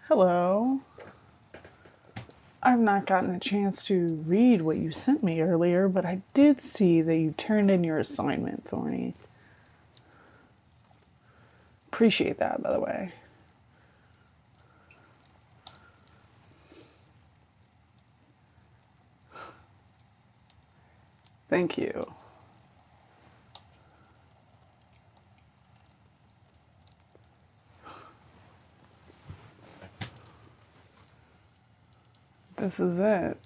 Hello. I've not gotten a chance to read what you sent me earlier, but I did see that you turned in your assignment, Thorny. Appreciate that, by the way. Thank you. This is it.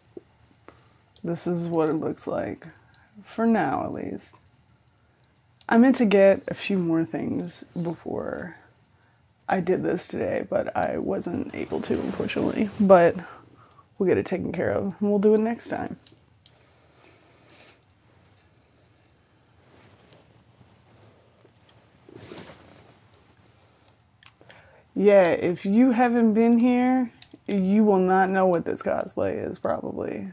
This is what it looks like. For now, at least. I meant to get a few more things before I did this today, but I wasn't able to, unfortunately. But we'll get it taken care of, and we'll do it next time. Yeah, if you haven't been here, you will not know what this cosplay is, probably.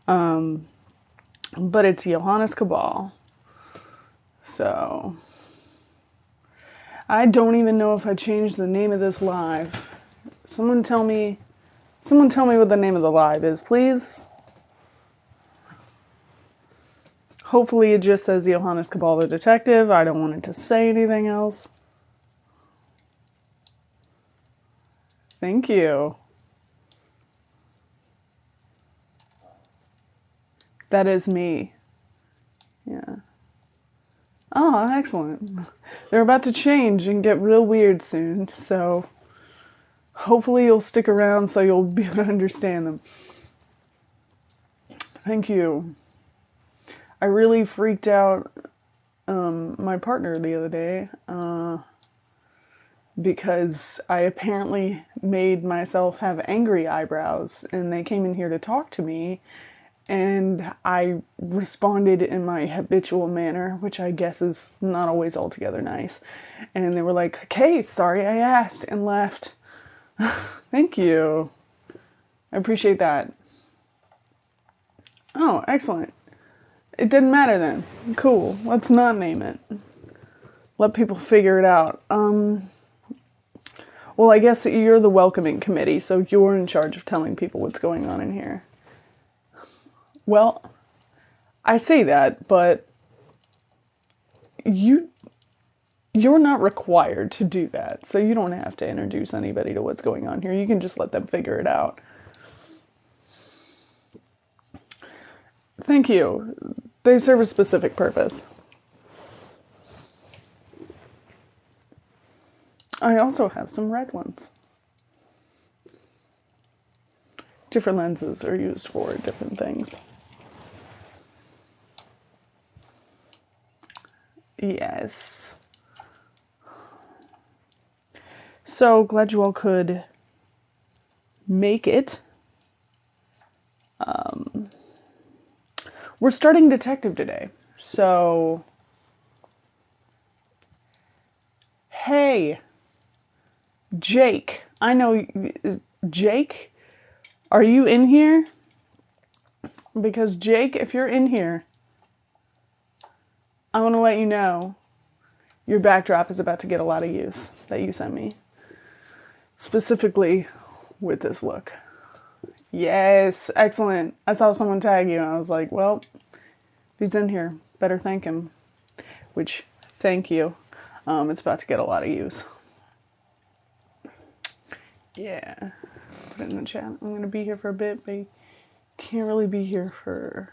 But it's Johannes Cabal. So, I don't even know if I changed the name of this live. Someone tell me what the name of the live is, please. Hopefully it just says Johannes Cabal the Detective. I don't want it to say anything else. Thank you. That is me. Yeah. Oh, excellent. They're about to change and get real weird soon, so hopefully you'll stick around so you'll be able to understand them. Thank you. I really freaked out my partner the other day because I apparently made myself have angry eyebrows, and they came in here to talk to me, and I responded in my habitual manner, which I guess is not always altogether nice. And they were like, "Okay, sorry I asked," and left. Thank you. I appreciate that. Oh, excellent. It didn't matter then. Cool. Let's not name it. Let people figure it out. Well, I guess you're the welcoming committee, so you're in charge of telling people what's going on in here. Well, I say that, but you're not required to do that, so you don't have to introduce anybody to what's going on here. You can just let them figure it out. Thank you. They serve a specific purpose. I also have some red ones. Different lenses are used for different things. Yes. So glad you all could make it. We're starting detective today. So, hey, Jake. I know, Jake, are you in here? Because Jake, if you're in here, I want to let you know your backdrop is about to get a lot of use that you sent me. Specifically with this look. Yes, excellent. I saw someone tag you and I was like, well, if he's in here, better thank him. Which, thank you. It's about to get a lot of use. Yeah. Put it in the chat. I'm going to be here for a bit, but can't really be here for...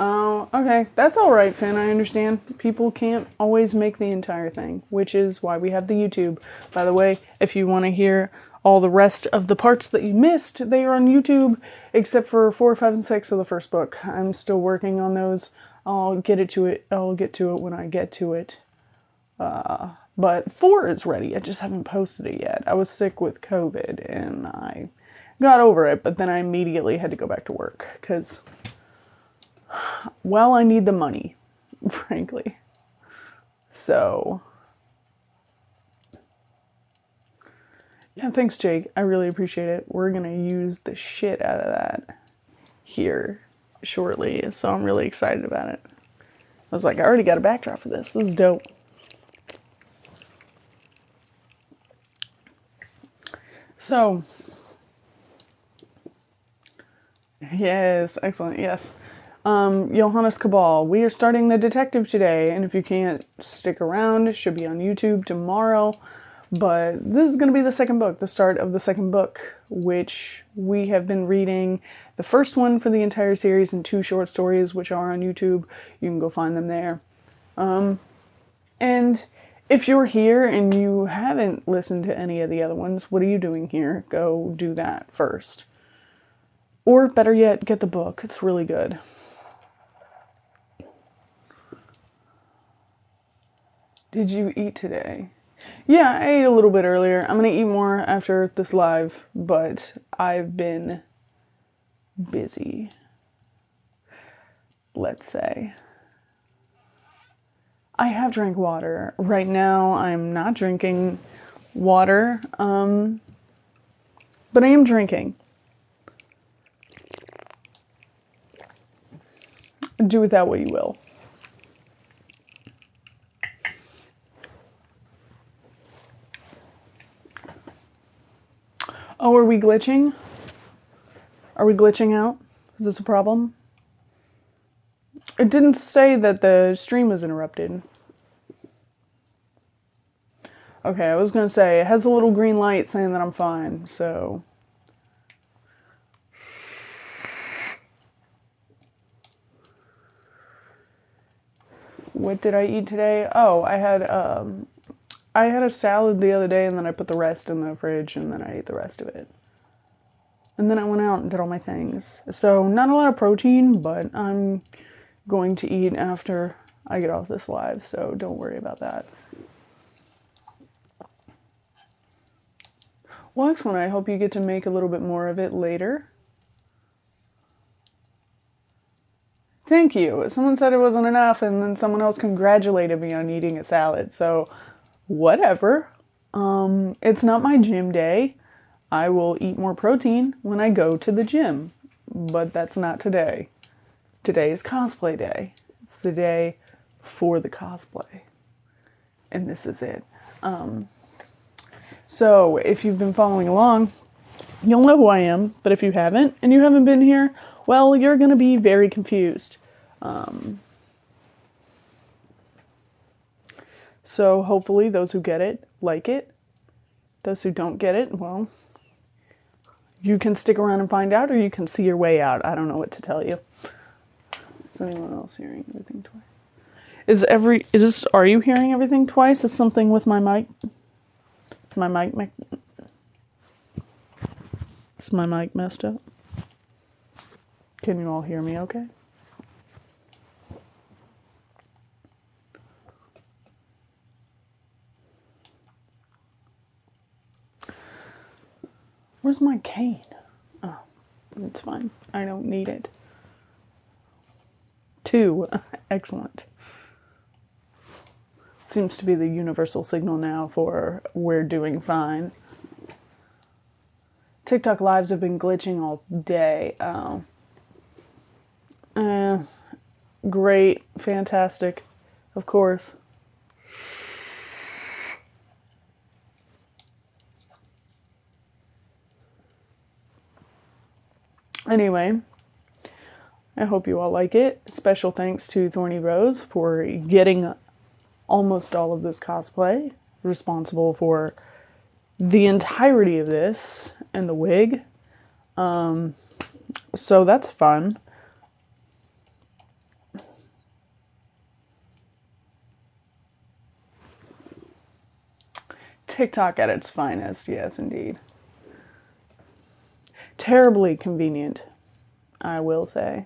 Oh, okay. That's alright, Finn. I understand. People can't always make the entire thing, which is why we have the YouTube. By the way, if you want to hear all the rest of the parts that you missed, they are on YouTube, except for 4, 5, and 6 of the first book. I'm still working on those. I'll get to it when I get to it. But 4 is ready. I just haven't posted it yet. I was sick with COVID, and I got over it, but then I immediately had to go back to work, because... well, I need the money, frankly. So, yeah, thanks, Jake. I really appreciate it. We're going to use the shit out of that here shortly, so I'm really excited about it. I was like, I already got a backdrop for this. This is dope. So, yes, excellent, yes. Johannes Cabal, we are starting the detective today, and if you can't stick around, it should be on YouTube tomorrow. But this is going to be the second book, the start of the second book, which we have been reading the first one for the entire series and 2 short stories, which are on YouTube. You can go find them there. And if you're here and you haven't listened to any of the other ones, what are you doing here? Go do that first. Or better yet, get the book. It's really good. Did you eat today? Yeah, I ate a little bit earlier. I'm gonna eat more after this live, but I've been busy, let's say. I have drank water. Right now, I'm not drinking water, but I am drinking. Do with that what you will. Oh, are we glitching? Are we glitching out? Is this a problem? It didn't say that the stream was interrupted. Okay, I was gonna say, it has a little green light saying that I'm fine, so... What did I eat today? Oh, I had a salad the other day, and then I put the rest in the fridge, and then I ate the rest of it. And then I went out and did all my things. So, not a lot of protein, but I'm going to eat after I get off this live, so don't worry about that. Well, excellent. I hope you get to make a little bit more of it later. Thank you. Someone said it wasn't enough, and then someone else congratulated me on eating a salad, so whatever. It's not my gym day. I will eat more protein when I go to the gym, but that's not today. Today is cosplay day. It's the day for the cosplay, and this is it. So if you've been following along, you'll know who I am, but if you haven't, and you haven't been here, well, you're going to be very confused. So hopefully those who get it, like it. Those who don't get it, well, you can stick around and find out, or you can see your way out. I don't know what to tell you. Is anyone else hearing everything twice? Are you hearing everything twice? Is something with my mic? Is my mic messed up? Can you all hear me okay? Where's my cane? Oh, it's fine. I don't need it. 2. Excellent. Seems to be the universal signal now for we're doing fine. TikTok lives have been glitching all day. Oh. Great. Fantastic. Of course. Anyway, I hope you all like it. Special thanks to Thorny Rose for getting almost all of this cosplay, responsible for the entirety of this and the wig. So that's fun. TikTok at its finest, yes indeed. Terribly convenient, I will say.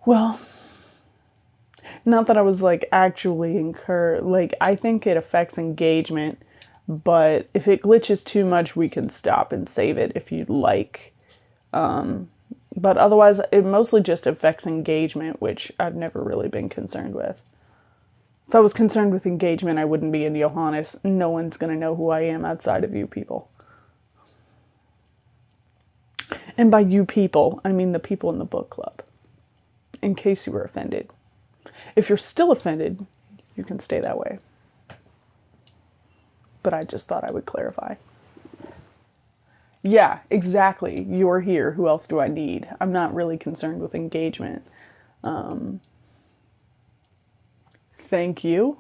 Well, not that I was actually I think it affects engagement, but if it glitches too much, we can stop and save it if you'd like. But otherwise, it mostly just affects engagement, which I've never really been concerned with. If I was concerned with engagement, I wouldn't be in Johannes. No one's going to know who I am outside of you people. And by you people, I mean the people in the book club. In case you were offended. If you're still offended, you can stay that way. But I just thought I would clarify. Yeah, exactly. You're here. Who else do I need? I'm not really concerned with engagement. Thank you.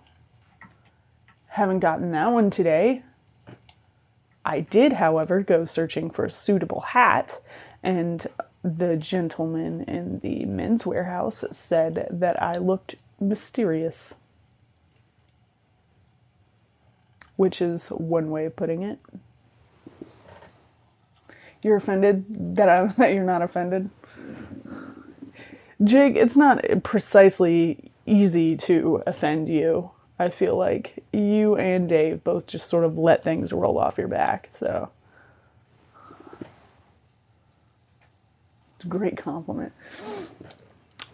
Haven't gotten that one today. I did, however, go searching for a suitable hat, and the gentleman in the men's warehouse said that I looked mysterious, which is one way of putting it. You're offended that you're not offended? Jake, it's not precisely easy to offend you. I feel like you and Dave both just sort of let things roll off your back, so. It's a great compliment.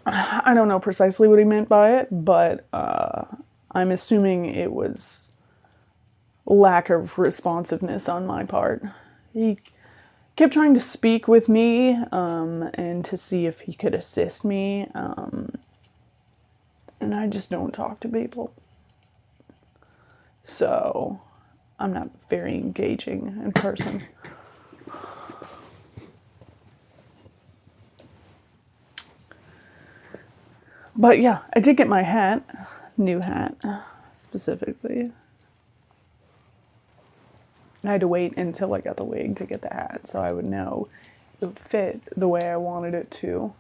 I don't know precisely what he meant by it, but I'm assuming it was lack of responsiveness on my part. He kept trying to speak with me and to see if he could assist me, and I just don't talk to people. So I'm not very engaging in person. But yeah, I did get my hat, new hat, specifically. I had to wait until I got the wig to get the hat, so I would know it would fit the way I wanted it to.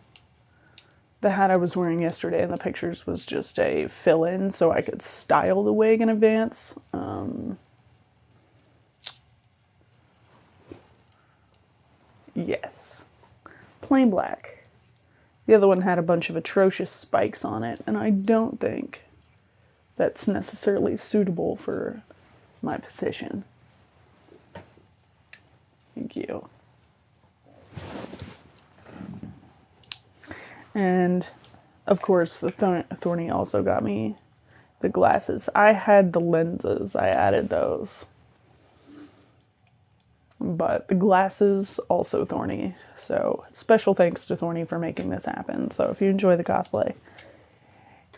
The hat I was wearing yesterday in the pictures was just a fill-in, so I could style the wig in advance. Yes. Plain black. The other one had a bunch of atrocious spikes on it, and I don't think that's necessarily suitable for my position. Thank you. And, of course, Thorny also got me the glasses. I had the lenses. I added those. But the glasses, also Thorny. So special thanks to Thorny for making this happen. So if you enjoy the cosplay,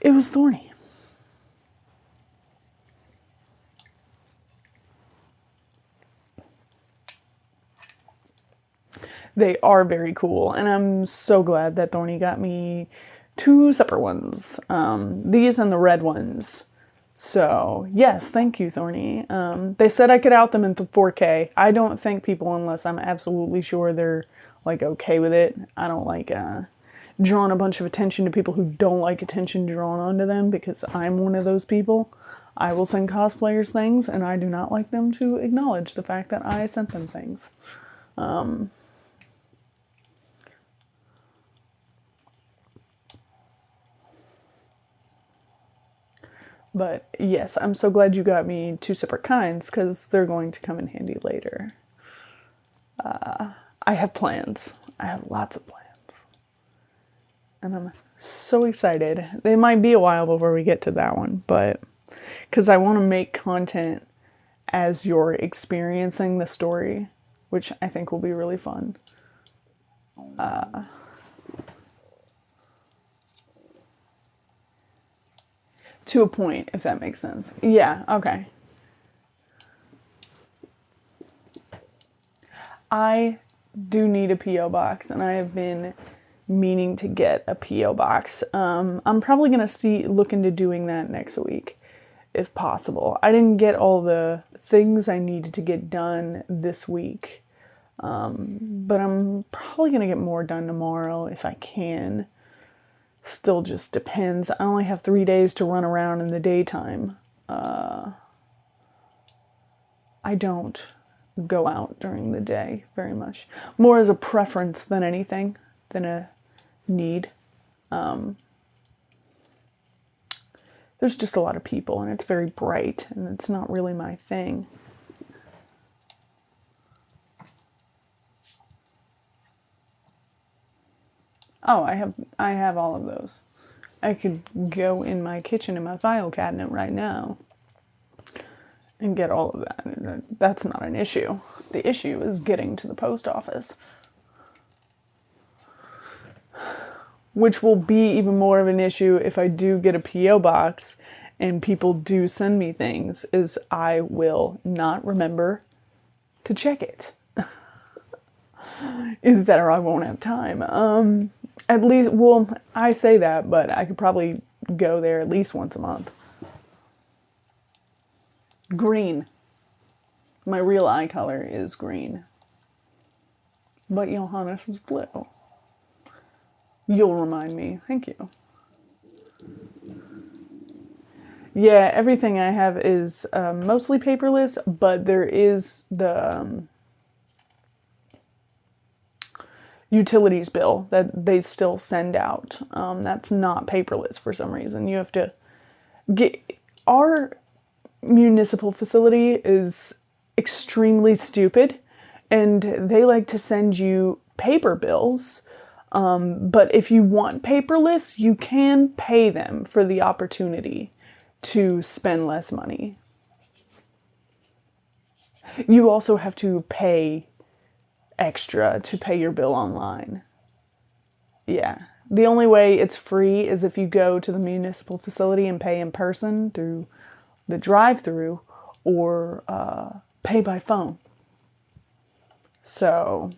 it was Thorny. They are very cool, and I'm so glad that Thorny got me 2 separate ones. These and the red ones. So, yes, thank you, Thorny. They said I could out them in 4K. I don't thank people unless I'm absolutely sure they're, like, okay with it. I don't like drawing a bunch of attention to people who don't like attention drawn onto them, because I'm one of those people. I will send cosplayers things, and I do not like them to acknowledge the fact that I sent them things. But yes, I'm so glad you got me 2 separate kinds, because they're going to come in handy later. I have plans. I have lots of plans. And I'm so excited. They might be a while before we get to that one, but because I want to make content as you're experiencing the story, which I think will be really fun. To a point, if that makes sense. Yeah, okay. I do need a P.O. box, and I have been meaning to get a P.O. box. I'm probably going to look into doing that next week, if possible. I didn't get all the things I needed to get done this week, but I'm probably going to get more done tomorrow if I can. Still just depends. I only have 3 days to run around in the daytime. I don't go out during the day very much. More as a preference than anything, than a need. There's just a lot of people, and it's very bright, and it's not really my thing. Oh, I have all of those. I could go in my kitchen in my file cabinet right now and get all of that. That's not an issue. The issue is getting to the post office, which will be even more of an issue if I do get a P.O. box and people do send me things, is I will not remember to check it. is that or I won't have time. At least, well, I say that, but I could probably go there at least once a month. Green. My real eye color is green. But Johannes is blue. You'll remind me. Thank you. Yeah, everything I have is mostly paperless, but there is the utilities bill that they still send out. That's not paperless for some reason. You have to get... Our municipal facility is extremely stupid, and they like to send you paper bills. But if you want paperless, you can pay them for the opportunity to spend less money. You also have to pay extra to pay your bill online. Yeah. The only way it's free is if you go to the municipal facility and pay in person through the drive-through or pay by phone. So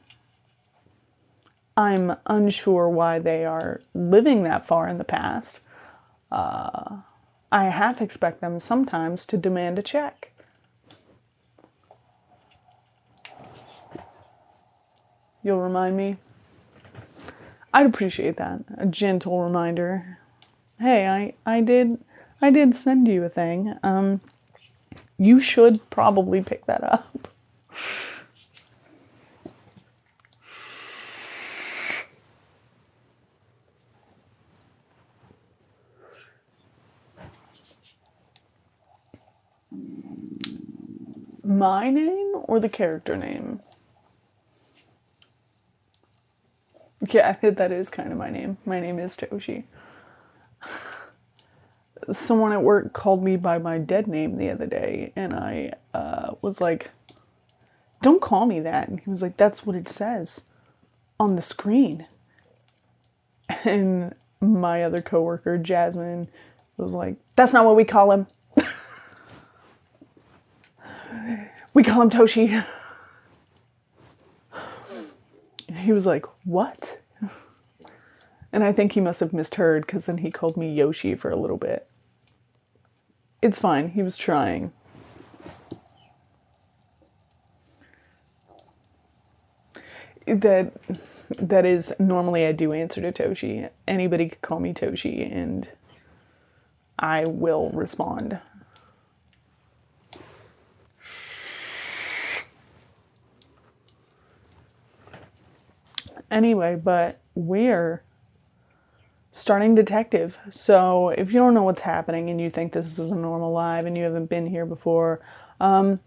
I'm unsure why they are living that far in the past. I half expect them sometimes to demand a check. You'll remind me? I'd appreciate that. A gentle reminder. Hey, I did send you a thing. You should probably pick that up. My name or the character name? Yeah, that is kind of my name. My name is Toshi. Someone at work called me by my dead name the other day, and I was like, don't call me that. And he was like, that's what it says on the screen. And my other coworker, Jasmine, was like, that's not what we call him. We call him Toshi. He was like, what? And I think he must have misheard, because then he called me Yoshi for a little bit. It's fine. He was trying. That is, normally I do answer to Toshi. Anybody could call me Toshi, and I will respond. Anyway, but we're starting detective. So if you don't know what's happening and you think this is a normal live and you haven't been here before, we're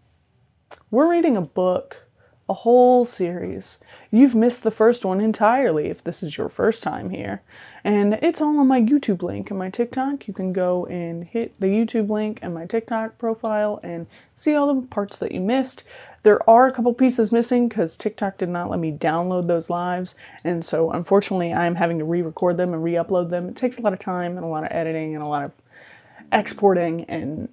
reading a book, a whole series. You've missed the first one entirely if this is your first time here. And it's all on my YouTube link and my TikTok. You can go and hit the YouTube link and my TikTok profile and see all the parts that you missed. There are a couple pieces missing because TikTok did not let me download those lives. And so unfortunately I'm having to re-record them and re-upload them. It takes a lot of time and a lot of editing and a lot of exporting and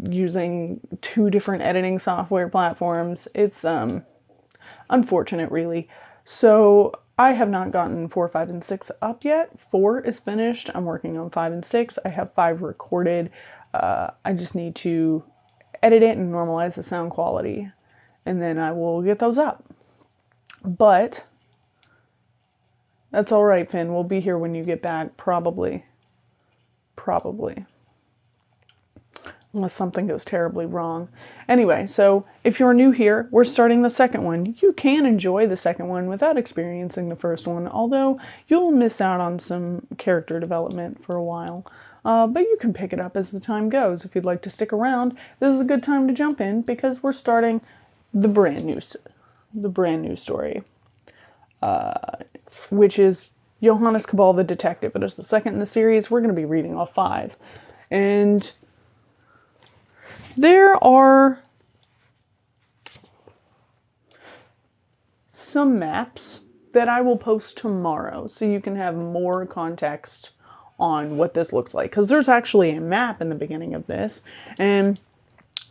using 2 different editing software platforms. It's unfortunate, really. So I have not gotten 4, 5, and 6 up yet. 4 is finished. I'm working on 5 and 6. I have 5 recorded. I just need to edit it and normalize the sound quality, and then I will get those up. But that's all right, Finn. We'll be here when you get back, probably. Unless something goes terribly wrong. Anyway, so if you're new here, we're starting the second one. You can enjoy the second one without experiencing the first one, although you'll miss out on some character development for a while. But you can pick it up as the time goes. If you'd like to stick around, this is a good time to jump in because we're starting the brand new story, which is Johannes Cabal the Detective. It is the second in the series. We're going to be reading all 5. And there are some maps that I will post tomorrow so you can have more context on what this looks like. Because there's actually a map in the beginning of this. And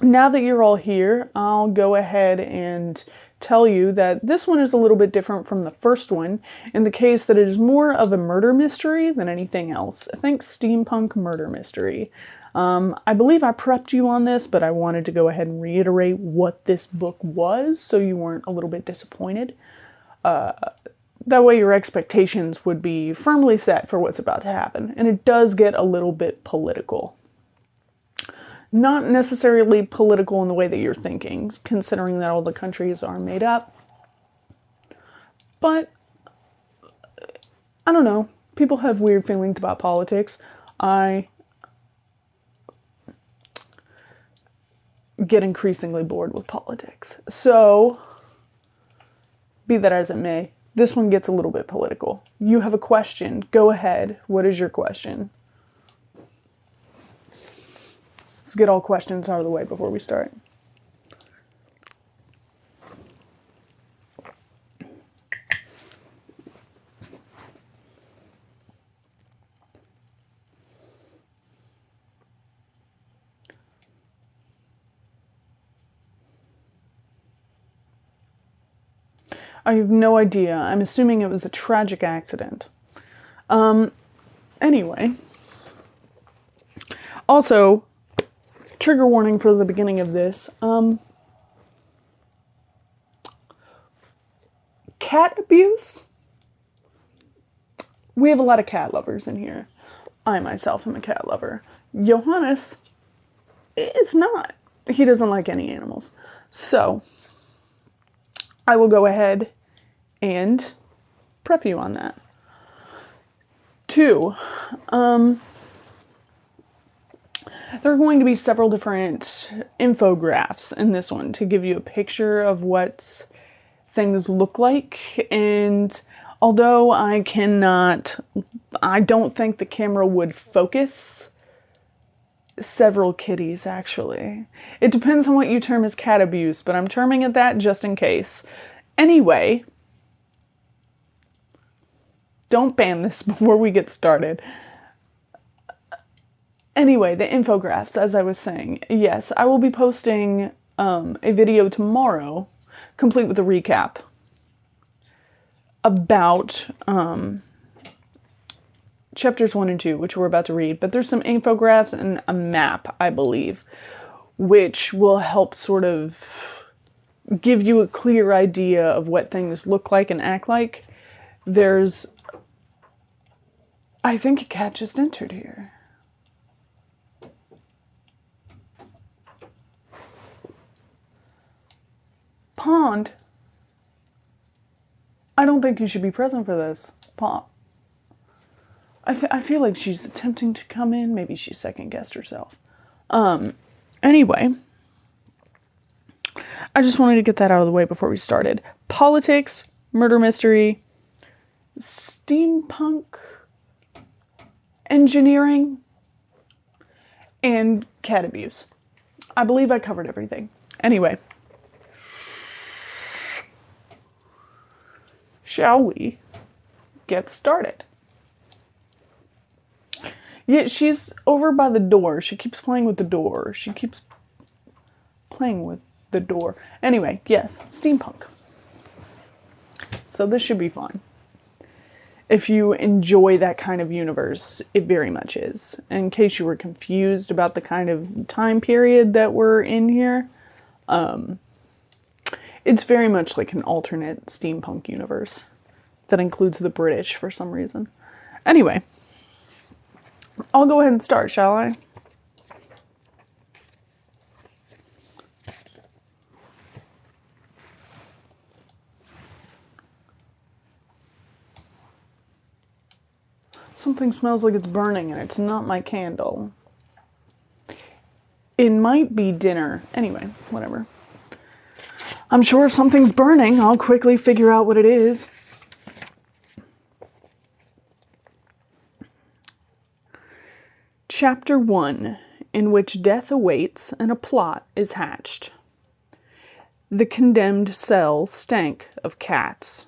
now that you're all here, I'll go ahead and tell you that this one is a little bit different from the first one in the case that it is more of a murder mystery than anything else. I think steampunk murder mystery. I believe I prepped you on this, but I wanted to go ahead and reiterate what this book was so you weren't a little bit disappointed. That way your expectations would be firmly set for what's about to happen. And it does get a little bit political. Not necessarily political in the way that you're thinking, considering that all the countries are made up. But, I don't know. People have weird feelings about politics. I get increasingly bored with politics. So, be that as it may, this one gets a little bit political. You have a question. Go ahead. What is your question? Let's get all questions out of the way before we start. I have no idea. I'm assuming it was a tragic accident. Anyway. Also, trigger warning for the beginning of this. Cat abuse? We have a lot of cat lovers in here. I myself am a cat lover. Johannes is not. He doesn't like any animals. So, I will go ahead and prep you on that. 2, there are going to be several different infographics in this one to give you a picture of what things look like. And although I don't think the camera would focus several kitties, actually. It depends on what you term as cat abuse, but I'm terming it that just in case. Anyway, don't ban this before we get started. Anyway, the infographics, as I was saying. Yes, I will be posting a video tomorrow, complete with a recap, about chapters 1 and 2, which we're about to read. But there's some infographics and a map, I believe, which will help sort of give you a clear idea of what things look like and act like. There's, I think a cat just entered here. Pond. I don't think you should be present for this. Pond. I feel like she's attempting to come in. Maybe she second-guessed herself. Anyway. I just wanted to get that out of the way before we started. Politics, murder mystery, steampunk, engineering, and cat abuse. I believe I covered everything. Anyway. Shall we get started? Yeah, she's over by the door. She keeps playing with the door. She keeps playing with the door. Anyway, yes, steampunk. So this should be fun. If you enjoy that kind of universe, it very much is. In case you were confused about the kind of time period that we're in here, it's very much like an alternate steampunk universe that includes the British for some reason. Anyway, I'll go ahead and start, shall I? Something smells like it's burning and it's not my candle. It might be dinner. Anyway, whatever. I'm sure if something's burning, I'll quickly figure out what it is. Chapter 1, in which death awaits and a plot is hatched. The condemned cell stank of cats.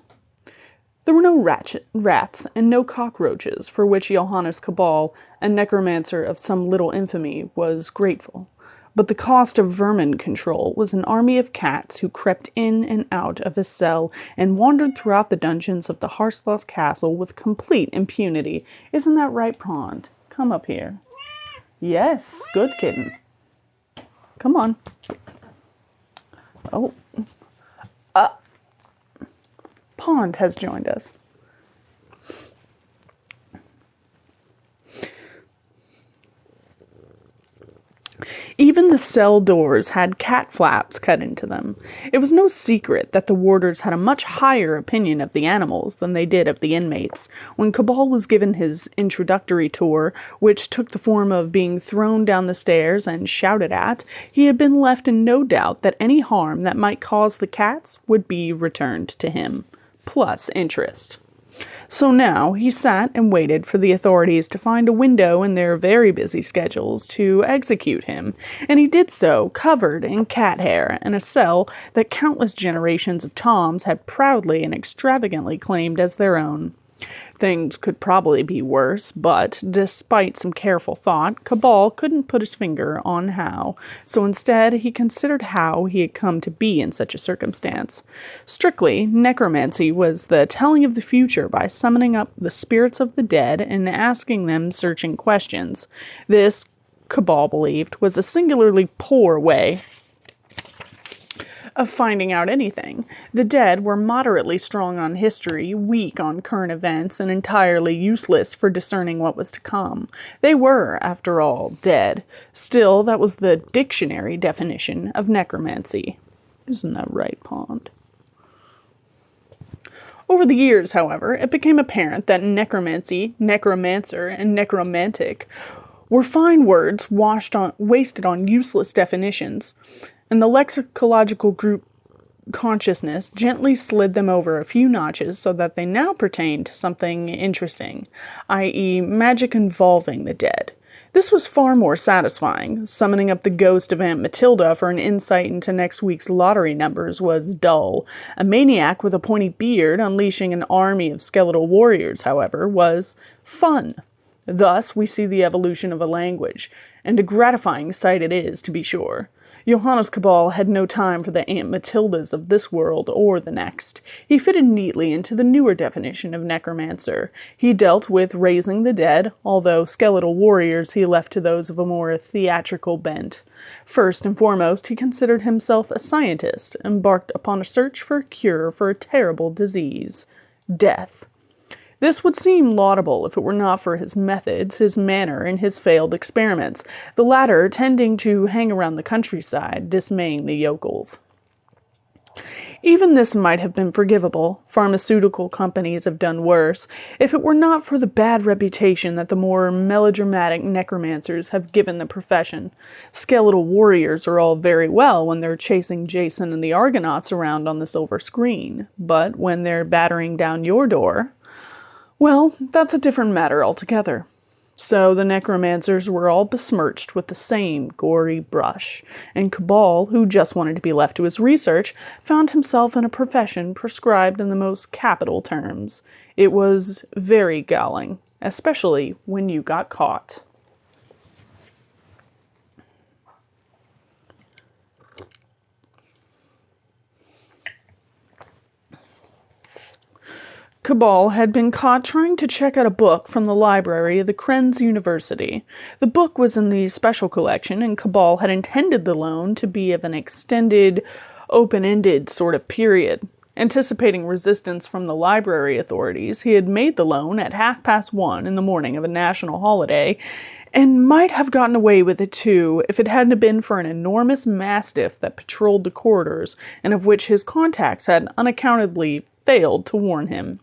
There were no rats and no cockroaches, for which Johannes Cabal, a necromancer of some little infamy, was grateful. but the cost of vermin control was an army of cats who crept in and out of his cell and wandered throughout the dungeons of the Harsloth castle with complete impunity. Isn't that right, Pond? Come up here. Yes, good kitten. Come on. Oh. Pond has joined us. Even the cell doors had cat flaps cut into them. It was no secret that the warders had a much higher opinion of the animals than they did of the inmates. When Cabal was given his introductory tour, which took the form of being thrown down the stairs and shouted at, he had been left in no doubt that any harm that might cause the cats would be returned to him, plus interest. So now he sat and waited for the authorities to find a window in their very busy schedules to execute him, and he did so covered in cat hair in a cell that countless generations of Toms had proudly and extravagantly claimed as their own. Things could probably be worse, but, despite some careful thought, Cabal couldn't put his finger on how, so instead he considered how he had come to be in such a circumstance. Strictly, necromancy was the telling of the future by summoning up the spirits of the dead and asking them searching questions. This, Cabal believed, was a singularly poor way of finding out anything. The dead were moderately strong on history, weak on current events, and entirely useless for discerning what was to come. They were, after all, dead. Still, that was the dictionary definition of necromancy. Isn't that right, Pond? Over the years, however, it became apparent that necromancy, necromancer, and necromantic were fine words wasted on useless definitions, and the lexicological group consciousness gently slid them over a few notches so that they now pertained to something interesting, i.e., magic involving the dead. This was far more satisfying. Summoning up the ghost of Aunt Matilda for an insight into next week's lottery numbers was dull. A maniac with a pointy beard unleashing an army of skeletal warriors, however, was fun. Thus, we see the evolution of a language, and a gratifying sight it is, to be sure. Johannes Cabal had no time for the Aunt Matildas of this world or the next. He fitted neatly into the newer definition of necromancer. He dealt with raising the dead, although skeletal warriors he left to those of a more theatrical bent. First and foremost, he considered himself a scientist, embarked upon a search for a cure for a terrible disease: death. This would seem laudable if it were not for his methods, his manner, and his failed experiments, the latter tending to hang around the countryside, dismaying the yokels. Even this might have been forgivable. Pharmaceutical companies have done worse, if it were not for the bad reputation that the more melodramatic necromancers have given the profession. Skeletal warriors are all very well when they're chasing Jason and the Argonauts around on the silver screen, but when they're battering down your door, well, that's a different matter altogether. So the necromancers were all besmirched with the same gory brush, and Cabal, who just wanted to be left to his research, found himself in a profession prescribed in the most capital terms. It was very galling, especially when you got caught. Cabal had been caught trying to check out a book from the library of the Krenz University. The book was in the special collection, and Cabal had intended the loan to be of an extended, open-ended sort of period. Anticipating resistance from the library authorities, he had made the loan at 1:30 in the morning of a national holiday, and might have gotten away with it too if it hadn't been for an enormous mastiff that patrolled the corridors, and of which his contacts had unaccountably failed to warn him.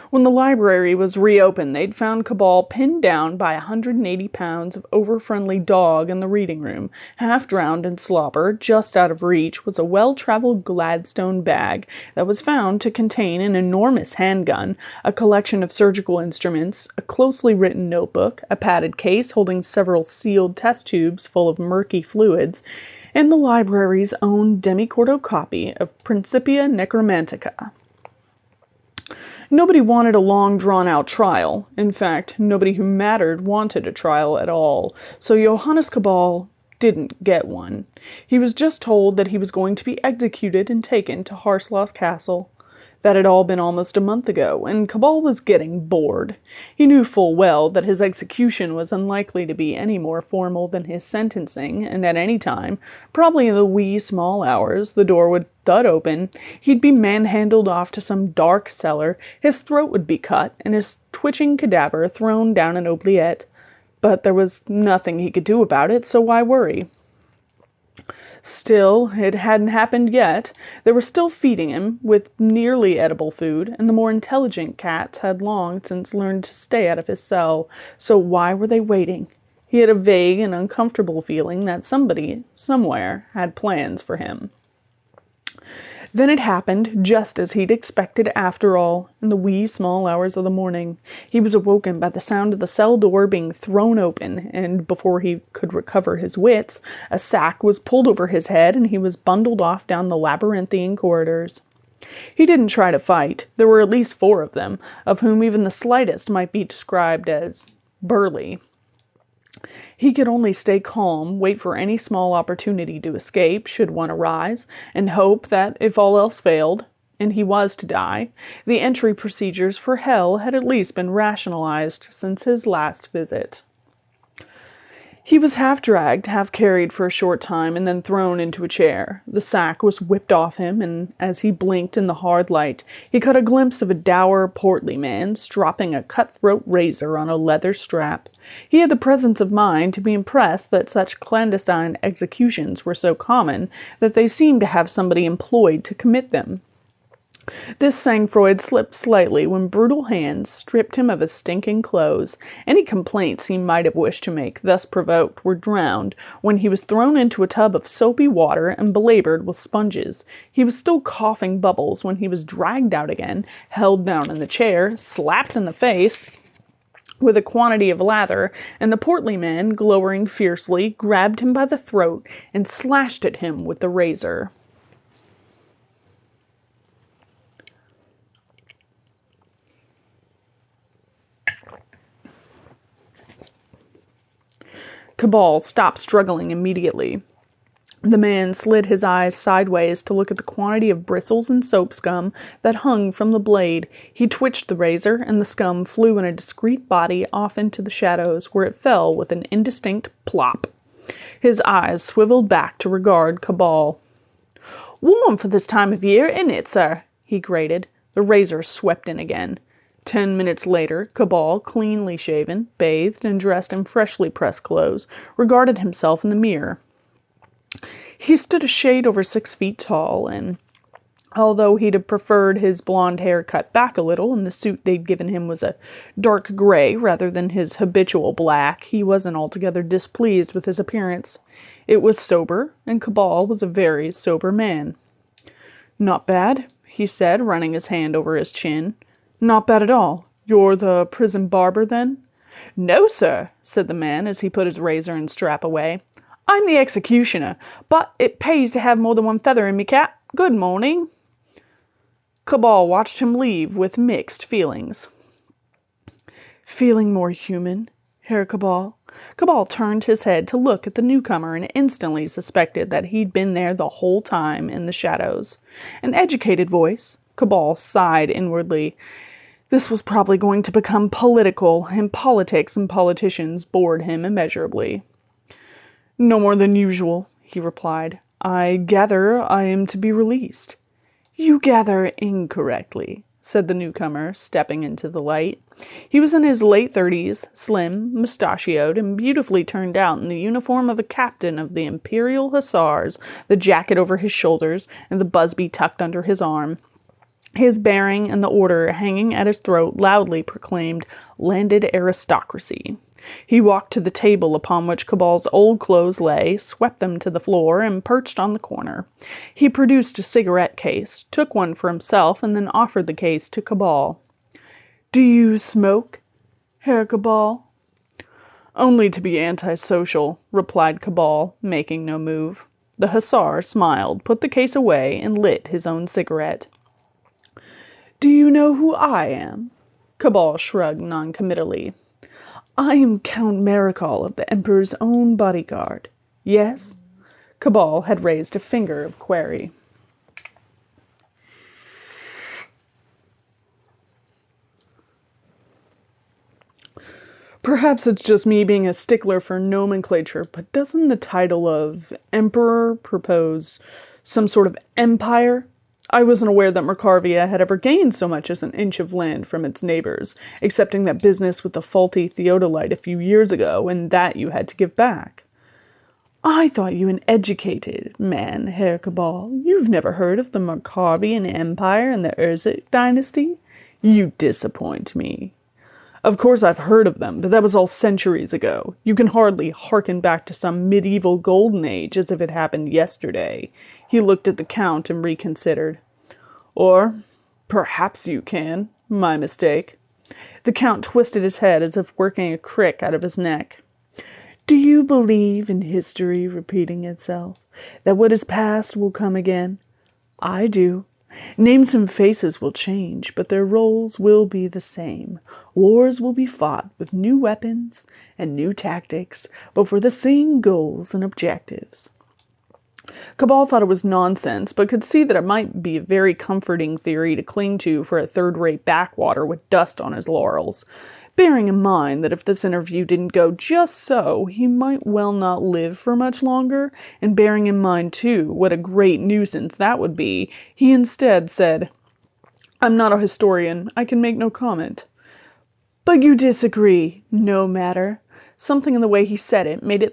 When the library was reopened, they'd found Cabal pinned down by 180 pounds of over-friendly dog in the reading room. Half drowned in slobber, just out of reach, was a well-traveled Gladstone bag that was found to contain an enormous handgun, a collection of surgical instruments, a closely written notebook, a padded case holding several sealed test tubes full of murky fluids, and the library's own demi-quarto copy of Principia Necromantica. Nobody wanted a long, drawn-out trial. In fact, nobody who mattered wanted a trial at all, so Johannes Cabal didn't get one. He was just told that he was going to be executed and taken to Harslaus Castle. That had all been almost a month ago, and Cabal was getting bored. He knew full well that his execution was unlikely to be any more formal than his sentencing, and at any time, probably in the wee small hours, the door would thud open, he'd be manhandled off to some dark cellar, his throat would be cut, and his twitching cadaver thrown down an oubliette. But there was nothing he could do about it, so why worry? Still, it hadn't happened yet. They were still feeding him with nearly edible food, and the more intelligent cats had long since learned to stay out of his cell, so why were they waiting? He had a vague and uncomfortable feeling that somebody, somewhere, had plans for him. Then it happened, just as he'd expected after all, in the wee small hours of the morning. He was awoken by the sound of the cell door being thrown open, and before he could recover his wits, a sack was pulled over his head and he was bundled off down the labyrinthine corridors. He didn't try to fight. There were at least 4 of them, of whom even the slightest might be described as burly. He could only stay calm, wait for any small opportunity to escape, should one arise, and hope that, if all else failed, and he was to die, the entry procedures for hell had at least been rationalized since his last visit. He was half dragged, half carried for a short time, and then thrown into a chair. The sack was whipped off him, and as he blinked in the hard light, he caught a glimpse of a dour, portly man stropping a cutthroat razor on a leather strap. He had the presence of mind to be impressed that such clandestine executions were so common that they seemed to have somebody employed to commit them. This sang-froid slipped slightly when brutal hands stripped him of his stinking clothes. Any complaints he might have wished to make, thus provoked, were drowned when he was thrown into a tub of soapy water and belabored with sponges. He was still coughing bubbles when he was dragged out again, held down in the chair, slapped in the face with a quantity of lather, and the portly man, glowering fiercely, grabbed him by the throat and slashed at him with the razor. Cabal stopped struggling immediately. The man slid his eyes sideways to look at the quantity of bristles and soap scum that hung from the blade. He twitched the razor, and the scum flew in a discreet body off into the shadows, where it fell with an indistinct plop. His eyes swiveled back to regard Cabal. "Warm for this time of year, isn't it, sir?" he grated. The razor swept in again. 10 minutes later, Cabal, cleanly shaven, bathed, and dressed in freshly pressed clothes, regarded himself in the mirror. He stood a shade over 6 feet tall, and although he'd have preferred his blonde hair cut back a little, and the suit they'd given him was a dark gray rather than his habitual black, he wasn't altogether displeased with his appearance. It was sober, and Cabal was a very sober man. "Not bad," he said, running his hand over his chin. "Not bad at all. You're the prison barber, then?" "No, sir," said the man as he put his razor and strap away. "I'm the executioner, but it pays to have more than one feather in me cap. Good morning." Cabal watched him leave with mixed feelings. "Feeling more human, Herr Cabal?" Cabal turned his head to look at the newcomer and instantly suspected that he'd been there the whole time in the shadows. An educated voice. Cabal sighed inwardly. This was probably going to become political, and politics and politicians bored him immeasurably. "No more than usual," he replied. "I gather I am to be released." "You gather incorrectly," said the newcomer, stepping into the light. He was in his late 30s, slim, mustachioed, and beautifully turned out in the uniform of a captain of the Imperial Hussars, the jacket over his shoulders, and the busby tucked under his arm. His bearing and the order hanging at his throat loudly proclaimed landed aristocracy. He walked to the table upon which Cabal's old clothes lay, swept them to the floor, and perched on the corner. He produced a cigarette case, took one for himself, and then offered the case to Cabal. "Do you smoke, Herr Cabal?" "Only to be antisocial," replied Cabal, making no move. The hussar smiled, put the case away, and lit his own cigarette. Do you know who I am? Cabal shrugged noncommittally. I am Count Marechal of the Emperor's own bodyguard. Yes? Cabal had raised a finger of query. Perhaps it's just me being a stickler for nomenclature, but doesn't the title of Emperor propose some sort of empire? I wasn't aware that Mercarvia had ever gained so much as an inch of land from its neighbors, excepting that business with the faulty theodolite a few years ago, and that you had to give back. I thought you an educated man, Herr Cabal. You've never heard of the Mercarvian Empire and the Urzik dynasty? You disappoint me. Of course I've heard of them, but that was all centuries ago. You can hardly hearken back to some medieval golden age as if it happened yesterday. He looked at the Count and reconsidered. Or, perhaps you can. My mistake. The Count twisted his head as if working a crick out of his neck. Do you believe in history repeating itself? That what is past will come again? I do. Names and faces will change, but their roles will be the same. Wars will be fought with new weapons and new tactics, but for the same goals and objectives. Cabal thought it was nonsense, but could see that it might be a very comforting theory to cling to for a third-rate backwater with dust on his laurels. Bearing in mind that if this interview didn't go just so, he might well not live for much longer, and bearing in mind, too, what a great nuisance that would be, he instead said, I'm not a historian. I can make no comment. But you disagree. No matter. Something in the way he said it made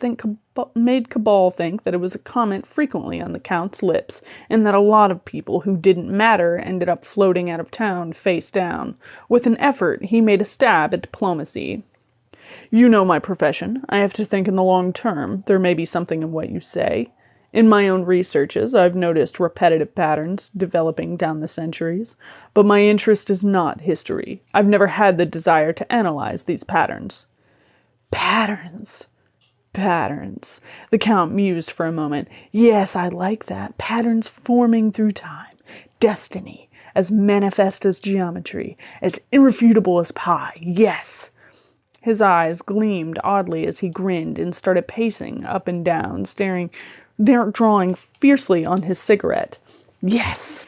Cabal think that it was a comment frequently on the Count's lips, and that a lot of people who didn't matter ended up floating out of town face down. With an effort, he made a stab at diplomacy. You know my profession. I have to think in the long term. There may be something in what you say. In my own researches, I've noticed repetitive patterns developing down the centuries, but my interest is not history. I've never had the desire to analyze these patterns. Patterns. The Count mused for a moment. Yes, I like that. Patterns forming through time. Destiny. As manifest as geometry. As irrefutable as pi. Yes. His eyes gleamed oddly as he grinned and started pacing up and down, drawing fiercely on his cigarette. Yes.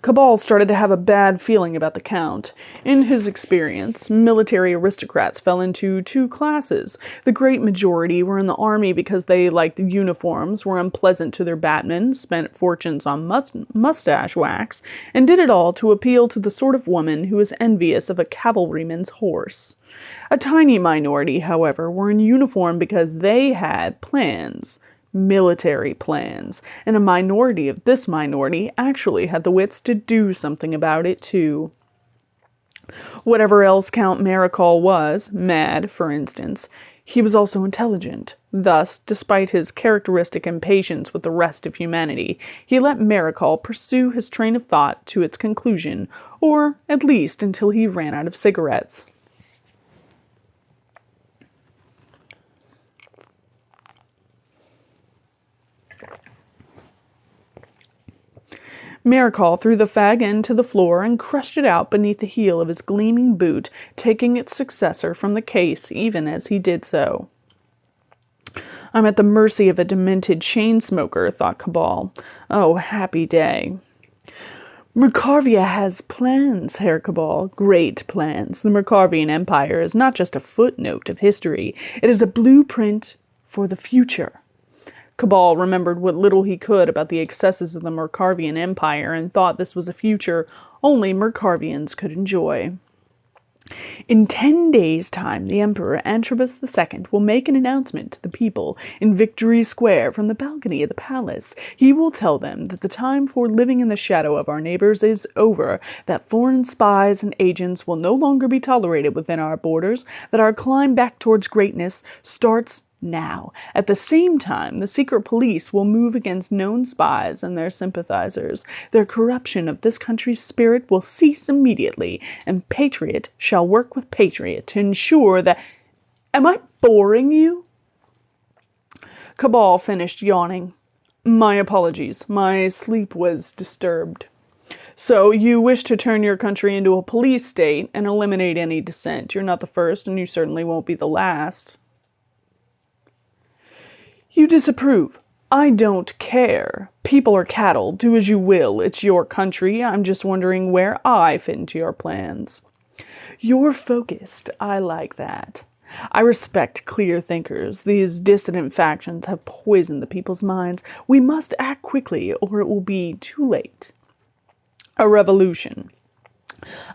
Cabal started to have a bad feeling about the Count. In his experience, military aristocrats fell into two classes. The great majority were in the army because they liked the uniforms, were unpleasant to their batmen, spent fortunes on mustache wax, and did it all to appeal to the sort of woman who is envious of a cavalryman's horse. A tiny minority, however, were in uniform because they had plans. Military plans, and a minority of this minority actually had the wits to do something about it, too. Whatever else Count Marechal was, mad, for instance, he was also intelligent. Thus, despite his characteristic impatience with the rest of humanity, he let Marechal pursue his train of thought to its conclusion, or at least until he ran out of cigarettes. Marechal threw the fag end to the floor and crushed it out beneath the heel of his gleaming boot, taking its successor from the case even as he did so. I'm at the mercy of a demented chain-smoker, thought Cabal. Oh, happy day. Mercarvia has plans, Herr Cabal, great plans. The Mercarvian Empire is not just a footnote of history. It is a blueprint for the future. Cabal remembered what little he could about the excesses of the Mercarvian Empire and thought this was a future only Mercarvians could enjoy. In 10 days' time, the Emperor Antrobus II will make an announcement to the people in Victory Square from the balcony of the palace. He will tell them that the time for living in the shadow of our neighbors is over, that foreign spies and agents will no longer be tolerated within our borders, that our climb back towards greatness starts now. At the same time, the secret police will move against known spies and their sympathizers. Their corruption of this country's spirit will cease immediately, and patriot shall work with patriot to ensure that... Am I boring you? Cabal finished yawning. My apologies. My sleep was disturbed. So you wish to turn your country into a police state and eliminate any dissent. You're not the first, and you certainly won't be the last. You disapprove. I don't care. People are cattle. Do as you will. It's your country. I'm just wondering where I fit into your plans. You're focused. I like that. I respect clear thinkers. These dissident factions have poisoned the people's minds. We must act quickly, or it will be too late. A revolution.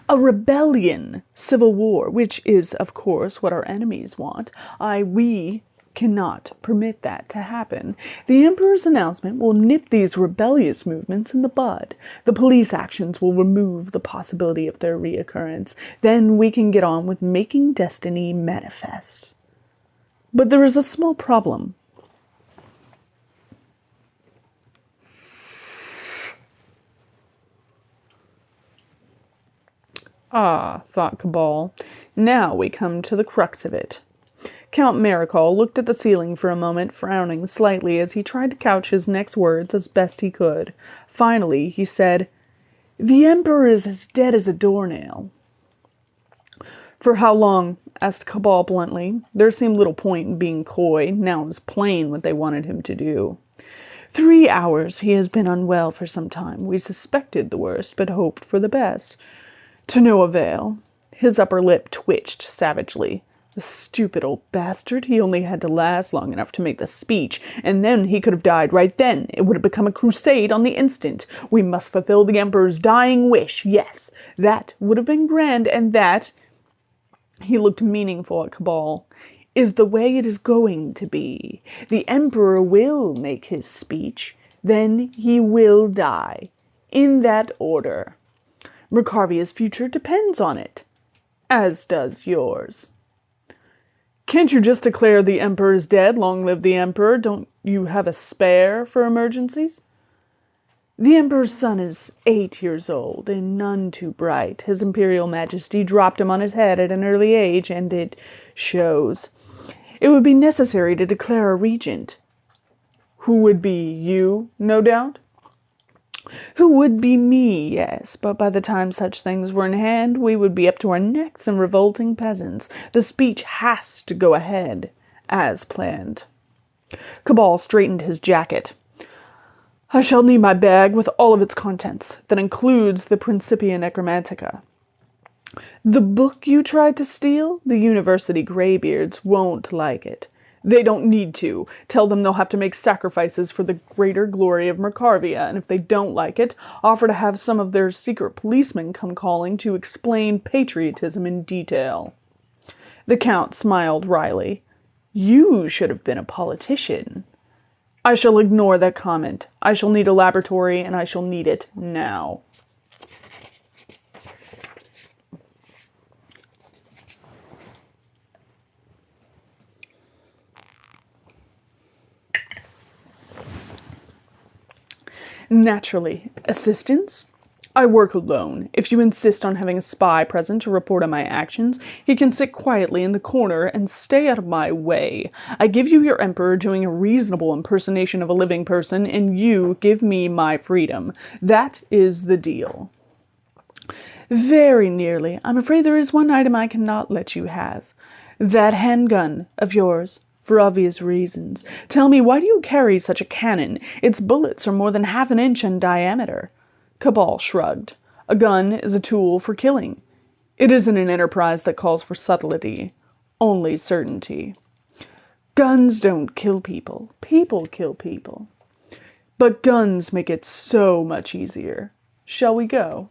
A rebellion. Civil war, which is, of course, what our enemies want. We cannot permit that to happen. The Emperor's announcement will nip these rebellious movements in the bud. The police actions will remove the possibility of their reoccurrence. Then we can get on with making destiny manifest. But there is a small problem. Ah, thought Cabal. Now we come to the crux of it. Count Marechal looked at the ceiling for a moment, frowning slightly as he tried to couch his next words as best he could. Finally, he said, "The Emperor is as dead as a doornail." "For how long?" asked Cabal bluntly. There seemed little point in being coy. Now it was plain what they wanted him to do. 3 hours. He has been unwell for some time. We suspected the worst, but hoped for the best. To no avail. His upper lip twitched savagely. The stupid old bastard. He only had to last long enough to make the speech, and then he could have died right then. It would have become a crusade on the instant. We must fulfill the Emperor's dying wish. Yes, that would have been grand, and that, he looked meaningful at Cabal, is the way it is going to be. The Emperor will make his speech. Then he will die. In that order. Mercavia's future depends on it. As does yours. Can't you just declare the Emperor is dead? Long live the Emperor. Don't you have a spare for emergencies? The Emperor's son is 8 years old, and none too bright. His Imperial Majesty dropped him on his head at an early age, and it shows. It would be necessary to declare a regent. Who would be you, no doubt? Who would be me, yes, but by the time such things were in hand, we would be up to our necks in revolting peasants. The speech has to go ahead, as planned. Cabal straightened his jacket. I shall need my bag with all of its contents. That includes the Principia Necromantica. The book you tried to steal? The university graybeards won't like it. They don't need to. Tell them they'll have to make sacrifices for the greater glory of Mercavia, and if they don't like it, offer to have some of their secret policemen come calling to explain patriotism in detail. The Count smiled wryly. You should have been a politician. I shall ignore that comment. I shall need a laboratory, and I shall need it now. Naturally. Assistance? I work alone. If you insist on having a spy present to report on my actions, he can sit quietly in the corner and stay out of my way. I give you your Emperor doing a reasonable impersonation of a living person, and you give me my freedom. That is the deal. Very nearly. I'm afraid there is one item I cannot let you have. That handgun of yours. For obvious reasons. Tell me, why do you carry such a cannon? Its bullets are more than half an inch in diameter. Cabal shrugged. A gun is a tool for killing. It isn't an enterprise that calls for subtlety, only certainty. Guns don't kill people. People kill people. But guns make it so much easier. Shall we go?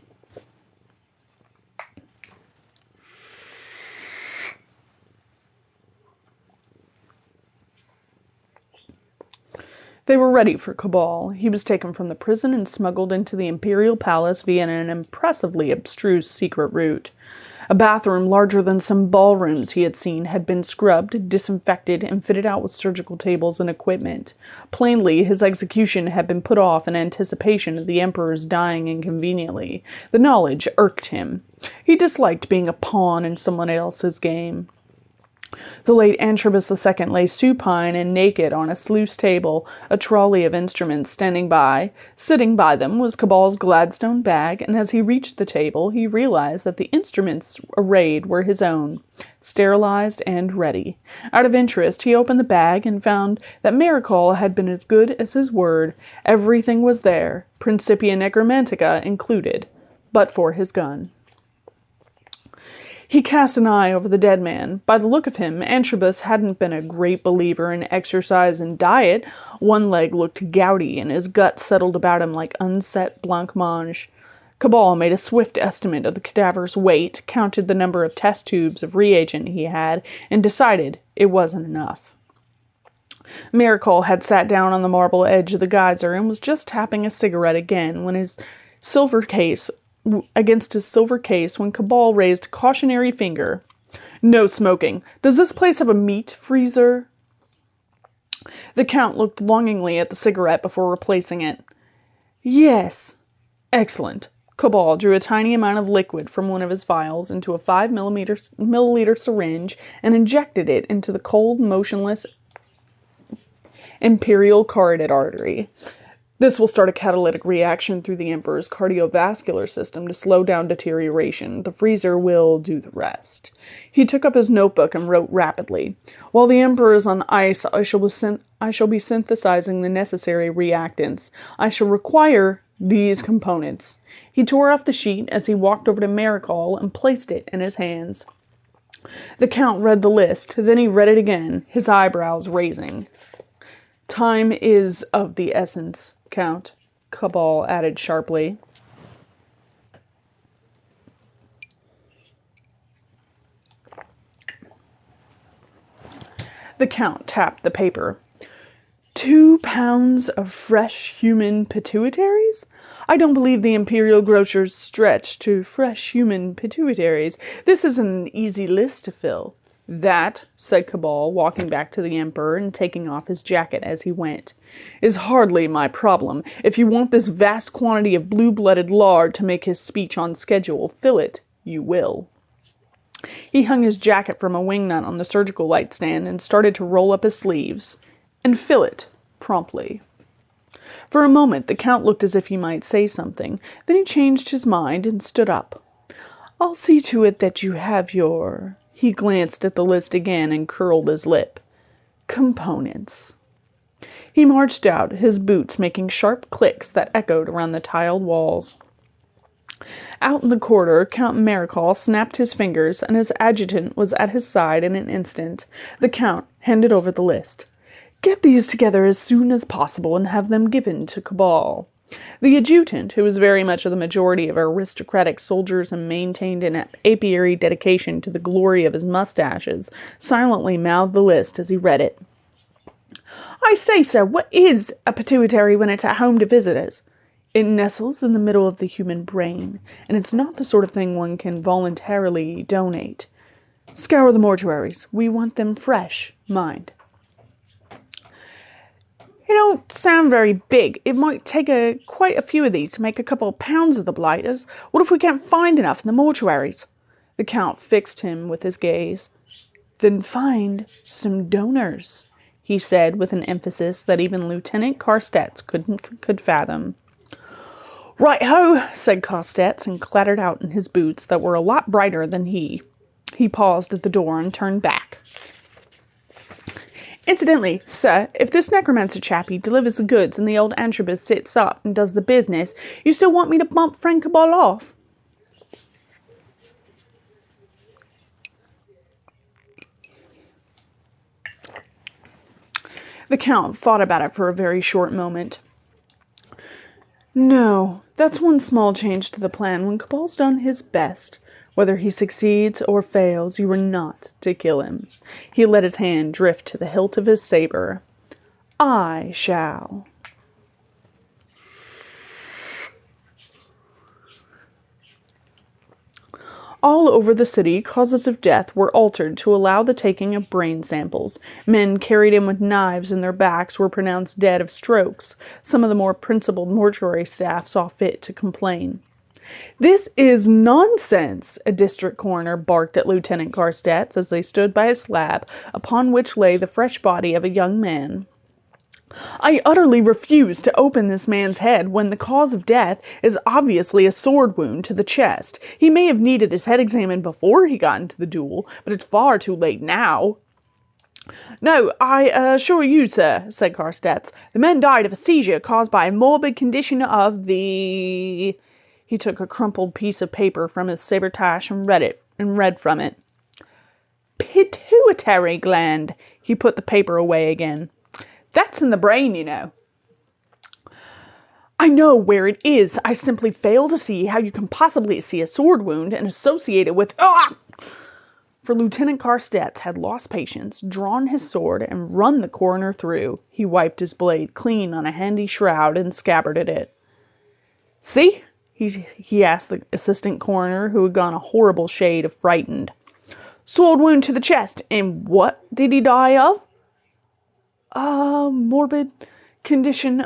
They were ready for Cabal. He was taken from the prison and smuggled into the Imperial Palace via an impressively abstruse secret route. A bathroom larger than some ballrooms he had seen had been scrubbed, disinfected, and fitted out with surgical tables and equipment. Plainly, his execution had been put off in anticipation of the Emperor's dying inconveniently. The knowledge irked him. He disliked being a pawn in someone else's game. The late Antrobus II lay supine and naked on a sluice table, a trolley of instruments standing by. Sitting by them was Cabal's Gladstone bag, and as he reached the table, he realized that the instruments arrayed were his own, sterilized and ready. Out of interest, he opened the bag and found that Maricol had been as good as his word. Everything was there, Principia Necromantica included, but for his gun. He cast an eye over the dead man. By the look of him, Antrobus hadn't been a great believer in exercise and diet. One leg looked gouty, and his gut settled about him like unset blancmange. Cabal made a swift estimate of the cadaver's weight, counted the number of test tubes of reagent he had, and decided it wasn't enough. Maricol had sat down on the marble edge of the geyser and was just tapping a cigarette again when his silver case when Cabal raised a cautionary finger. "No smoking. Does this place have a meat freezer?" The Count looked longingly at the cigarette before replacing it. "Yes." "Excellent." Cabal drew a tiny amount of liquid from one of his vials into a 5 milliliter syringe and injected it into the cold, motionless imperial carotid artery. This will start a catalytic reaction through the Emperor's cardiovascular system to slow down deterioration. The freezer will do the rest. He took up his notebook and wrote rapidly. "While the Emperor is on ice, I shall be synthesizing the necessary reactants. I shall require these components." He tore off the sheet as he walked over to Maricol and placed it in his hands. The Count read the list, then he read it again, his eyebrows raising. "Time is of the essence, Count," Cabal added sharply. The Count tapped the paper. 2 pounds of fresh human pituitaries? I don't believe the Imperial grocers stretch to fresh human pituitaries. This isn't an easy list to fill. "That," said Cabal, walking back to the Emperor and taking off his jacket as he went, "is hardly my problem. If you want this vast quantity of blue-blooded lard to make his speech on schedule, fill it, you will." He hung his jacket from a wingnut on the surgical light stand and started to roll up his sleeves. "And fill it, promptly." For a moment, the Count looked as if he might say something. Then he changed his mind and stood up. "I'll see to it that you have your..." He glanced at the list again and curled his lip. "Components." He marched out, his boots making sharp clicks that echoed around the tiled walls. Out in the corridor, Count Maricol snapped his fingers, and his adjutant was at his side in an instant. The Count handed over the list. "Get these together as soon as possible and have them given to Cabal." The adjutant, who was very much of the majority of aristocratic soldiers and maintained an apiary dedication to the glory of his mustaches, silently mouthed the list as he read it. "I say, sir, what is a pituitary when it's at home to visitors?" "It nestles in the middle of the human brain, and it's not the sort of thing one can voluntarily donate. Scour the mortuaries. We want them fresh, mind." "It don't sound very big. It might take quite a few of these to make a couple of pounds of the blighters. What if we can't find enough in the mortuaries?" The Count fixed him with his gaze. "Then find some donors," he said with an emphasis that even Lieutenant Carstets could fathom. "Right-ho," said Carstets, and clattered out in his boots that were a lot brighter than he. He paused at the door and turned back. "Incidentally, sir, if this necromancer chappie delivers the goods and the old Antrobus sits up and does the business, you still want me to bump friend Cabal off?" The Count thought about it for a very short moment. "No, that's one small change to the plan. When Cabal's done his best, whether he succeeds or fails, you are not to kill him." He let his hand drift to the hilt of his saber. "I shall." All over the city, causes of death were altered to allow the taking of brain samples. Men carried in with knives in their backs were pronounced dead of strokes. Some of the more principled mortuary staff saw fit to complain. "This is nonsense," a district coroner barked at Lieutenant Carstets as they stood by a slab upon which lay the fresh body of a young man. "I utterly refuse to open this man's head when the cause of death is obviously a sword wound to the chest. He may have needed his head examined before he got into the duel, but it's far too late now." "No, I assure you, sir," said Carstets, "the man died of a seizure caused by a morbid condition of the—" He took a crumpled piece of paper from his sabretache and read from it. "Pituitary gland." He put the paper away again. "That's in the brain, you know." "I know where it is. I simply fail to see how you can possibly see a sword wound and associate it with— Ah!" For Lieutenant Carstets had lost patience, drawn his sword, and run the coroner through. He wiped his blade clean on a handy shroud and scabbarded it. "See?" he asked the assistant coroner, who had gone a horrible shade of frightened. "Sword wound to the chest. And what did he die of?" "A morbid condition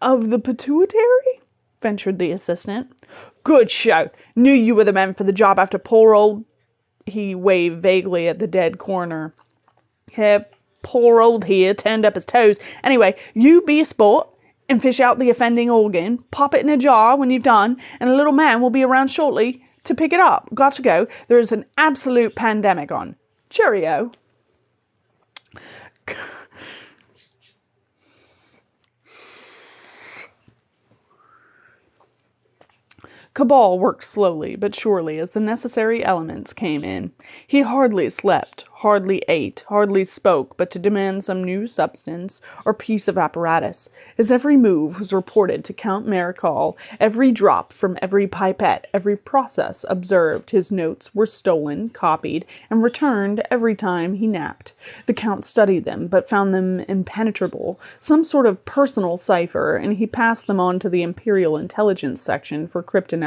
of the pituitary?" ventured the assistant. "Good show. Knew you were the man for the job after poor old—" He waved vaguely at the dead coroner. "Yeah, poor old here turned up his toes. Anyway, you be a sport and fish out the offending organ, pop it in a jar when you've done, and a little man will be around shortly to pick it up. Got to go. There is an absolute pandemic on. Cheerio." Cabal worked slowly but surely as the necessary elements came in. He hardly slept, hardly ate, hardly spoke but to demand some new substance or piece of apparatus. His every move was reported to Count Marechal, every drop from every pipette, every process observed. His notes were stolen, copied, and returned every time he napped. The Count studied them, but found them impenetrable, some sort of personal cipher, and he passed them on to the Imperial Intelligence Section for cryptanalysis.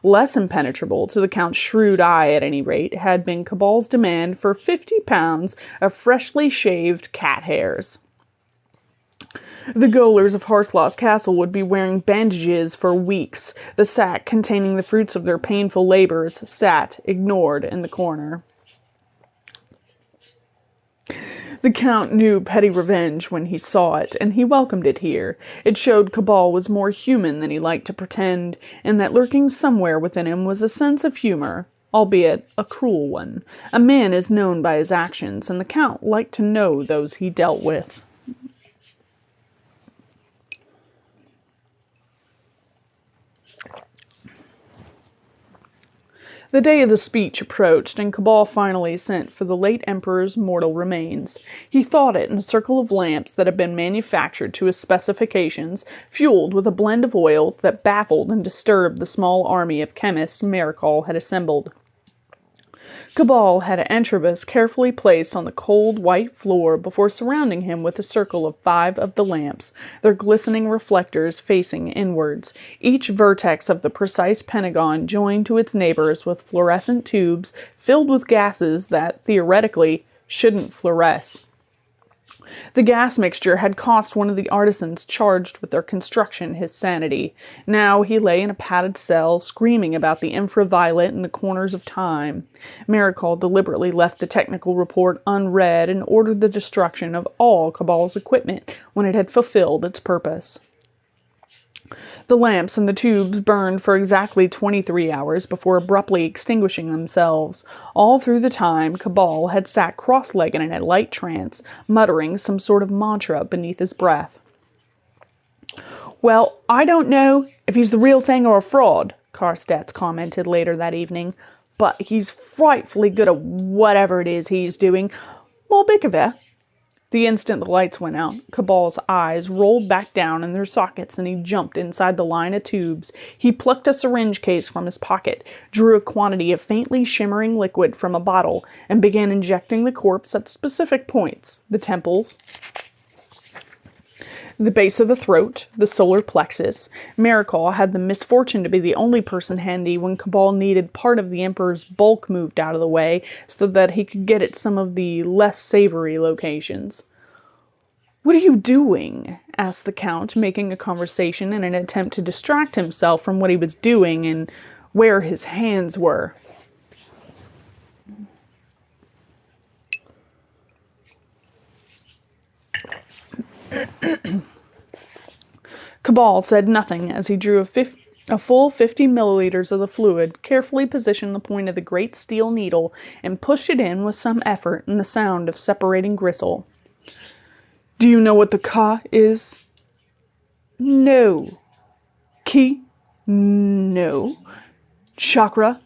Less impenetrable, to the Count's shrewd eye at any rate, had been Cabal's demand for 50 pounds of freshly shaved cat hairs. The gaolers of Harslaws Castle would be wearing bandages for weeks. The sack containing the fruits of their painful labors sat, ignored, in the corner. The Count knew petty revenge when he saw it, and he welcomed it here. It showed Cabal was more human than he liked to pretend, and that lurking somewhere within him was a sense of humor, albeit a cruel one. A man is known by his actions, and the Count liked to know those he dealt with. The day of the speech approached, and Cabal finally sent for the late Emperor's mortal remains. He thawed it in a circle of lamps that had been manufactured to his specifications, fueled with a blend of oils that baffled and disturbed the small army of chemists Marechal had assembled. Cabal had Antrobus carefully placed on the cold, white floor before surrounding him with a circle of 5 of the lamps, their glistening reflectors facing inwards, each vertex of the precise pentagon joined to its neighbors with fluorescent tubes filled with gases that, theoretically, shouldn't fluoresce. The gas mixture had cost one of the artisans charged with their construction his sanity. Now he lay in a padded cell, screaming about the infraviolet and the corners of time. Marechal deliberately left the technical report unread and ordered the destruction of all Cabal's equipment when it had fulfilled its purpose. The lamps and the tubes burned for exactly 23 hours before abruptly extinguishing themselves. All through the time, Cabal had sat cross-legged in a light trance, muttering some sort of mantra beneath his breath. "Well, I don't know if he's the real thing or a fraud," Carstets commented later that evening, "but he's frightfully good at whatever it is he's doing. More Bickerver." The instant the lights went out, Cabal's eyes rolled back down in their sockets and he jumped inside the line of tubes. He plucked a syringe case from his pocket, drew a quantity of faintly shimmering liquid from a bottle, and began injecting the corpse at specific points: the temples, the base of the throat, the solar plexus. Marechal had the misfortune to be the only person handy when Cabal needed part of the Emperor's bulk moved out of the way so that he could get at some of the less savory locations. What are you doing? Asked the Count, making a conversation in an attempt to distract himself from what he was doing and where his hands were. Cabal said nothing as he drew a full 50 milliliters of the fluid, carefully positioned the point of the great steel needle, and pushed it in with some effort and the sound of separating gristle. Do you know what the ka is? No. Ki? No. Chakra?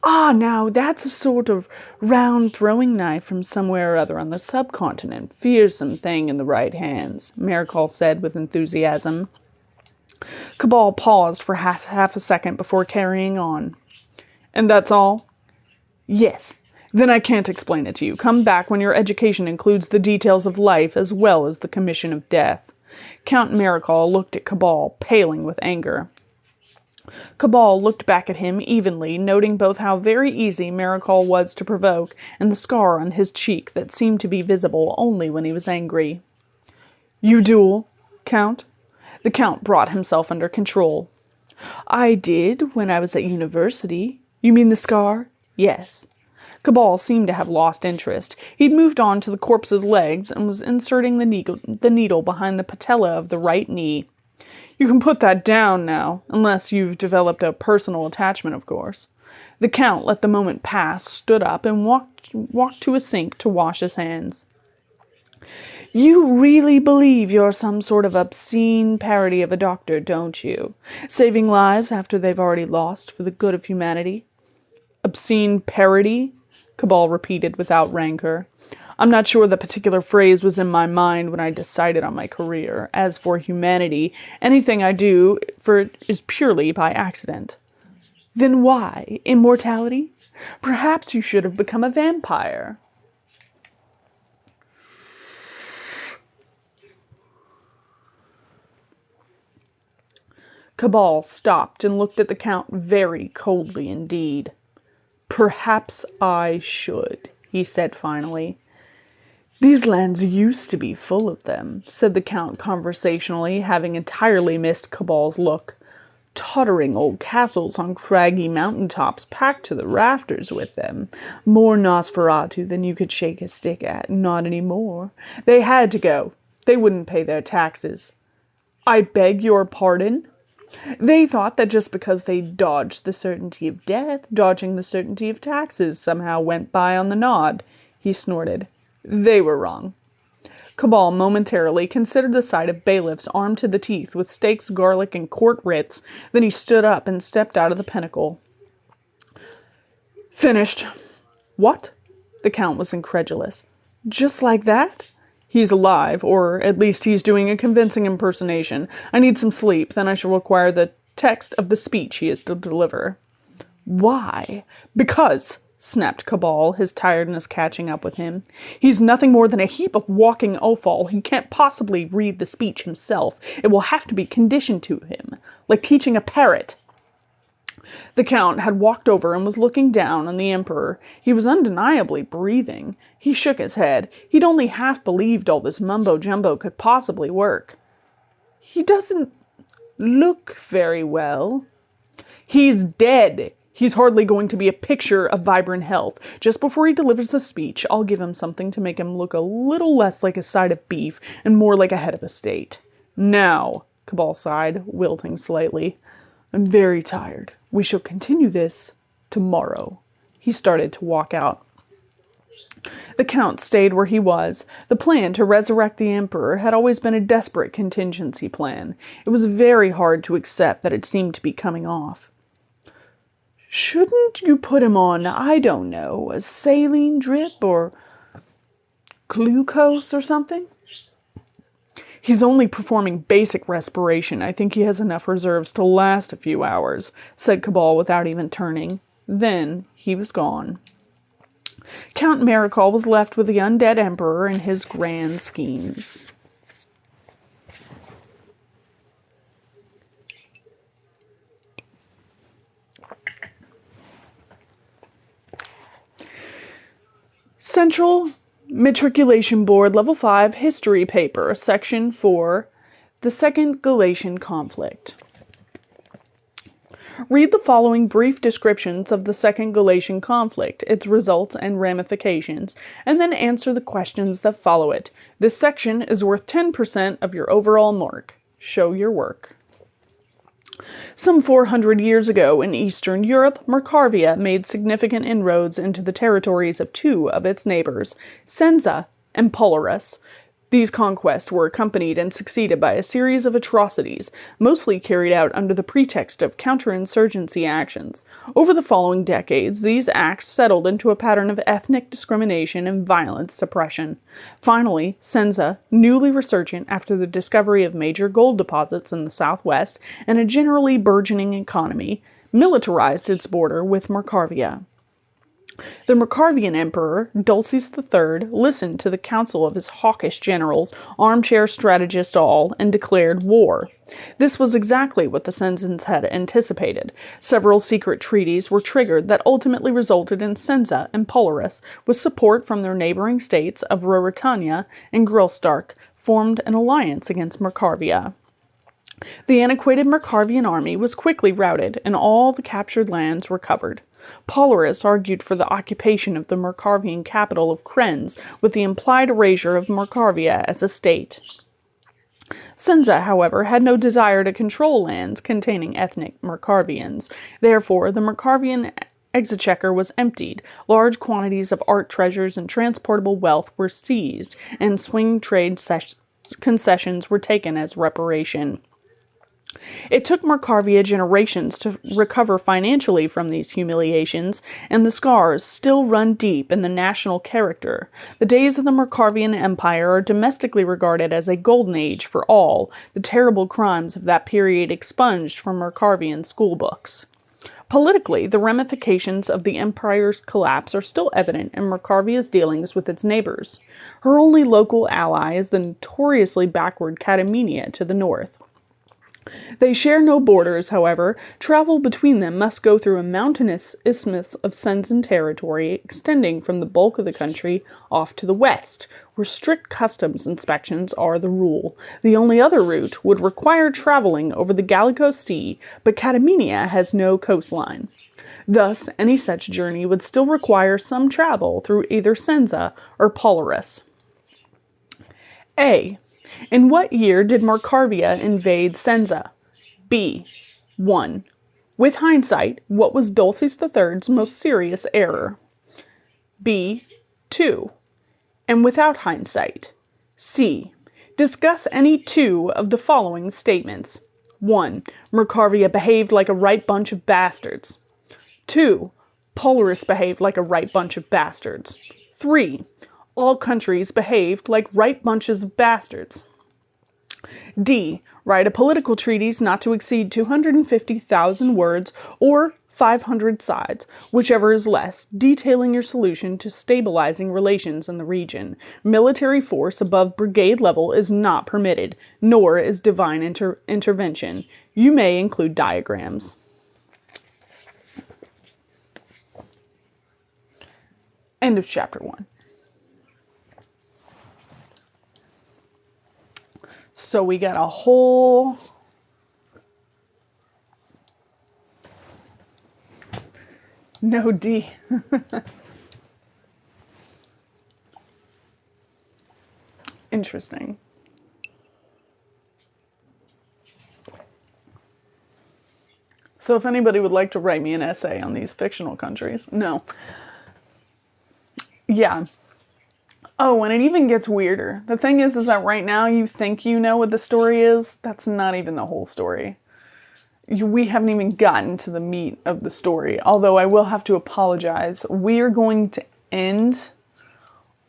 Ah, now that's a sort of round throwing knife from somewhere or other on the subcontinent. Fearsome thing in the right hands, Maricol said with enthusiasm. Cabal paused for half a second before carrying on. And that's all? Yes. Then I can't explain it to you. Come back when your education includes the details of life as well as the commission of death. Count Maricol looked at Cabal, paling with anger. Cabal looked back at him evenly, noting both how very easy Maricol was to provoke and the scar on his cheek that seemed to be visible only when he was angry. You duel, Count? The Count brought himself under control. I did when I was at university. You mean the scar? Yes. Cabal seemed to have lost interest. He'd moved on to the corpse's legs and was inserting the needle behind the patella of the right knee. You can put that down now, unless you've developed a personal attachment, of course. The Count let the moment pass, stood up, and walked to a sink to wash his hands. You really believe you're some sort of obscene parody of a doctor, don't you? Saving lives after they've already lost for the good of humanity? Obscene parody? Cabal repeated without rancor. I'm not sure the particular phrase was in my mind when I decided on my career. As for humanity, anything I do is purely by accident. Then why? Immortality? Perhaps you should have become a vampire. Cabal stopped and looked at the Count very coldly indeed. Perhaps I should, he said finally. These lands used to be full of them, said the Count conversationally, having entirely missed Cabal's look. Tottering old castles on craggy mountain tops packed to the rafters with them. More Nosferatu than you could shake a stick at, not any more. They had to go. They wouldn't pay their taxes. I beg your pardon? They thought that just because they dodged the certainty of death, dodging the certainty of taxes somehow went by on the nod. He snorted. They were wrong. Cabal momentarily considered the sight of bailiffs armed to the teeth with steaks, garlic, and court writs. Then he stood up and stepped out of the pinnacle. Finished. What? The Count was incredulous. Just like that? He's alive, or at least he's doing a convincing impersonation. I need some sleep, then I shall require the text of the speech he is to deliver. Why? Because, snapped Cabal, his tiredness catching up with him. He's nothing more than a heap of walking offal. He can't possibly read the speech himself. It will have to be conditioned to him, like teaching a parrot. The Count had walked over and was looking down on the Emperor. He was undeniably breathing. He shook his head. He'd only half believed all this mumbo-jumbo could possibly work. He doesn't look very well. He's dead. He's hardly going to be a picture of vibrant health. Just before he delivers the speech, I'll give him something to make him look a little less like a side of beef and more like a head of a state. Now, Cabal sighed, wilting slightly, I'm very tired. We shall continue this tomorrow. He started to walk out. The Count stayed where he was. The plan to resurrect the Emperor had always been a desperate contingency plan. It was very hard to accept that it seemed to be coming off. Shouldn't you put him on, I don't know, a saline drip or glucose or something? He's only performing basic respiration. I think he has enough reserves to last a few hours, said Cabal without even turning. Then he was gone. Count Maricol was left with the undead Emperor and his grand schemes. Central Matriculation Board Level 5 History Paper, Section 4, The Second Galatian Conflict. Read the following brief descriptions of the Second Galatian Conflict, its results and ramifications, and then answer the questions that follow it. This section is worth 10% of your overall mark. Show your work. Some 400 years ago in Eastern Europe, Marcavia made significant inroads into the territories of two of its neighbors, Senza and Polaris. These conquests were accompanied and succeeded by a series of atrocities, mostly carried out under the pretext of counterinsurgency actions. Over the following decades, these acts settled into a pattern of ethnic discrimination and violent suppression. Finally, Senza, newly resurgent after the discovery of major gold deposits in the southwest and a generally burgeoning economy, militarized its border with Marcavia. The Marcavian emperor, Dulcis III, listened to the counsel of his hawkish generals, armchair strategists all, and declared war. This was exactly what the Senzans had anticipated. Several secret treaties were triggered that ultimately resulted in Senza and Polaris, with support from their neighboring states of Ruritania and Grostark, formed an alliance against Marcavia. The antiquated Marcavian army was quickly routed, and all the captured lands recovered. Polaris argued for the occupation of the Marcavian capital of Krenz, with the implied erasure of Marcavia as a state. Senza, however, had no desire to control lands containing ethnic Marcavians. Therefore, the Marcavian exchequer was emptied, large quantities of art treasures and transportable wealth were seized, and swing trade concessions were taken as reparation. It took Marcavia generations to recover financially from these humiliations, and the scars still run deep in the national character. The days of the Marcavian Empire are domestically regarded as a golden age for all, the terrible crimes of that period expunged from Marcavian schoolbooks. Politically, the ramifications of the empire's collapse are still evident in Marcavia's dealings with its neighbors. Her only local ally is the notoriously backward Catamenia to the north. They share no borders, however. Travel between them must go through a mountainous isthmus of Senzan territory extending from the bulk of the country off to the west, where strict customs inspections are the rule. The only other route would require traveling over the Gallico Sea, but Catamenia has no coastline. Thus, any such journey would still require some travel through either Senza or Polaris. A. In what year did Marcavia invade Senza? B. 1. With hindsight, what was Dulcis III's most serious error? B. 2. And without hindsight. C. Discuss any two of the following statements. 1. Marcavia behaved like a right bunch of bastards. 2. Polaris behaved like a right bunch of bastards. 3. All countries behaved like right bunches of bastards. D. Write a political treatise not to exceed 250,000 words or 500 sides, whichever is less, detailing your solution to stabilizing relations in the region. Military force above brigade level is not permitted, nor is divine intervention. You may include diagrams. End of chapter 1. So we got a whole no D. Interesting. So if anybody would like to write me an essay on these fictional countries, no. Yeah. Oh, and it even gets weirder. The thing is that right now you think you know what the story is. That's not even the whole story. We haven't even gotten to the meat of the story. Although I will have to apologize. We are going to end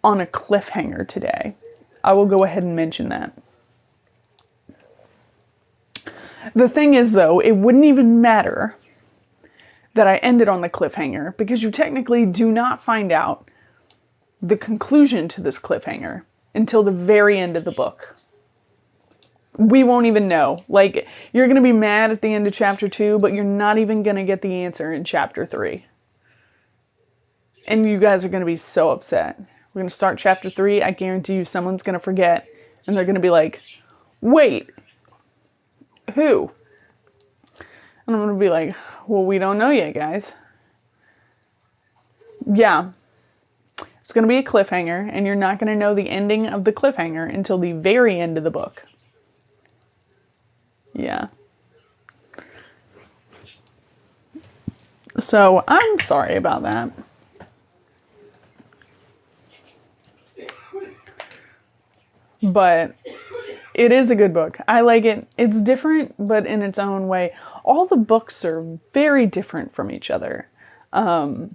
on a cliffhanger today. I will go ahead and mention that. The thing is, though, it wouldn't even matter that I ended on the cliffhanger because you technically do not find out the conclusion to this cliffhanger until the very end of the book. We won't even know. Like, you're going to be mad at the end of chapter 2, but you're not even going to get the answer in chapter 3. And you guys are going to be so upset. We're going to start chapter 3. I guarantee you someone's going to forget. And they're going to be like, wait, who? And I'm going to be like, well, we don't know yet, guys. Yeah. It's going to be a cliffhanger, and you're not going to know the ending of the cliffhanger until the very end of the book. Yeah. So, I'm sorry about that. But it is a good book. I like it. It's different, but in its own way. All the books are very different from each other. So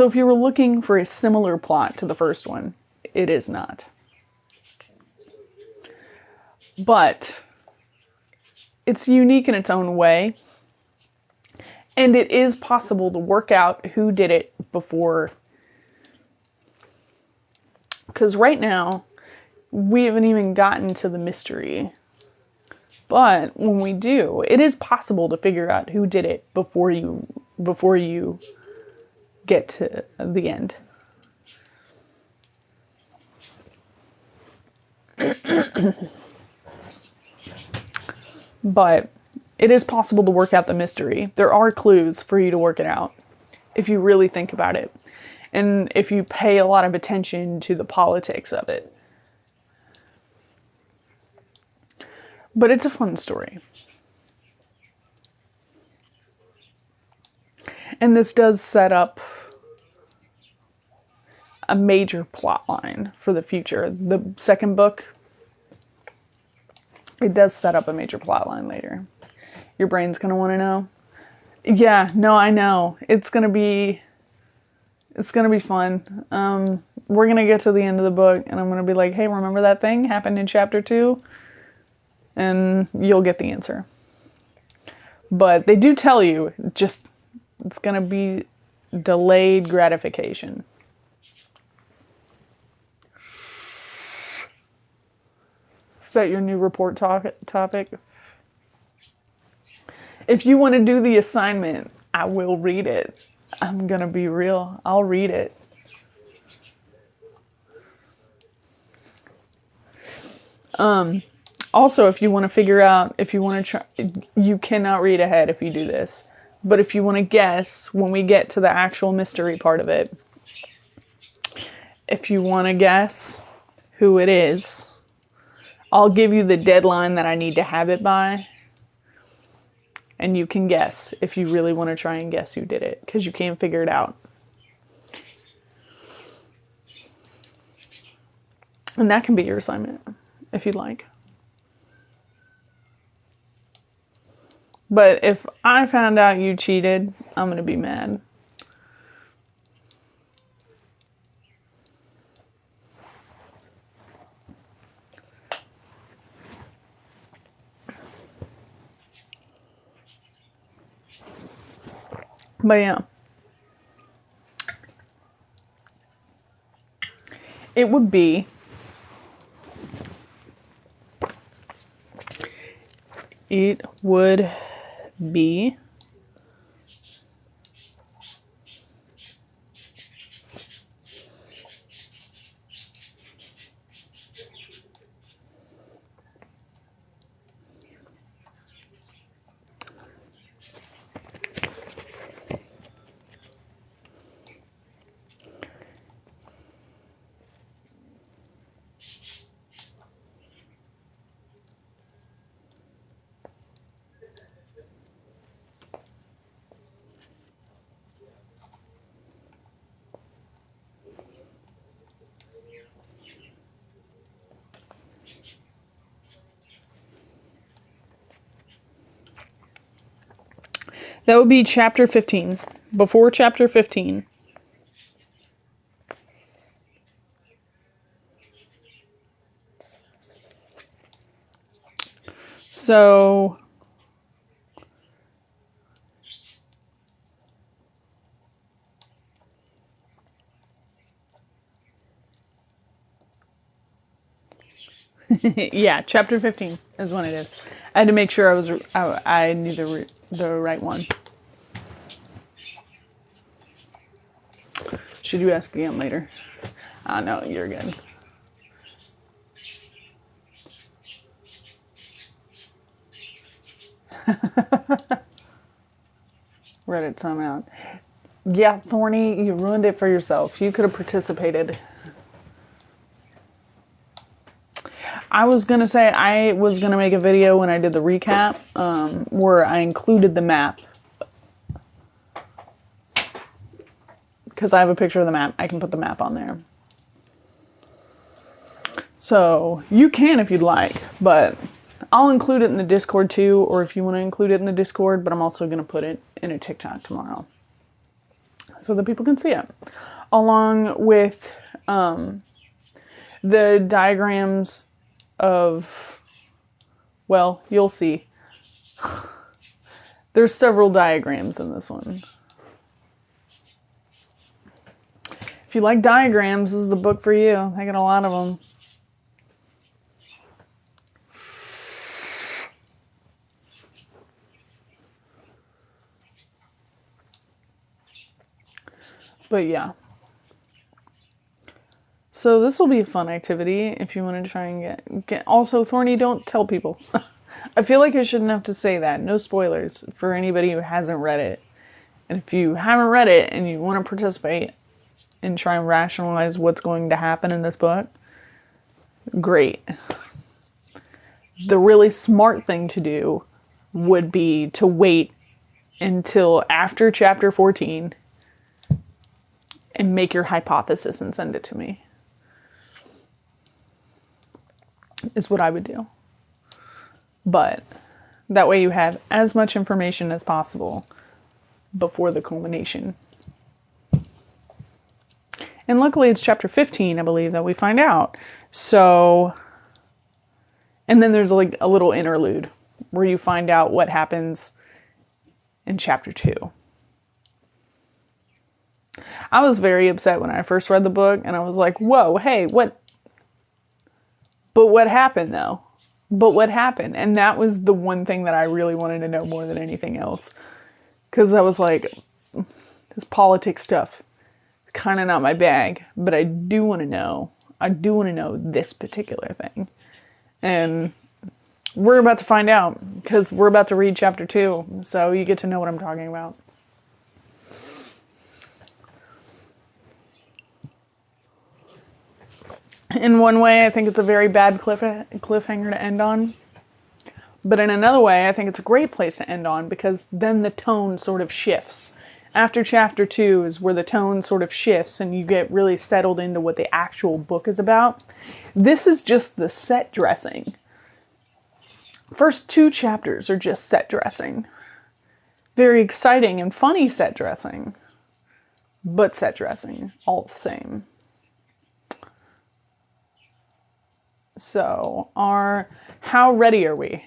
if you were looking for a similar plot to the first one, it is not. But it's unique in its own way. And it is possible to work out who did it before. Because right now, we haven't even gotten to the mystery. But when we do, it is possible to figure out who did it before you get to the end. But it is possible to work out the mystery. There are clues for you to work it out if you really think about it. And if you pay a lot of attention to the politics of it. But it's a fun story. And this does set up a major plot line for the future. The second book, it does set up a major plot line later. Your brain's going to want to know. Yeah, no, I know. It's going to be fun. We're going to get to the end of the book and I'm going to be like, hey, remember that thing happened in chapter 2? And you'll get the answer. But they do tell you, just, it's going to be delayed gratification. Is that your new report topic? If you want to do the assignment, I will read it. I'm going to be real. I'll read it. Also, if you want to figure out, if you want to try, you cannot read ahead if you do this. But if you want to guess, when we get to the actual mystery part of it, if you want to guess who it is, I'll give you the deadline that I need to have it by. And you can guess if you really want to try and guess who did it, because you can't figure it out. And that can be your assignment, if you'd like. But if I found out you cheated, I'm going to be mad. But yeah. It would be that would be chapter 15. Before chapter 15. So yeah, chapter 15 is when it is. I had to make sure I knew the right one. Should you ask again later? No, you're good. Reddit time out. Yeah, Thorny, you ruined it for yourself. You could have participated. I was going to say I was going to make a video when I did the recap where I included the map. Because I have a picture of the map. I can put the map on there. So, you can if you'd like, but I'll include it in the Discord too, or if you want to include it in the Discord, but I'm also going to put it in a TikTok tomorrow. So that people can see it. Along with the diagrams of, well, you'll see. There's several diagrams in this one. If you like diagrams, this is the book for you. I got a lot of them. But yeah. So this will be a fun activity if you want to try and get... Also, Thorny, don't tell people. I feel like I shouldn't have to say that. No spoilers for anybody who hasn't read it. And if you haven't read it and you want to participate and try and rationalize what's going to happen in this book, great. The really smart thing to do would be to wait until after chapter 14 and make your hypothesis and send it to me. Is what I would do. But that way you have as much information as possible before the culmination. And luckily it's chapter 15, I believe, that we find out. So, and then there's like a little interlude where you find out what happens in chapter 2. I was very upset when I first read the book, and I was like, whoa, hey, what? But what happened, though? But what happened? And that was the one thing that I really wanted to know more than anything else. Because I was like, this politics stuff, kind of not my bag, but I do want to know. I do want to know this particular thing. And we're about to find out, because we're about to read chapter 2, so you get to know what I'm talking about. In one way, I think it's a very bad cliffhanger to end on. But in another way, I think it's a great place to end on, because then the tone sort of shifts. After chapter 2 is where the tone sort of shifts and you get really settled into what the actual book is about. This is just the set dressing. First 2 chapters are just set dressing. Very exciting and funny set dressing. But set dressing, all the same. So, how ready are we?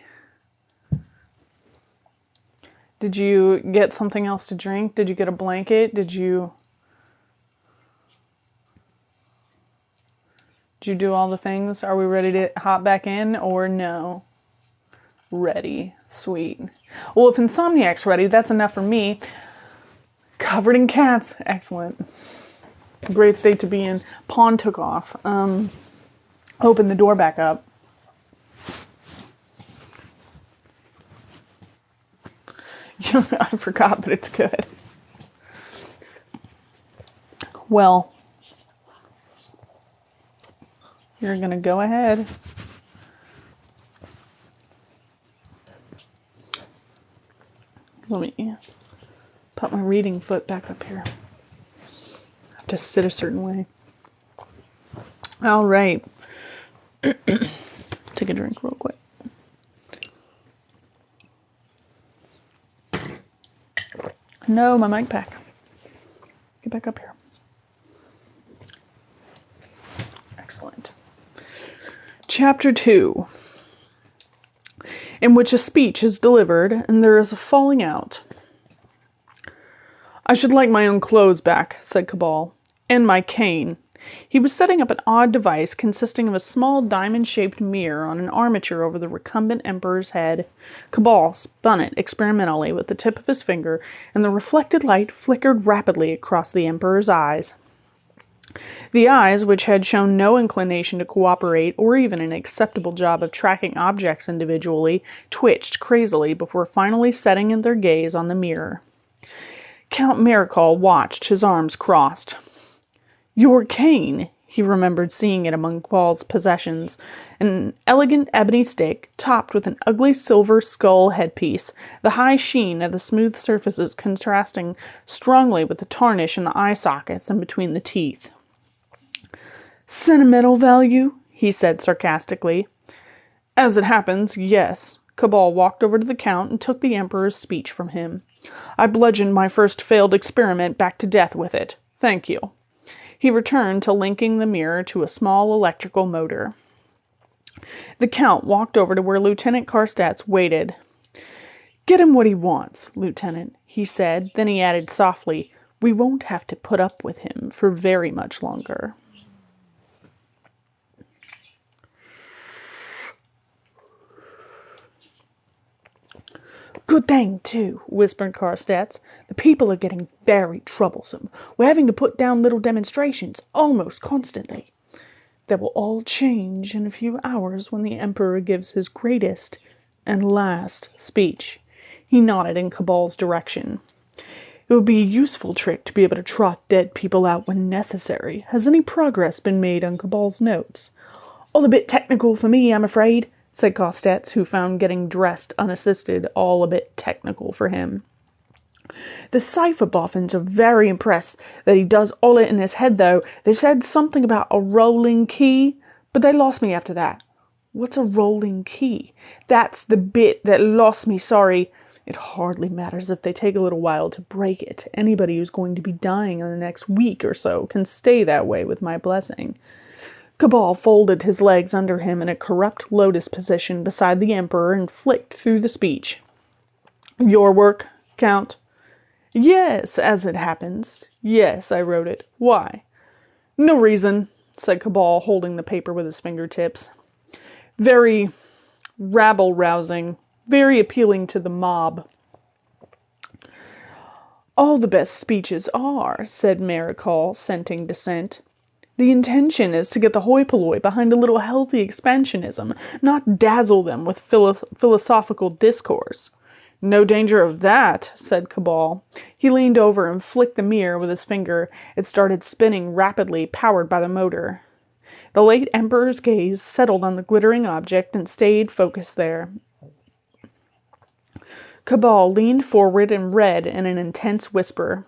Did you get something else to drink? Did you get a blanket? Did you do all the things? Are we ready to hop back in or no? Ready. Sweet. Well, if Insomniac's ready, that's enough for me. Covered in cats. Excellent. Great state to be in. Pawn took off. Open the door back up. I forgot, but it's good. Well, you're going to go ahead. Let me put my reading foot back up here. I have to sit a certain way. All right. Take a drink real quick. No, my mic pack. Get back up here. Excellent. Chapter 2, in which a speech is delivered and there is a falling out. I should like my own clothes back, said Cabal, and my cane. He was setting up an odd device consisting of a small diamond-shaped mirror on an armature over the recumbent emperor's head. Cabal spun it experimentally with the tip of his finger, and the reflected light flickered rapidly across the emperor's eyes. The eyes, which had shown no inclination to cooperate or even an acceptable job of tracking objects individually, twitched crazily before finally setting in their gaze on the mirror. Count Marechal watched, his arms crossed. Your cane, he remembered seeing it among Cabal's possessions, an elegant ebony stick topped with an ugly silver skull headpiece, the high sheen of the smooth surfaces contrasting strongly with the tarnish in the eye sockets and between the teeth. Sentimental value? He said sarcastically. As it happens, yes. Cabal walked over to the Count and took the Emperor's speech from him. I bludgeoned my first failed experiment back to death with it. Thank you. He returned to linking the mirror to a small electrical motor. The Count walked over to where Lieutenant Carstats waited. Get him what he wants, Lieutenant, he said. Then he added softly, we won't have to put up with him for very much longer. Good thing, too, whispered Carstats. The people are getting very troublesome. We're having to put down little demonstrations almost constantly. That will all change in a few hours when the Emperor gives his greatest and last speech. He nodded in Cabal's direction. It would be a useful trick to be able to trot dead people out when necessary. Has any progress been made on Cabal's notes? All a bit technical for me, I'm afraid, said Carstats, who found getting dressed unassisted all a bit technical for him. The cipher boffins are very impressed that he does all it in his head, though. They said something about a rolling key, but they lost me after that. What's a rolling key? That's the bit that lost me, sorry. It hardly matters if they take a little while to break it. Anybody who's going to be dying in the next week or so can stay that way with my blessing. Cabal folded his legs under him in a corrupt lotus position beside the Emperor and flicked through the speech. Your work, Count? Yes, as it happens. Yes, I wrote it. Why? No reason, said Cabal, holding the paper with his fingertips. Very rabble-rousing, very appealing to the mob. All the best speeches are, said Marechal, scenting dissent. The intention is to get the hoi polloi behind a little healthy expansionism, not dazzle them with philosophical discourse. No danger of that, said Cabal. He leaned over and flicked the mirror with his finger. It started spinning rapidly, powered by the motor. The late Emperor's gaze settled on the glittering object and stayed focused there. Cabal leaned forward and read in an intense whisper.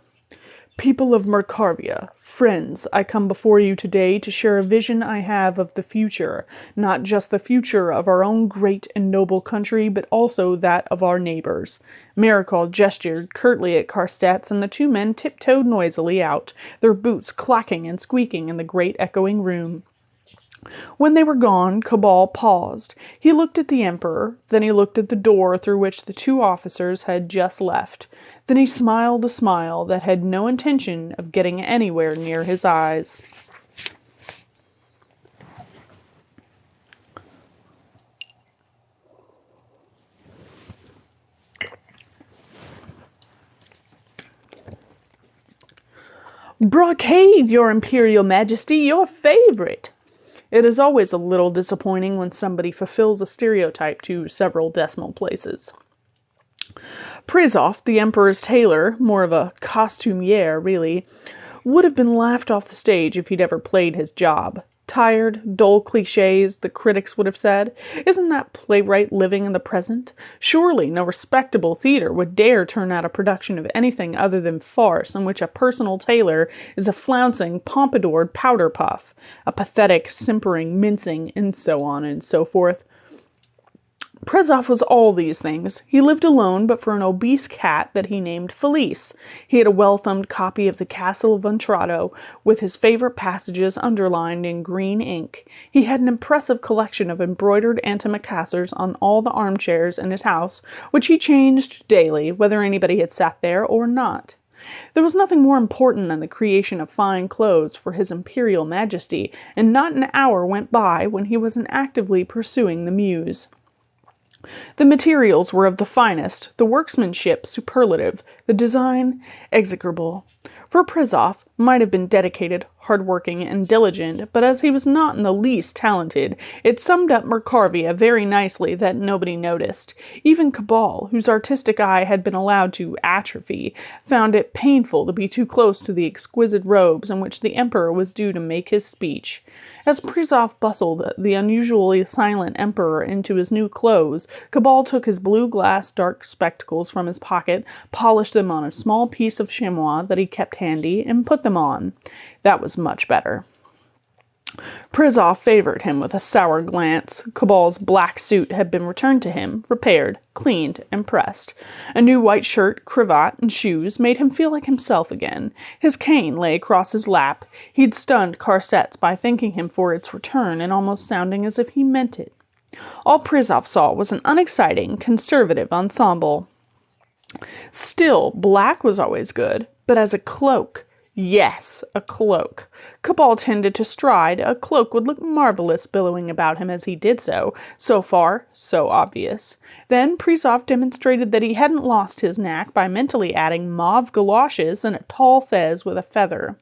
People of Mercarvia, friends, I come before you today to share a vision I have of the future, not just the future of our own great and noble country, but also that of our neighbors. Marechal gestured curtly at Carstats, and the two men tiptoed noisily out, their boots clacking and squeaking in the great echoing room. When they were gone, Cabal paused. He looked at the Emperor, then he looked at the door through which the two officers had just left. Then he smiled a smile that had no intention of getting anywhere near his eyes. Brocade, Your Imperial Majesty, your favorite! It is always a little disappointing when somebody fulfills a stereotype to several decimal places. Prizov, the Emperor's tailor, more of a costumier, really, would have been laughed off the stage if he'd ever played his job. Tired, dull cliches, the critics would have said. Isn't that playwright living in the present? Surely no respectable theater would dare turn out a production of anything other than farce in which a personal tailor is a flouncing, pompadoured powder puff, a pathetic, simpering, mincing, and so on and so forth. Prezov was all these things. He lived alone, but for an obese cat that he named Felice. He had a well-thumbed copy of the Castle of Ventrado, with his favorite passages underlined in green ink. He had an impressive collection of embroidered antimacassars on all the armchairs in his house, which he changed daily, whether anybody had sat there or not. There was nothing more important than the creation of fine clothes for his Imperial Majesty, and not an hour went by when he wasn't actively pursuing the muse. The materials were of the finest, the workmanship superlative, the design execrable. For Prezov might have been dedicated hardworking, and diligent, but as he was not in the least talented, it summed up Mercarvia very nicely that nobody noticed. Even Cabal, whose artistic eye had been allowed to atrophy, found it painful to be too close to the exquisite robes in which the Emperor was due to make his speech. As Prizov bustled the unusually silent Emperor into his new clothes, Cabal took his blue glass dark spectacles from his pocket, polished them on a small piece of chamois that he kept handy, and put them on. That was much better. Prizov favored him with a sour glance. Cabal's black suit had been returned to him, repaired, cleaned, and pressed. A new white shirt, cravat, and shoes made him feel like himself again. His cane lay across his lap. He'd stunned Carstets by thanking him for its return and almost sounding as if he meant it. All Prizov saw was an unexciting, conservative ensemble. Still, black was always good, but as a cloak. Yes, a cloak. Cabal tended to stride. A cloak would look marvelous billowing about him as he did so. So far, so obvious. Then Prizov demonstrated that he hadn't lost his knack by mentally adding mauve galoshes and a tall fez with a feather.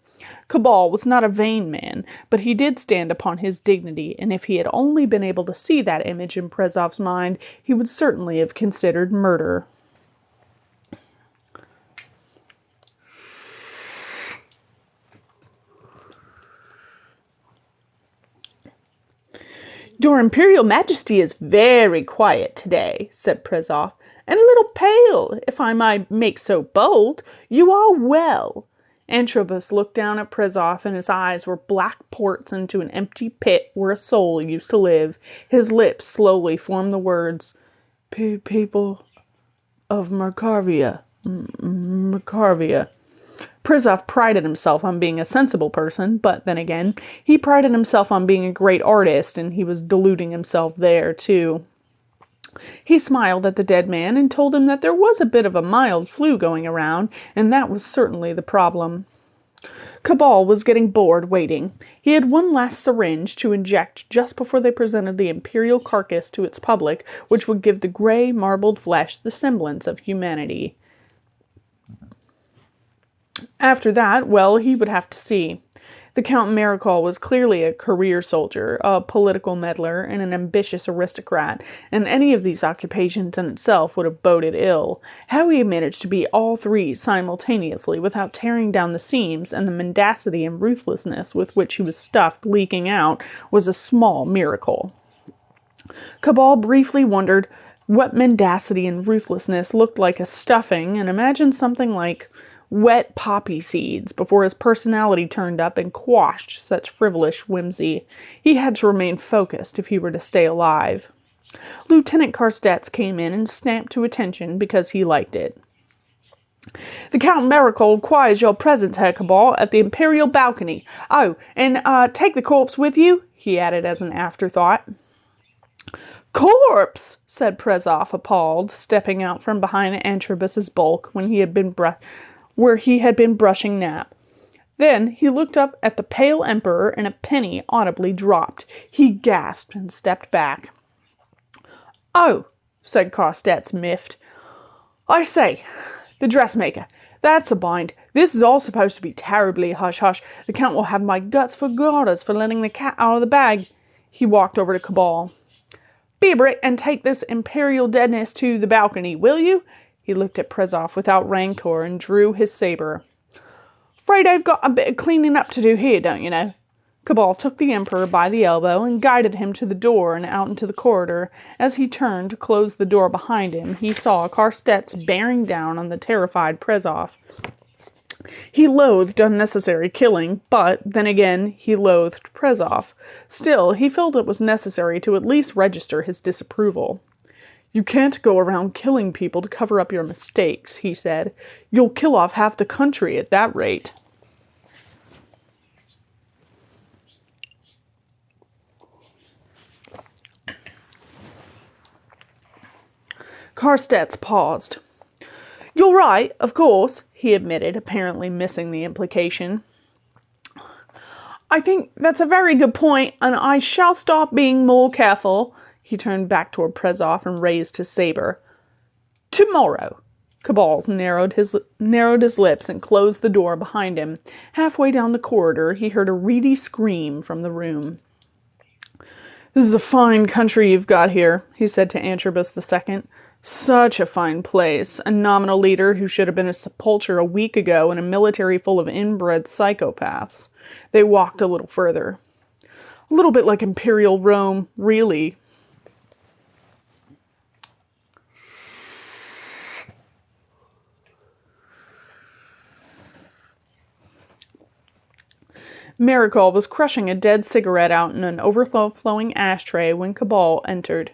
Cabal was not a vain man, but he did stand upon his dignity, and if he had only been able to see that image in Prizov's mind, he would certainly have considered murder. Your Imperial Majesty is very quiet today, said Prizov, and a little pale, if I might make so bold. You are well. Antrobus looked down at Prizov, and his eyes were black ports into an empty pit where a soul used to live. His lips slowly formed the words, people of Mercarvia. Mercarvia. Prizov prided himself on being a sensible person, but then again, he prided himself on being a great artist, and he was deluding himself there, too. He smiled at the dead man and told him that there was a bit of a mild flu going around, and that was certainly the problem. Cabal was getting bored waiting. He had one last syringe to inject just before they presented the imperial carcass to its public, which would give the gray, marbled flesh the semblance of humanity. After that, well, he would have to see. The Count Marechal was clearly a career soldier, a political meddler, and an ambitious aristocrat, and any of these occupations in itself would have boded ill. How he had managed to be all three simultaneously without tearing down the seams, and the mendacity and ruthlessness with which he was stuffed leaking out, was a small miracle. Cabal briefly wondered what mendacity and ruthlessness looked like as stuffing, and imagined something like wet poppy seeds before his personality turned up and quashed such frivolous whimsy. He had to remain focused if he were to stay alive. Lieutenant Carstets came in and snapped to attention because he liked it. The Count Marechal requires your presence, Herr Cabal, at the Imperial balcony. Oh, and take the corpse with you, he added as an afterthought. Corpse, said Prizov, appalled, stepping out from behind Antrobus's bulk where he had been brushing Nap. Then he looked up at the pale Emperor, and a penny audibly dropped. He gasped and stepped back. Oh, said Carstets, miffed. I say, the dressmaker. That's a bind. This is all supposed to be terribly hush-hush. The Count will have my guts for garters for letting the cat out of the bag. He walked over to Cabal. Be a brick and take this imperial deadness to the balcony, will you? He looked at Prizov without rancor and drew his saber. Afraid I've got a bit of cleaning up to do here, don't you know? Cabal took the Emperor by the elbow and guided him to the door and out into the corridor. As he turned to close the door behind him, he saw Carstets bearing down on the terrified Prizov. He loathed unnecessary killing, but, then again, he loathed Prizov. Still, he felt it was necessary to at least register his disapproval. You can't go around killing people to cover up your mistakes, he said. You'll kill off half the country at that rate. Carstets paused. You're right, of course, he admitted, apparently missing the implication. I think that's a very good point, and I shall stop being more careful. He turned back toward Prizov and raised his saber. Tomorrow. Cabal narrowed his lips and closed the door behind him. Halfway down the corridor, he heard a reedy scream from the room. "This is a fine country you've got here," he said to Antrobus II. "Such a fine place. A nominal leader who should have been a sepulchre a week ago and a military full of inbred psychopaths." They walked a little further. "A little bit like Imperial Rome, really." Marical was crushing a dead cigarette out in an overflowing ashtray when Cabal entered.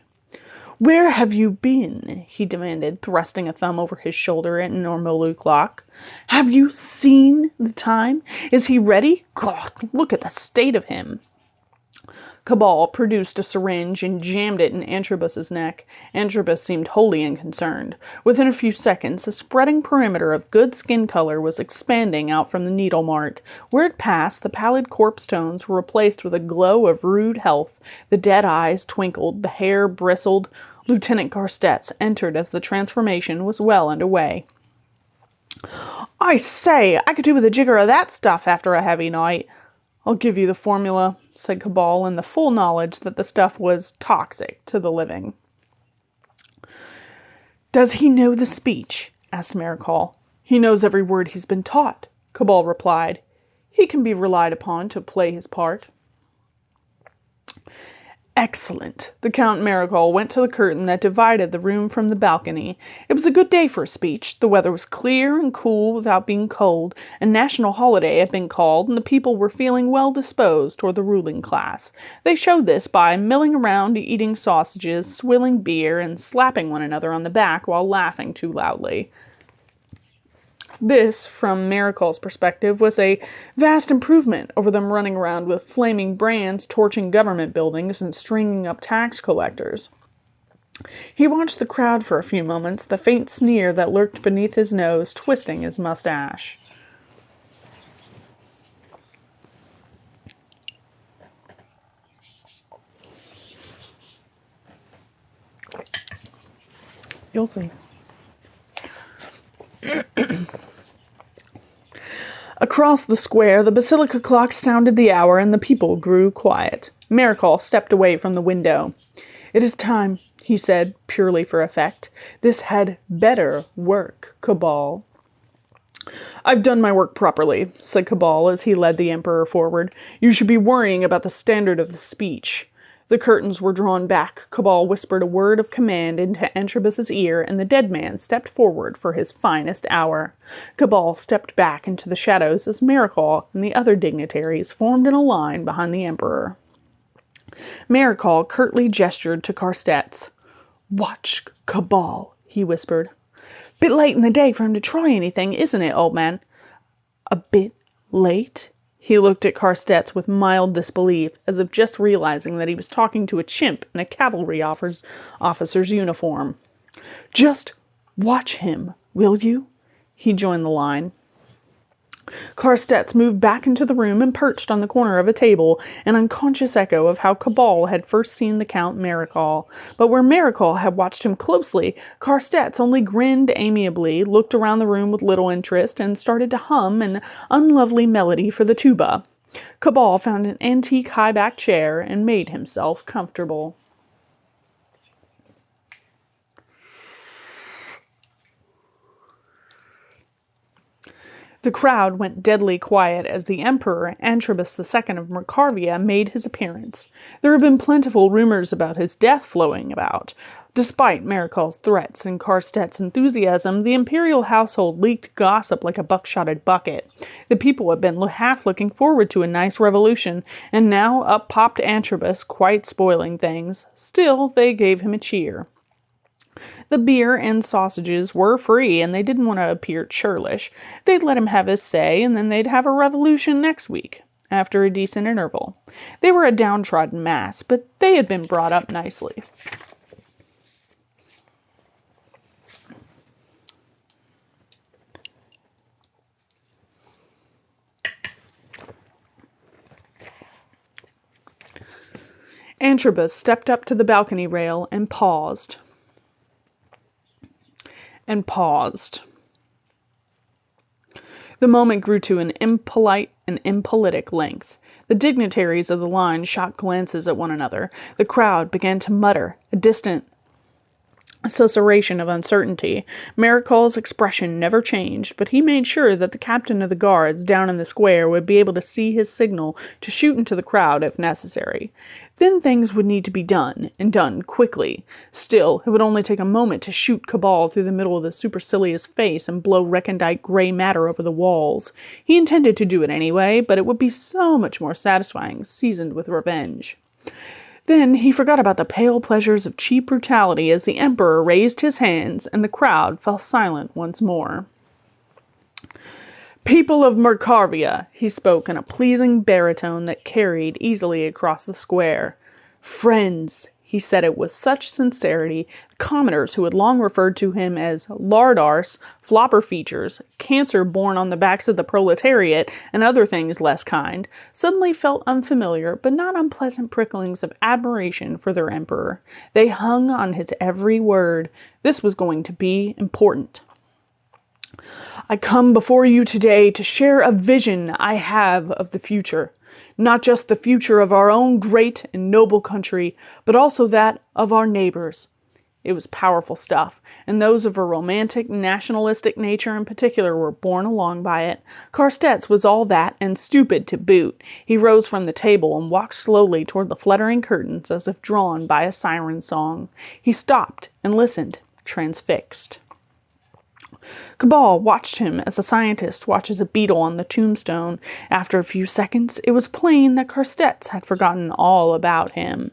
"Where have you been?" he demanded, thrusting a thumb over his shoulder at an ormolu clock. "Have you seen the time? Is he ready? God, look at the state of him." Cabal produced a syringe and jammed it in Antrobus's neck. Antrobus seemed wholly unconcerned. Within a few seconds, a spreading perimeter of good skin color was expanding out from the needle mark. Where it passed, the pallid corpse tones were replaced with a glow of rude health. The dead eyes twinkled, the hair bristled. Lieutenant Carstetz entered as the transformation was well underway. "I say, I could do with a jigger of that stuff after a heavy night." "I'll give you the formula," said Cabal, in the full knowledge that the stuff was toxic to the living. "Does he know the speech?" asked Marical. "He knows every word he's been taught," Cabal replied. "He can be relied upon to play his part." "Excellent." The Count Marical went to the curtain that divided the room from the balcony. It was a good day for a speech. The weather was clear and cool without being cold. A national holiday had been called, and the people were feeling well disposed toward the ruling class. They showed this by milling around, eating sausages, swilling beer, and slapping one another on the back while laughing too loudly. This, from Marical's perspective, was a vast improvement over them running around with flaming brands, torching government buildings, and stringing up tax collectors. He watched the crowd for a few moments, the faint sneer that lurked beneath his nose twisting his mustache. You'll see. Across the square, the basilica clock sounded the hour, and the people grew quiet. Marical stepped away from the window. "It is time," he said, purely for effect. "This had better work, Cabal." "I've done my work properly," said Cabal as he led the Emperor forward. "You should be worrying about the standard of the speech." The curtains were drawn back. Cabal whispered a word of command into Antrobus's ear, and the dead man stepped forward for his finest hour. Cabal stepped back into the shadows as Marical and the other dignitaries formed in a line behind the Emperor. Marical curtly gestured to Carstetz. "Watch Cabal," he whispered. "Bit late in the day for him to try anything, isn't it, old man?" "A bit late?" He looked at Carstetz with mild disbelief, as if just realizing that he was talking to a chimp in a cavalry officer's uniform. "Just watch him, will you?" He joined the line. Carstetz moved back into the room and perched on the corner of a table, an unconscious echo of how Cabal had first seen the Count Marical. But where Marical had watched him closely, Carstetz only grinned amiably, looked around the room with little interest, and started to hum an unlovely melody for the tuba. Cabal found an antique high-backed chair and made himself comfortable. The crowd went deadly quiet as the Emperor Antrobus II of Mercarvia made his appearance. There had been plentiful rumors about his death flowing about. Despite Marical's threats and Carstetz's enthusiasm, the imperial household leaked gossip like a buckshotted bucket. The people had been half looking forward to a nice revolution, and now up popped Antrobus, quite spoiling things. Still, they gave him a cheer. The beer and sausages were free, and they didn't want to appear churlish. They'd let him have his say, and then they'd have a revolution next week, after a decent interval. They were a downtrodden mass, but they had been brought up nicely. Antrobus stepped up to the balcony rail and paused. and paused. The moment grew to an impolite and impolitic length. The dignitaries of the line shot glances at one another. The crowd began to mutter, a distant susurration of uncertainty. Maricol's expression never changed, but he made sure that the captain of the guards down in the square would be able to see his signal to shoot into the crowd if necessary. Then things would need to be done, and done quickly. Still, it would only take a moment to shoot Cabal through the middle of the supercilious face and blow recondite gray matter over the walls. He intended to do it anyway, but it would be so much more satisfying, seasoned with revenge. Then he forgot about the pale pleasures of cheap brutality as the Emperor raised his hands and the crowd fell silent once more. "People of Mercarvia," he spoke in a pleasing baritone that carried easily across the square. "Friends," he said it with such sincerity, commoners who had long referred to him as lardarse, flopper features, cancer born on the backs of the proletariat, and other things less kind, suddenly felt unfamiliar but not unpleasant pricklings of admiration for their emperor. They hung on his every word. This was going to be important. "I come before you today to share a vision I have of the future. Not just the future of our own great and noble country, but also that of our neighbors." It was powerful stuff, and those of a romantic, nationalistic nature in particular were borne along by it. Carstets was all that, and stupid to boot. He rose from the table and walked slowly toward the fluttering curtains as if drawn by a siren song. He stopped and listened, transfixed. Cabal watched him as a scientist watches a beetle on the tombstone. After a few seconds, it was plain that Carstets had forgotten all about him.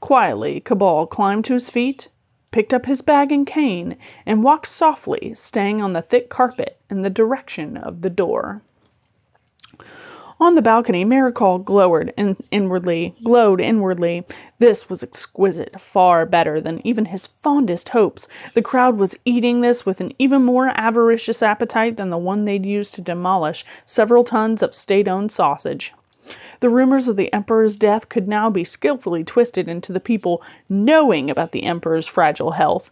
Quietly, Cabal climbed to his feet, picked up his bag and cane, and walked softly, staying on the thick carpet in the direction of the door. On the balcony, Maricol glowed inwardly. This was exquisite, far better than even his fondest hopes. The crowd was eating this with an even more avaricious appetite than the one they'd used to demolish several tons of state-owned sausage. The rumors of the Emperor's death could now be skillfully twisted into the people knowing about the Emperor's fragile health.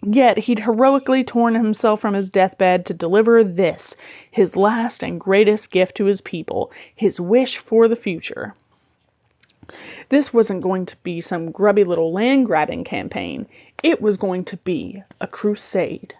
Yet he'd heroically torn himself from his deathbed to deliver this, his last and greatest gift to his people, his wish for the future. This wasn't going to be some grubby little land-grabbing campaign. It was going to be a crusade.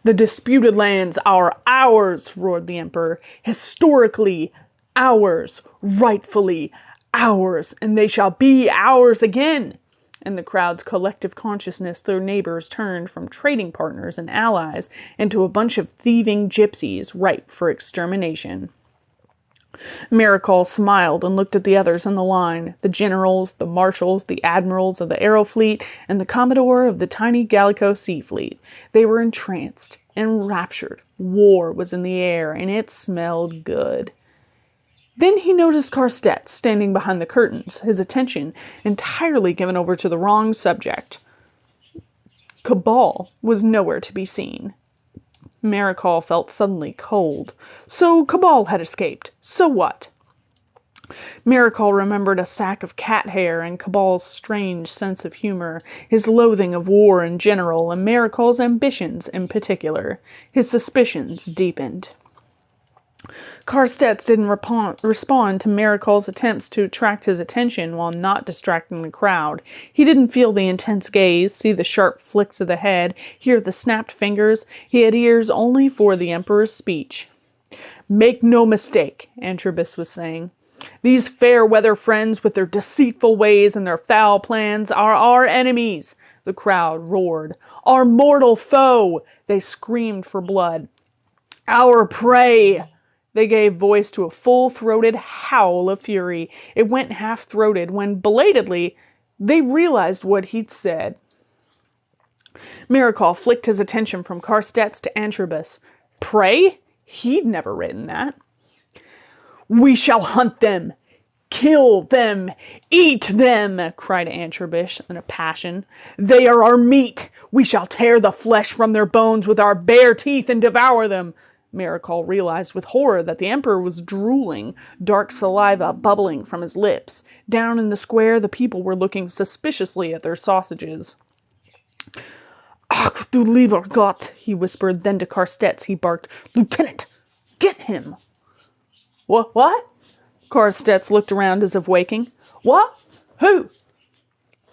"The disputed lands are ours," roared the Emperor. "Historically ours, rightfully ours, and they shall be ours again." In the crowd's collective consciousness, their neighbors turned from trading partners and allies into a bunch of thieving gypsies ripe for extermination. Maricol smiled and looked at the others in the line, the generals, the marshals, the admirals of the Aero Fleet, and the commodore of the tiny Gallico Sea Fleet. They were entranced, enraptured. War was in the air, and it smelled good. Then he noticed Carstets standing behind the curtains, his attention entirely given over to the wrong subject. Cabal was nowhere to be seen. Maricol felt suddenly cold. So Cabal had escaped. So what? Maricol remembered a sack of cat hair and Cabal's strange sense of humor, his loathing of war in general, and Maricol's ambitions in particular. His suspicions deepened. Carstets didn't respond to Maricol's attempts to attract his attention while not distracting the crowd. He didn't feel the intense gaze, see the sharp flicks of the head, hear the snapped fingers. He had ears only for the Emperor's speech. "Make no mistake," Antrobus was saying. "These fair-weather friends with their deceitful ways and their foul plans are our enemies." The crowd roared. "Our mortal foe!" They screamed for blood. "Our prey!" They gave voice to a full-throated howl of fury. It went half-throated when, belatedly, they realized what he'd said. Maricol flicked his attention from Carstets to Antrobus. Prey? He'd never written that. "We shall hunt them! Kill them! Eat them!" cried Antrobus in a passion. "They are our meat! We shall tear the flesh from their bones with our bare teeth and devour them!" Miracle realized with horror that the Emperor was drooling, dark saliva bubbling from his lips. Down in the square, the people were looking suspiciously at their sausages. "Ach, du lieber Gott," he whispered. Then to Carstets he barked, "Lieutenant, get him!" What? Carstets looked around as if waking. What? Who?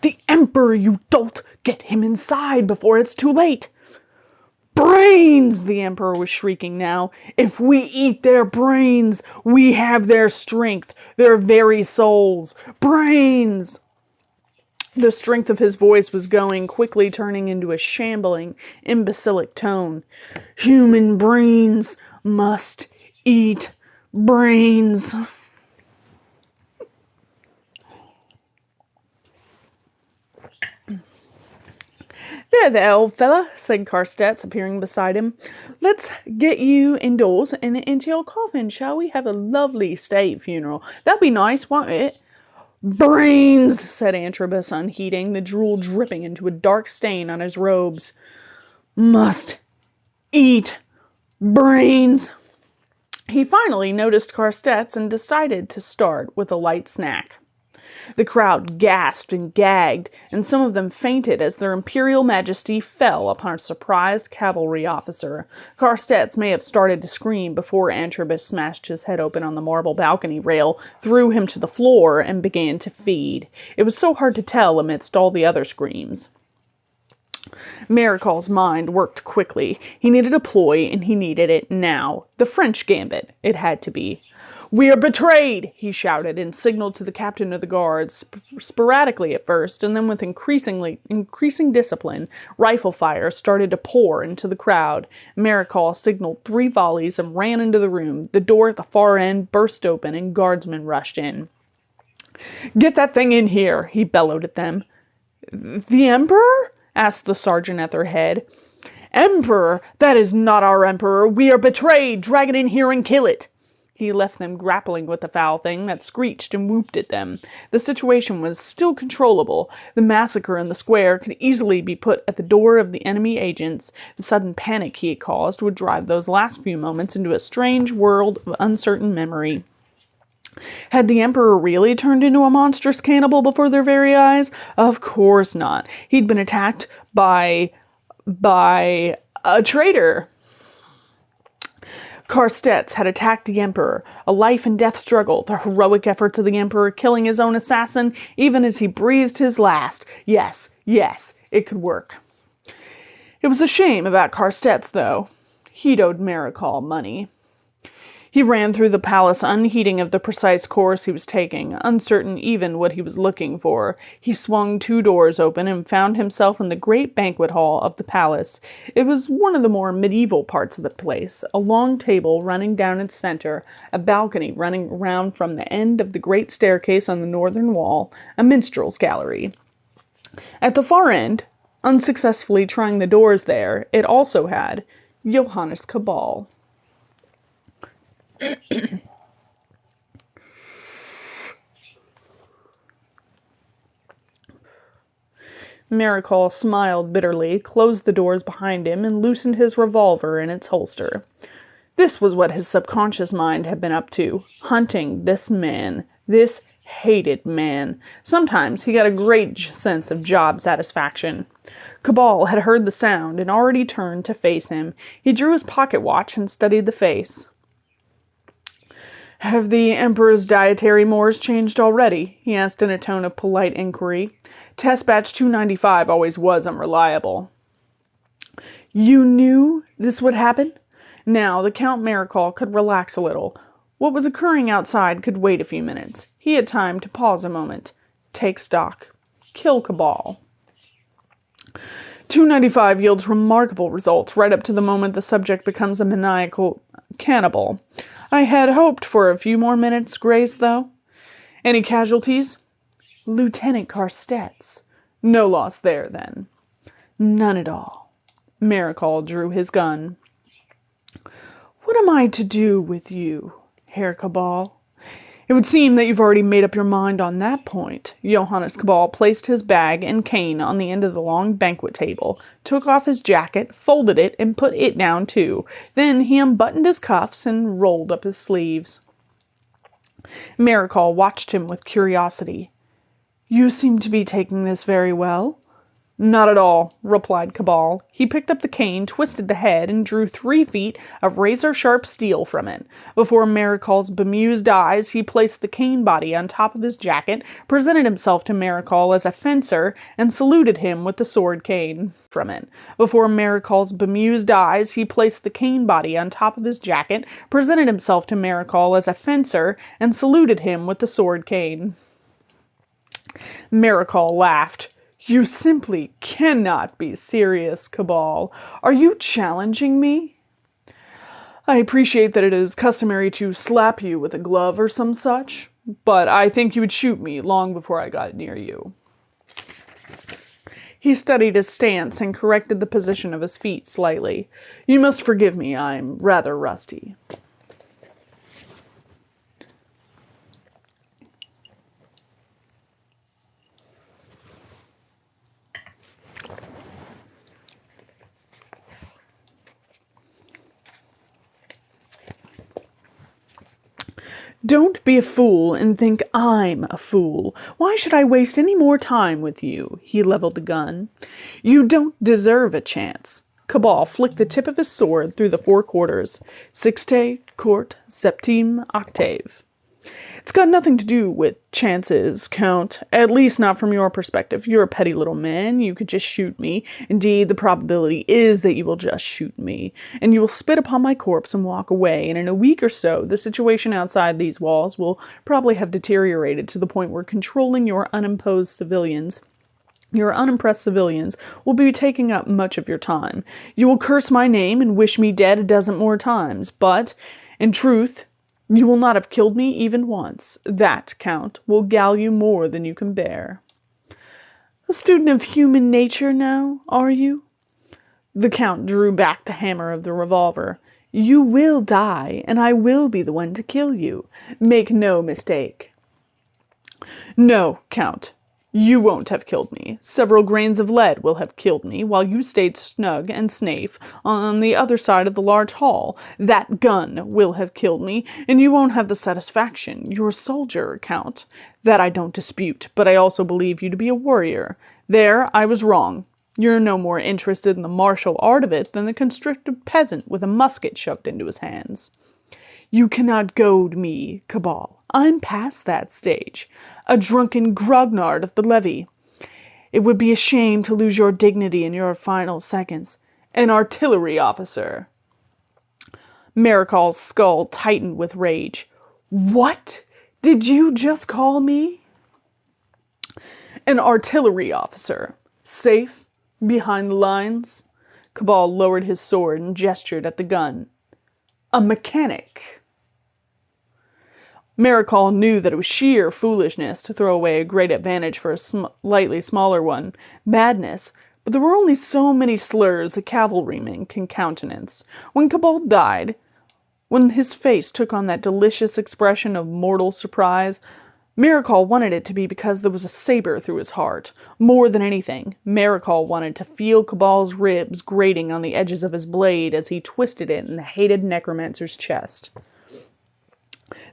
"The Emperor, you dolt! Get him inside before it's too late!" "Brains!" the Emperor was shrieking now. "If we eat their brains, we have their strength, their very souls. Brains!" The strength of his voice was going, quickly turning into a shambling, imbecilic tone. "Human brains must eat brains." There, old fella," said Carstets, appearing beside him. "Let's get you indoors and into your coffin, shall we? Have a lovely state funeral. That'll be nice, won't it?" "Brains," said Antrobus, unheeding, the drool dripping into a dark stain on his robes. "Must eat brains." He finally noticed Carstets and decided to start with a light snack. The crowd gasped and gagged, and some of them fainted as their Imperial Majesty fell upon a surprised cavalry officer. Carstets may have started to scream before Antrobus smashed his head open on the marble balcony rail, threw him to the floor, and began to feed. It was so hard to tell amidst all the other screams. Miracle's mind worked quickly. He needed a ploy, and he needed it now. The French gambit, it had to be. "We are betrayed!" he shouted, and signaled to the captain of the guards, sporadically at first, and then with increasing discipline. Rifle fire started to pour into the crowd. Miracle signaled 3 volleys and ran into the room. The door at the far end burst open, and guardsmen rushed in. "Get that thing in here!" he bellowed at them. "The Emperor?" asked the sergeant at their head. "Emperor? That is not our Emperor! We are betrayed! Drag it in here and kill it!" He left them grappling with the foul thing that screeched and whooped at them. The situation was still controllable. The massacre in the square could easily be put at the door of the enemy agents. The sudden panic he had caused would drive those last few moments into a strange world of uncertain memory. Had the Emperor really turned into a monstrous cannibal before their very eyes? Of course not. He'd been attacked by a traitor. Carstets had attacked the Emperor, a life-and-death struggle, the heroic efforts of the Emperor killing his own assassin, even as he breathed his last. Yes, it could work. It was a shame about Carstets, though. He'd owed Miracle money. He ran through the palace unheeding of the precise course he was taking, uncertain even what he was looking for. He swung 2 doors open and found himself in the great banquet hall of the palace. It was one of the more medieval parts of the place, a long table running down its center, a balcony running around from the end of the great staircase on the northern wall, a minstrel's gallery. At the far end, unsuccessfully trying the doors there, it also had Johannes Cabal. Miracle smiled bitterly, closed the doors behind him, and loosened his revolver in its holster. This was what his subconscious mind had been up to, hunting this man, this hated man. Sometimes he got a great sense of job satisfaction. Cabal had heard the sound and already turned to face him. He drew his pocket watch and studied the face. "Have the Emperor's dietary mores changed already?" he asked in a tone of polite inquiry. "Test batch 295 always was unreliable." "You knew this would happen?" Now the Count Miracle could relax a little. What was occurring outside could wait a few minutes. He had time to pause a moment, take stock, kill Cabal. 295 yields remarkable results right up to the moment the subject becomes a maniacal cannibal. I had hoped for a few more minutes' grace, though. Any casualties? Lieutenant Carstets. No loss there, then. None at all. Miracle drew his gun. What am I to do with you, Herr Cabal? It would seem that you've already made up your mind on that point. Johannes Cabal placed his bag and cane on the end of the long banquet table, took off his jacket, folded it, and put it down too. Then he unbuttoned his cuffs and rolled up his sleeves. Maricol watched him with curiosity. You seem to be taking this very well. Not at all, replied Cabal. He picked up the cane, twisted the head, and drew 3 feet of razor-sharp steel from it. Before Maricol's bemused eyes, he placed the cane body on top of his jacket, presented himself to Maricol as a fencer, and saluted him with the sword cane from it. Before Maricol's bemused eyes, he placed the cane body on top of his jacket, presented himself to Maricol as a fencer, and saluted him with the sword cane. Maricol laughed. You simply cannot be serious, Cabal. Are you challenging me? I appreciate that it is customary to slap you with a glove or some such, but I think you would shoot me long before I got near you. He studied his stance and corrected the position of his feet slightly. You must forgive me, I'm rather rusty. Don't be a fool and think I'm a fool. Why should I waste any more time with you? He leveled the gun. You don't deserve a chance. Cabal flicked the tip of his sword through the 4 quarters. Sixte, quart, septime, octave. It's got nothing to do with chances, Count. At least not from your perspective. You're a petty little man. You could just shoot me. Indeed, the probability is that you will just shoot me. And you will spit upon my corpse and walk away. And in a week or so, the situation outside these walls will probably have deteriorated to the point where controlling your unimpressed civilians will be taking up much of your time. You will curse my name and wish me dead a dozen more times. But, in truth, you will not have killed me even once. That, Count, will gall you more than you can bear. A student of human nature now, are you? The Count drew back the hammer of the revolver. You will die, and I will be the one to kill you. Make no mistake. No, Count. You won't have killed me. Several grains of lead will have killed me while you stayed snug and safe on the other side of the large hall. That gun will have killed me, and you won't have the satisfaction. You're a soldier, Count. That I don't dispute, but I also believe you to be a warrior. There I was wrong. You're no more interested in the martial art of it than the constricted peasant with a musket shoved into his hands. You cannot goad me, Cabal. I'm past that stage. A drunken grognard of the levee. It would be a shame to lose your dignity in your final seconds. An artillery officer. Maricol's skull tightened with rage. What did you just call me? An artillery officer. Safe behind the lines. Cabal lowered his sword and gestured at the gun. A mechanic. Maricol knew that it was sheer foolishness to throw away a great advantage for a slightly smaller one. Madness. But there were only so many slurs a cavalryman can countenance. When Cabal died, when his face took on that delicious expression of mortal surprise, Maricol wanted it to be because there was a saber through his heart. More than anything, Maricol wanted to feel Cabal's ribs grating on the edges of his blade as he twisted it in the hated necromancer's chest.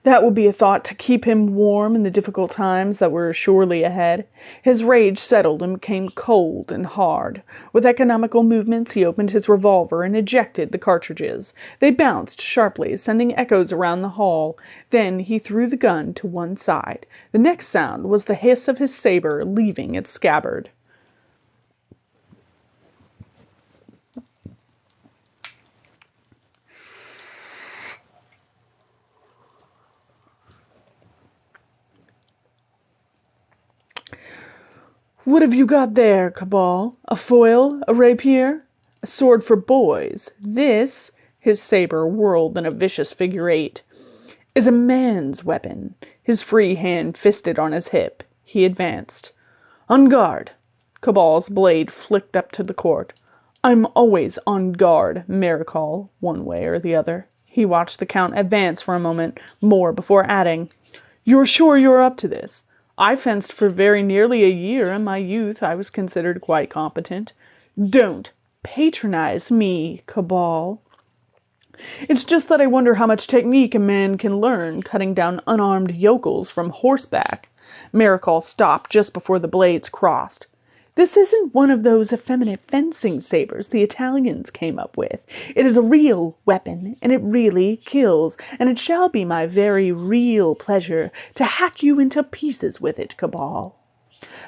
That would be a thought to keep him warm in the difficult times that were surely ahead. His rage settled and became cold and hard. With economical movements, he opened his revolver and ejected the cartridges. They bounced sharply, sending echoes around the hall. Then he threw the gun to one side. The next sound was the hiss of his saber leaving its scabbard. What have you got there, Cabal? A foil? A rapier? A sword for boys. This, his saber whirled in a vicious figure 8, is a man's weapon. His free hand fisted on his hip. He advanced. On guard. Cabal's blade flicked up to the court. I'm always on guard, Maricol, one way or the other. He watched the Count advance for a moment more before adding, You're sure you're up to this? I fenced for very nearly a year. In my youth, I was considered quite competent. Don't patronize me, Cabal. It's just that I wonder how much technique a man can learn cutting down unarmed yokels from horseback. Maricol stopped just before the blades crossed. This isn't one of those effeminate fencing sabers the Italians came up with. It is a real weapon, and it really kills, and it shall be my very real pleasure to hack you into pieces with it, Cabal.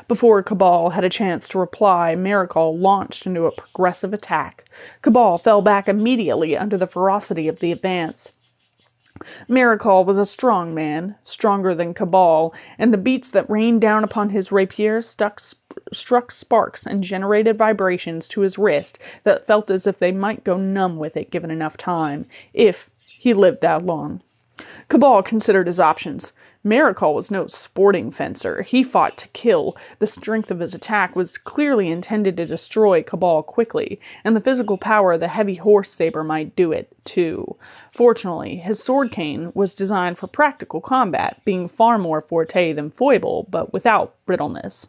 Before Cabal had a chance to reply, Maricol launched into a progressive attack. Cabal fell back immediately under the ferocity of the advance. Maricol was a strong man, stronger than Cabal, and the beats that rained down upon his rapier struck sparks and generated vibrations to his wrist that felt as if they might go numb with it given enough time, if he lived that long. Cabal considered his options. Maricol was no sporting fencer. He fought to kill. The strength of his attack was clearly intended to destroy Cabal quickly, and the physical power of the heavy horse saber might do it, too. Fortunately, his sword cane was designed for practical combat, being far more forte than foible, but without brittleness.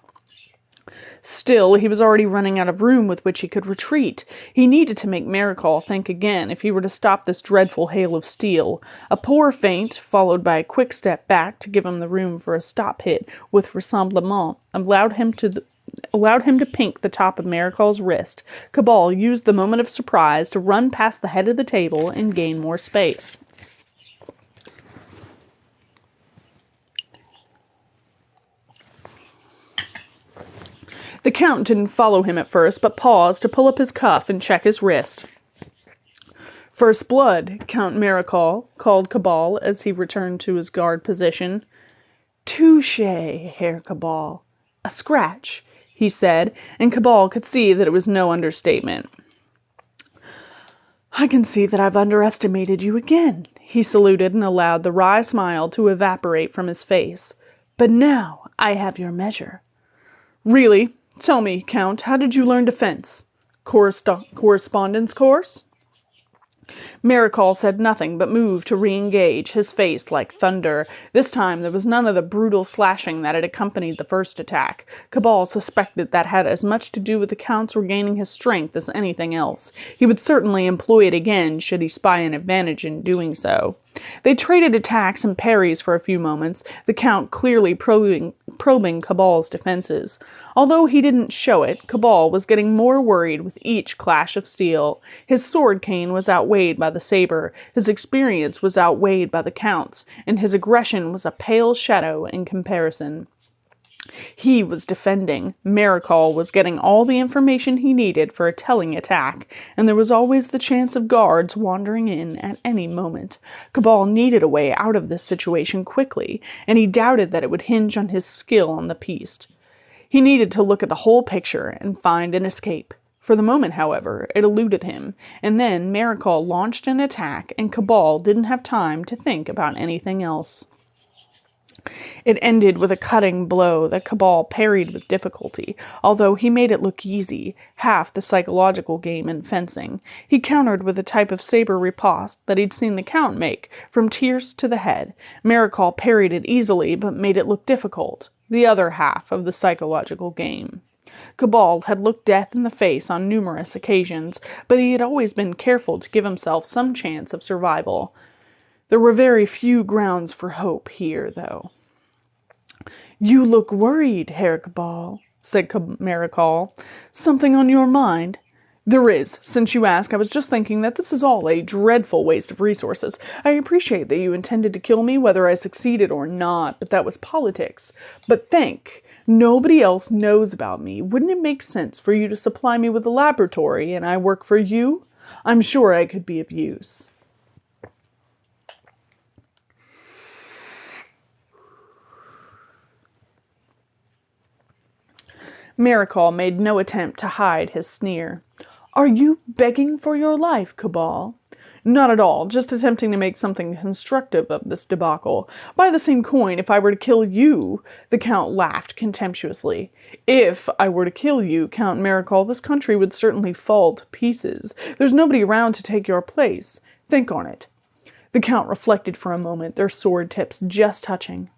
Still, he was already running out of room with which he could retreat. He needed to make Maricol think again if he were to stop this dreadful hail of steel. A poor feint, followed by a quick step back to give him the room for a stop hit with rassemblement, allowed him to pink the top of Maricol's wrist. Cabal used the moment of surprise to run past the head of the table and gain more space. The Count didn't follow him at first, but paused to pull up his cuff and check his wrist. First blood, Count Maricol called Cabal as he returned to his guard position. Touché, Herr Cabal. A scratch, he said, and Cabal could see that it was no understatement. I can see that I've underestimated you again, he saluted and allowed the wry smile to evaporate from his face. But now I have your measure. Really? Tell me, Count, how did you learn to fence? Correspondence course? Maricol said nothing, but moved to re-engage, his face like thunder. This time there was none of the brutal slashing that had accompanied the first attack. Cabal suspected that had as much to do with the Count's regaining his strength as anything else. He would certainly employ it again, should he spy an advantage in doing so. They traded attacks and parries for a few moments, the Count clearly probing Cabal's defenses. Although he didn't show it, Cabal was getting more worried with each clash of steel. His sword cane was outweighed by the saber, his experience was outweighed by the Count's, and his aggression was a pale shadow in comparison. He was defending. Maricol was getting all the information he needed for a telling attack, and there was always the chance of guards wandering in at any moment. Cabal needed a way out of this situation quickly, and he doubted that it would hinge on his skill on the piece. He needed to look at the whole picture and find an escape. For the moment, however, it eluded him, and then Maricol launched an attack, and Cabal didn't have time to think about anything else. It ended with a cutting blow that Cabal parried with difficulty, although he made it look easy, half the psychological game in fencing. He countered with a type of saber riposte that he'd seen the Count make, from tierce to the head. Maricol parried it easily, but made it look difficult, the other half of the psychological game. Cabal had looked death in the face on numerous occasions, but he had always been careful to give himself some chance of survival. There were very few grounds for hope here, though. You look worried, Herr Cabal, said Maricol. Something on your mind? There is. Since you ask, I was just thinking that this is all a dreadful waste of resources. I appreciate that you intended to kill me, whether I succeeded or not, but that was politics. But think, nobody else knows about me. Wouldn't it make sense for you to supply me with a laboratory, and I work for you? I'm sure I could be of use. Maricol made no attempt to hide his sneer. Are you begging for your life, Cabal? Not at all, just attempting to make something constructive of this debacle. By the same coin, if I were to kill you, the Count laughed contemptuously. If I were to kill you, Count Maricol, this country would certainly fall to pieces. There's nobody around to take your place. Think on it. The Count reflected for a moment, their sword tips just touching.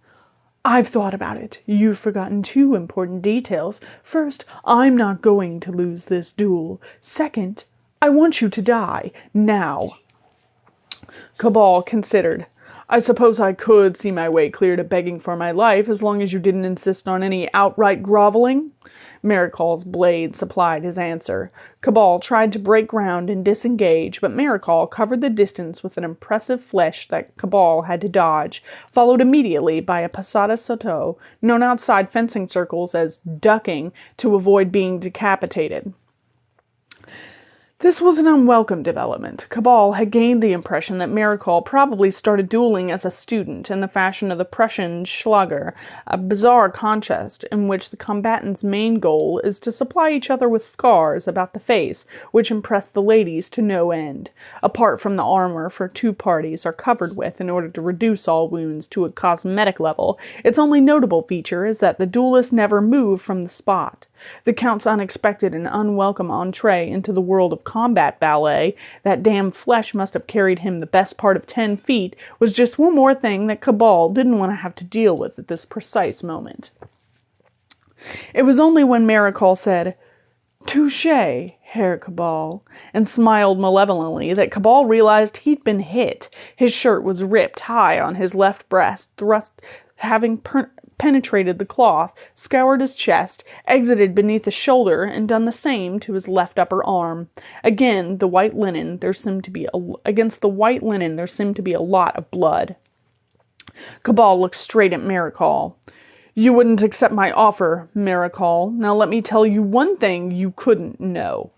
I've thought about it. You've forgotten two important details. First, I'm not going to lose this duel. Second, I want you to die. Now. Cabal considered. I suppose I could see my way clear to begging for my life as long as you didn't insist on any outright groveling. Maricol's blade supplied his answer. Cabal tried to break ground and disengage, but Maricol covered the distance with an impressive flesh that Cabal had to dodge, followed immediately by a passata sotto, known outside fencing circles as ducking to avoid being decapitated. This was an unwelcome development. Cabal had gained the impression that Maricol probably started dueling as a student in the fashion of the Prussian Schlager, a bizarre contest in which the combatants' main goal is to supply each other with scars about the face, which impress the ladies to no end, apart from the armor for two parties are covered with in order to reduce all wounds to a cosmetic level. Its only notable feature is that the duelists never move from the spot. The Count's unexpected and unwelcome entree into the world of combat ballet, that damn flesh must have carried him the best part of 10 feet, was just one more thing that Cabal didn't want to have to deal with at this precise moment. It was only when Maricol said, "Touché, Herr Cabal," and smiled malevolently that Cabal realized he'd been hit. His shirt was ripped high on his left breast, thrust having penetrated the cloth, scoured his chest, exited beneath the shoulder, and done the same to his left upper arm. Against the white linen, there seemed to be a lot of blood. Cabal looked straight at Maricol. "You wouldn't accept my offer, Maricol. Now let me tell you one thing you couldn't know.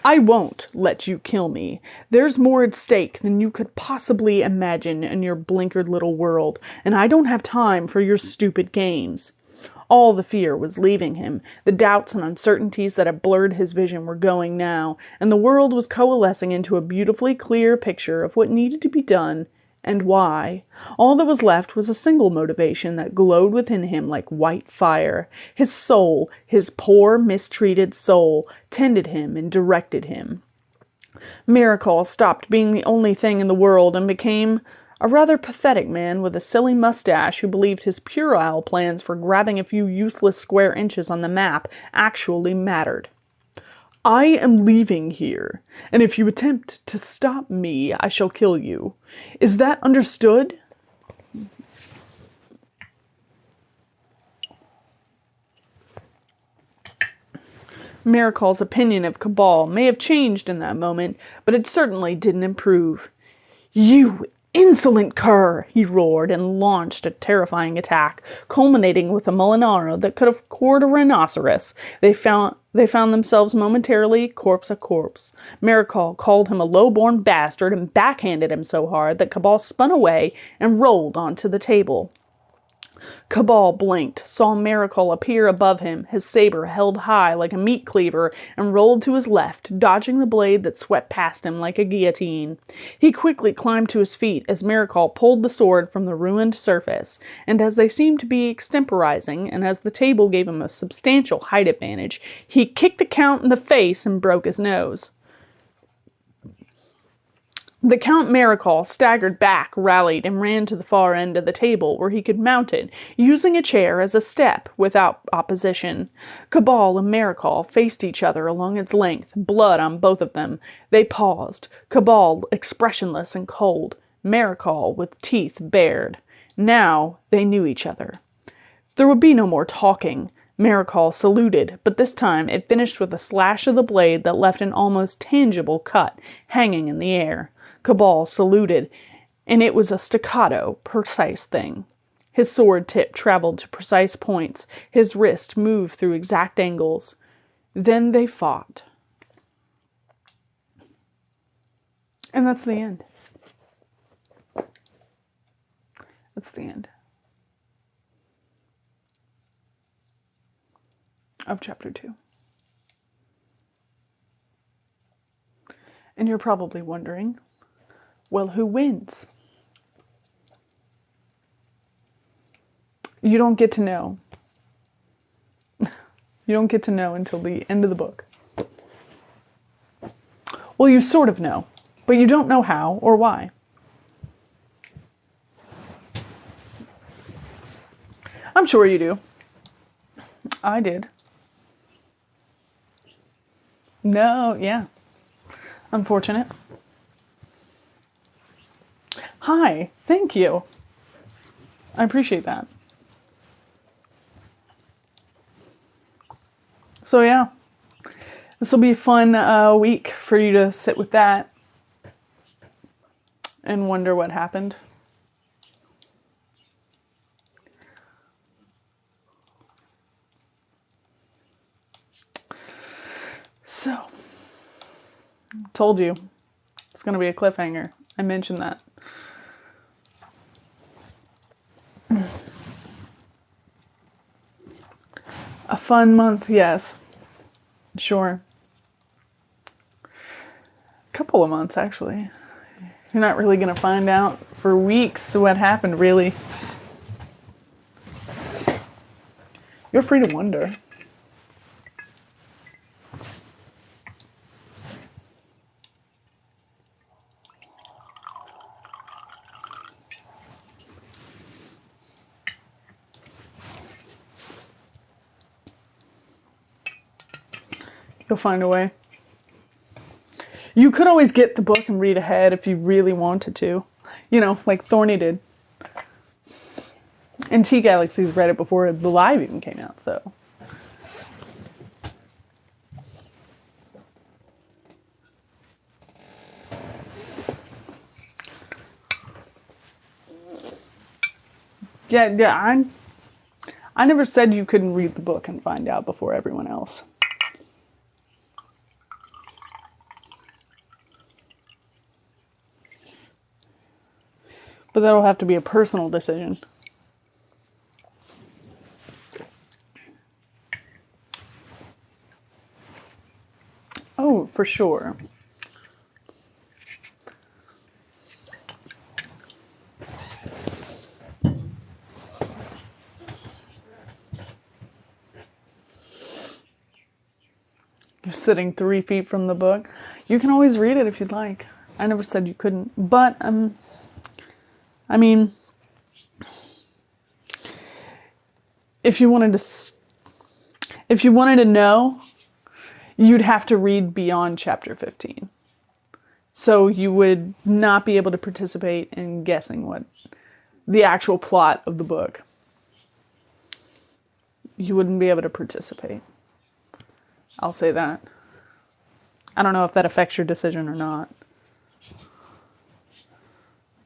I won't let you kill me. There's more at stake than you could possibly imagine in your blinkered little world, and I don't have time for your stupid games." All the fear was leaving him. The doubts and uncertainties that had blurred his vision were going now, and the world was coalescing into a beautifully clear picture of what needed to be done and why. All that was left was a single motivation that glowed within him like white fire. His soul, his poor, mistreated soul, tended him and directed him. Maricol stopped being the only thing in the world and became a rather pathetic man with a silly mustache who believed his puerile plans for grabbing a few useless square inches on the map actually mattered. "I am leaving here, and if you attempt to stop me, I shall kill you. Is that understood?" Maricol's opinion of Cabal may have changed in that moment, but it certainly didn't improve. "You insolent cur!" he roared, and launched a terrifying attack, culminating with a Molinaro that could have cored a rhinoceros. They found themselves momentarily corpse a corpse. Maricol called him a low-born bastard and backhanded him so hard that Cabal spun away and rolled onto the table. Cabal blinked, saw Maricol appear above him, his saber held high like a meat cleaver, and rolled to his left, dodging the blade that swept past him like a guillotine. He quickly climbed to his feet as Maricol pulled the sword from the ruined surface, and as they seemed to be extemporizing, and as the table gave him a substantial height advantage, he kicked the Count in the face and broke his nose. The Count Maricol staggered back, rallied, and ran to the far end of the table where he could mount it, using a chair as a step without opposition. Cabal and Maricol faced each other along its length, blood on both of them. They paused, Cabal expressionless and cold, Maricol with teeth bared. Now they knew each other. There would be no more talking. Maricol saluted, but this time it finished with a slash of the blade that left an almost tangible cut hanging in the air. Cabal saluted, and it was a staccato, precise thing. His sword tip traveled to precise points. His wrist moved through exact angles. Then they fought. And that's the end. That's the end of chapter 2. And you're probably wondering, well, who wins? You don't get to know. You don't get to know until the end of the book. Well, you sort of know, but you don't know how or why. I'm sure you do. I did. No, yeah. Unfortunate. Hi, thank you. I appreciate that. So yeah, this will be a fun week for you to sit with that and wonder what happened. So, told you, it's going to be a cliffhanger. I mentioned that. A fun month, yes. Sure. A couple of months, actually. You're not really going to find out for weeks what happened, really. You're free to wonder. You'll find a way. You could always get the book and read ahead if you really wanted to. You know, like Thorny did. And T Galaxy's read it before the live even came out, so. Yeah, I never said you couldn't read the book and find out before everyone else. But that'll have to be a personal decision. Oh, for sure. You're sitting 3 feet from the book. You can always read it if you'd like. I never said you couldn't. But, I mean, if you wanted to know, you'd have to read beyond chapter 15. So you would not be able to participate in guessing what the actual plot of the book. You wouldn't be able to participate. I'll say that. I don't know if that affects your decision or not.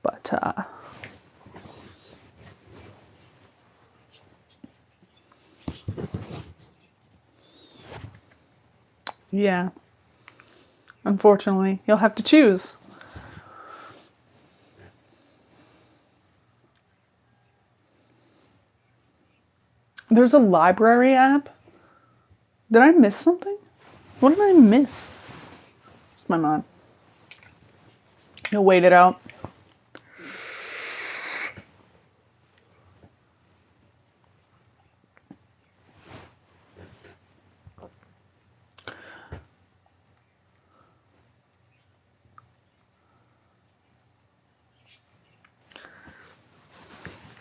But, yeah. Unfortunately, you'll have to choose. There's a library app? Did I miss something? What did I miss? It's my mom. You'll wait it out.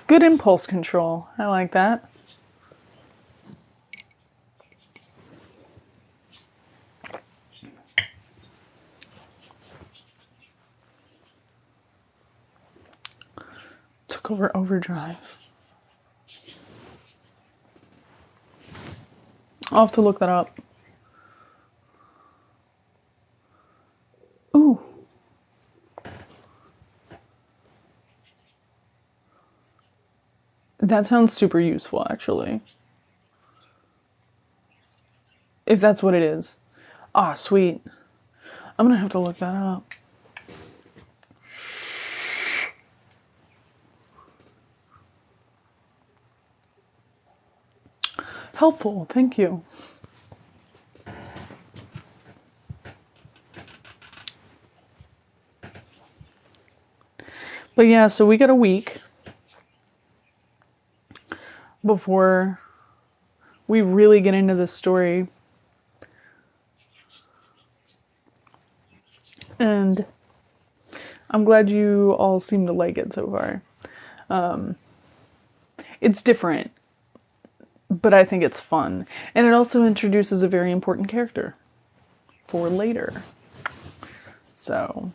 Good impulse control. I like that. Took over overdrive. I'll have to look that up. Ooh. That sounds super useful, actually. If that's what it is. Ah, sweet. I'm gonna have to look that up. Helpful, thank you. But yeah, so we got a week before we really get into the story. And I'm glad you all seem to like it so far. It's different. but I think it's fun. And it also introduces a very important character for later. So...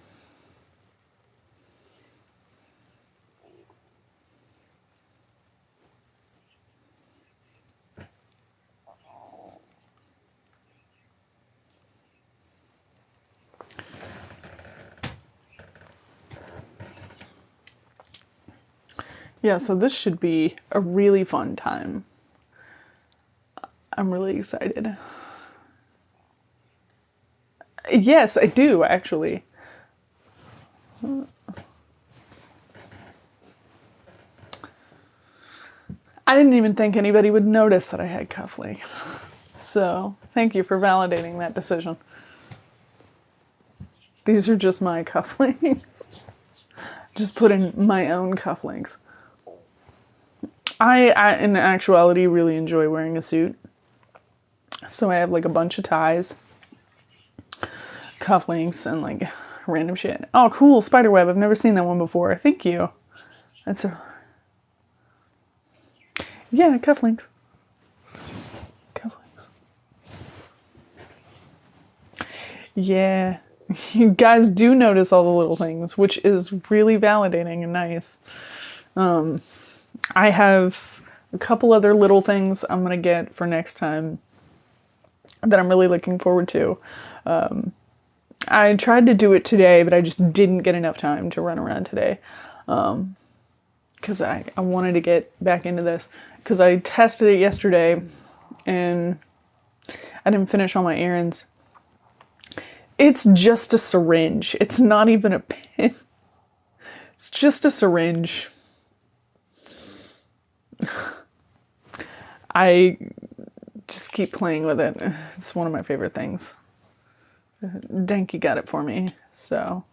yeah, so this should be a really fun time. I'm really excited. Yes, I do, actually. I didn't even think anybody would notice that I had cufflinks. So, thank you for validating that decision. These are just my cufflinks. Just put in my own cufflinks. I, in actuality, really enjoy wearing a suit. So I have like a bunch of ties, cufflinks, and like random shit. Oh, cool, spiderweb. I've never seen that one before. Thank you. That's a... yeah, cufflinks. Cufflinks. Yeah. You guys do notice all the little things, which is really validating and nice. I have a couple other little things I'm going to get for next time that I'm really looking forward to. I tried to do it today, but I just didn't get enough time to run around today. Because I wanted to get back into this. Because I tested it yesterday, and I didn't finish all my errands. It's just a syringe. It's not even a pen. It's just a syringe. I just keep playing with it. It's one of my favorite things. Denki got it for me, so.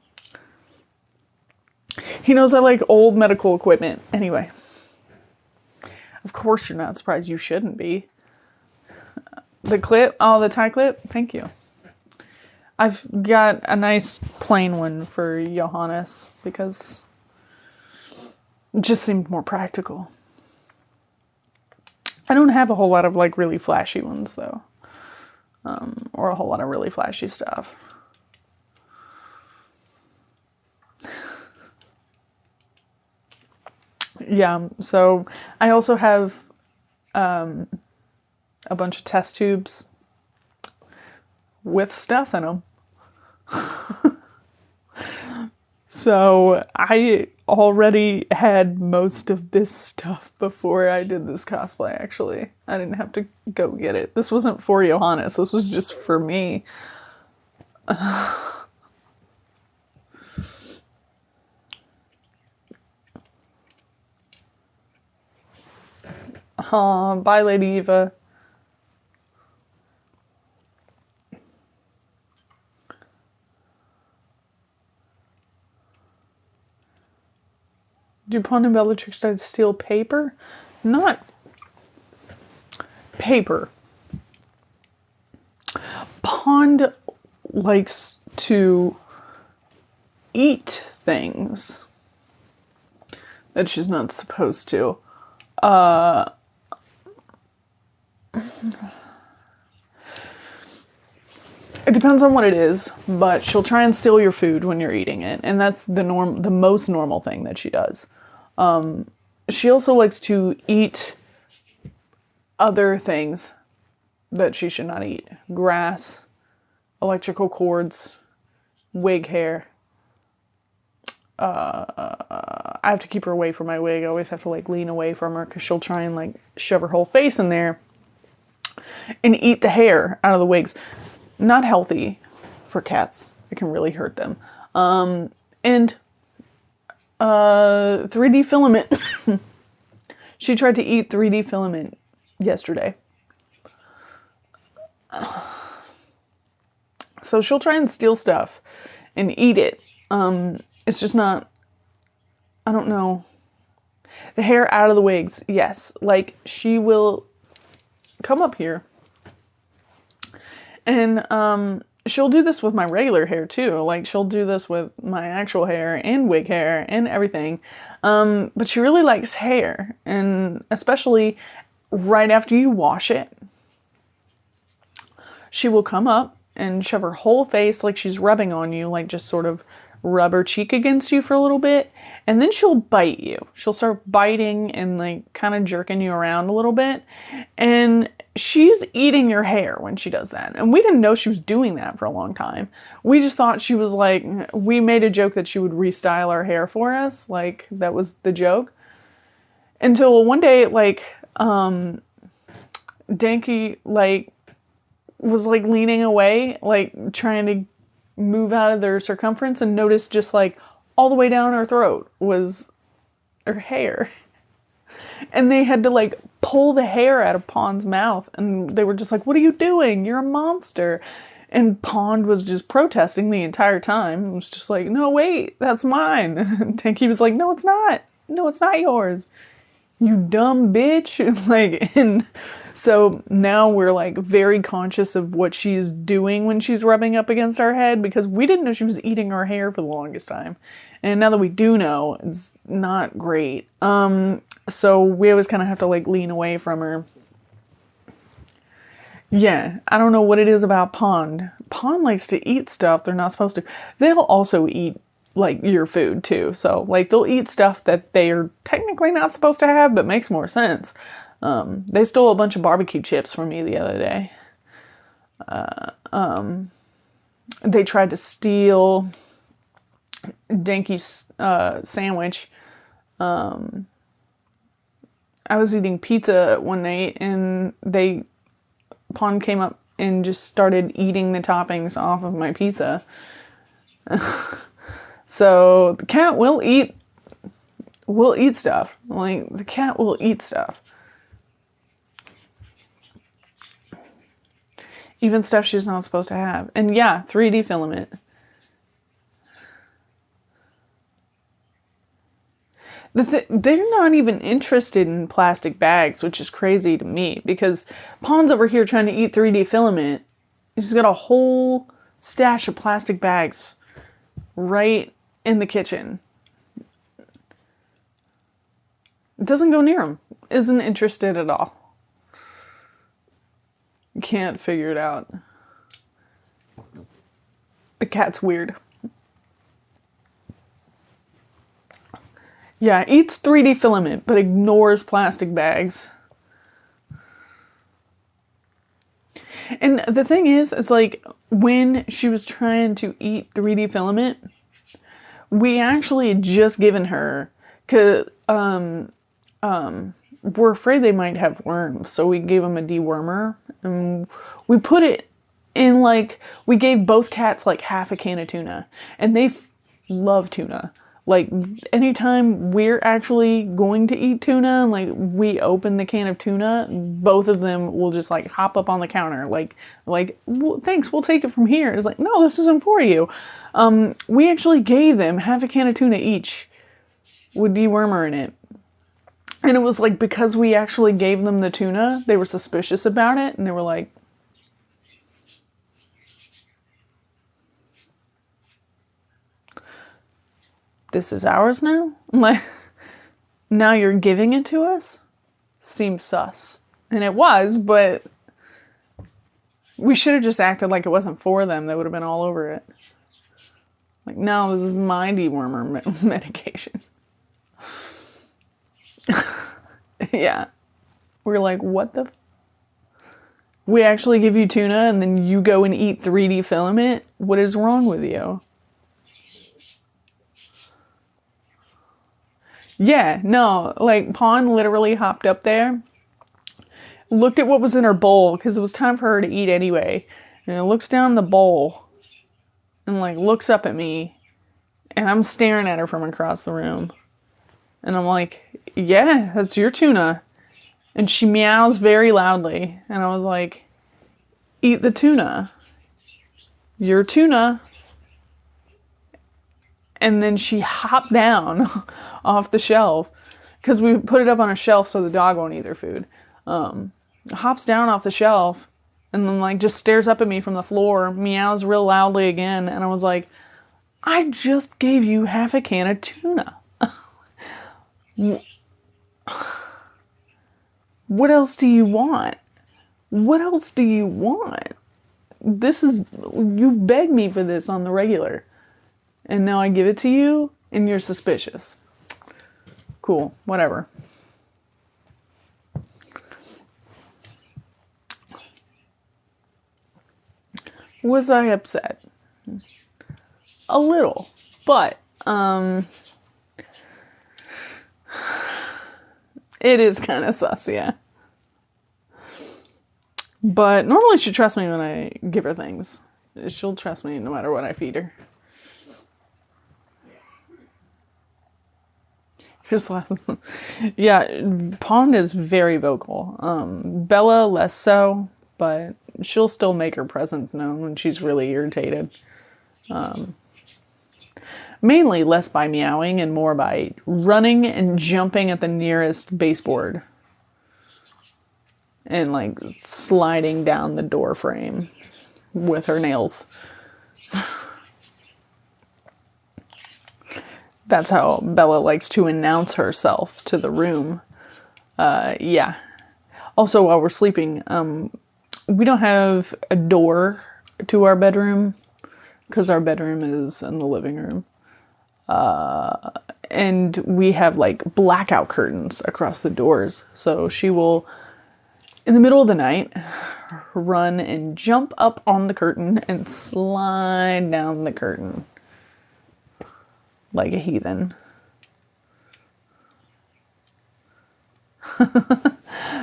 He knows I like old medical equipment. Anyway. Of course you're not surprised. You shouldn't be. The clip? Oh, the tie clip? Thank you. I've got a nice plain one for Johannes because it just seemed more practical. I don't have a whole lot of like really flashy ones though. Or a whole lot of really flashy stuff. Yeah, so I also have a bunch of test tubes with stuff in them. So I already had most of this stuff before I did this cosplay, actually. I didn't have to go get it. This wasn't for Johannes. This was just for me. Aw, bye, Lady Eva. DuPont and Bellatrix tried to steal paper? Not paper. Pond likes to eat things that she's not supposed to. It depends on what it is, but she'll try and steal your food when you're eating it, and that's the most normal thing that she does. She also likes to eat other things that she should not eat. Grass, electrical cords, wig hair. I have to keep her away from my wig. I always have to like lean away from her because she'll try and like shove her whole face in there and eat the hair out of the wigs. Not healthy for cats. It can really hurt them. And 3D filament. She tried to eat 3D filament yesterday. So she'll try and steal stuff and eat it. It's just not, I don't know. The hair out of the wigs, yes. Like, she will come up here. And she'll do this with my regular hair too. Like, she'll do this with my actual hair and wig hair and everything. But she really likes hair. And especially right after you wash it, she will come up and shove her whole face like she's rubbing on you, like just sort of rub her cheek against you for a little bit, and then she'll bite you. She'll start biting and like kind of jerking you around a little bit, and she's eating your hair when she does that. And we didn't know she was doing that for a long time. We just thought she was like, we made a joke that she would restyle our hair for us, like that was the joke. Until one day, like, Danky, like, was like leaning away, like trying to move out of their circumference, and noticed just like all the way down her throat was her hair. And they had to like pull the hair out of Pond's mouth, and they were just like, "What are you doing? You're a monster." And Pond was just protesting the entire time. It was just like, "No, wait, that's mine." And Tanky was like, "No, it's not. No, it's not yours. You dumb bitch." Like, and so now we're like very conscious of what she's doing when she's rubbing up against our head, because we didn't know she was eating our hair for the longest time. And now that we do know, it's not great. So we always kind of have to like lean away from her. Yeah, I don't know what it is about Pond. Pond likes to eat stuff they're not supposed to. They'll also eat like your food too. So like they'll eat stuff that they are technically not supposed to have, but makes more sense. They stole a bunch of barbecue chips from me the other day. They tried to steal Danky's sandwich. I was eating pizza one night, and Pond came up and just started eating the toppings off of my pizza. So the cat will eat stuff. Like, the cat will eat stuff. Even stuff she's not supposed to have. And yeah, 3D filament. They're not even interested in plastic bags, which is crazy to me, because Pond's over here trying to eat 3D filament. She's got a whole stash of plastic bags right in the kitchen. Doesn't go near them. Isn't interested at all. Can't figure it out. The cat's weird. Yeah, eats 3D filament, but ignores plastic bags. And the thing is, it's like, when she was trying to eat 3D filament, we actually had just given her, cause, we're afraid they might have worms, so we gave them a dewormer, and we put it in, like, we gave both cats like half a can of tuna, and they love tuna. Like, anytime we're actually going to eat tuna, and like we open the can of tuna, both of them will just like hop up on the counter, like, well, thanks, we'll take it from here. It's like, no, this isn't for you. We actually gave them half a can of tuna each with dewormer in it. And it was like, because we actually gave them the tuna, they were suspicious about it, and they were like, "This is ours now?" I'm like, "Now you're giving it to us?" Seems sus. And it was, but we should have just acted like it wasn't for them. They would have been all over it. Like, no, this is my dewormer medication. Yeah. We're like, what the? We actually give you tuna and then you go and eat 3D filament? What is wrong with you? Yeah, no, like, Pond literally hopped up there, looked at what was in her bowl, because it was time for her to eat anyway, and it looks down the bowl, and, like, looks up at me, and I'm staring at her from across the room, and I'm like, "Yeah, that's your tuna," and she meows very loudly, and I was like, "Eat the tuna. Your tuna." And then she hopped down off the shelf, because we put it up on a shelf so the dog won't eat their food. Hops down off the shelf and then like just stares up at me from the floor, meows real loudly again, and I was like, "I just gave you half a can of tuna." What else do you want? What else do you want? You beg me for this on the regular. And now I give it to you and you're suspicious. Cool, whatever. Was I upset? A little, but it is kind of sus, yeah. But normally she trusts me when I give her things. She'll trust me no matter what I feed her. Just last, yeah, Pond is very vocal. Bella less so, but she'll still make her presence known when she's really irritated. Mainly less by meowing and more by running and jumping at the nearest baseboard. And like sliding down the door frame with her nails. That's how Bella likes to announce herself to the room. Yeah. Also, while we're sleeping, we don't have a door to our bedroom because our bedroom is in the living room. And we have like blackout curtains across the doors. So she will, in the middle of the night, run and jump up on the curtain and slide down the curtain. Like a heathen.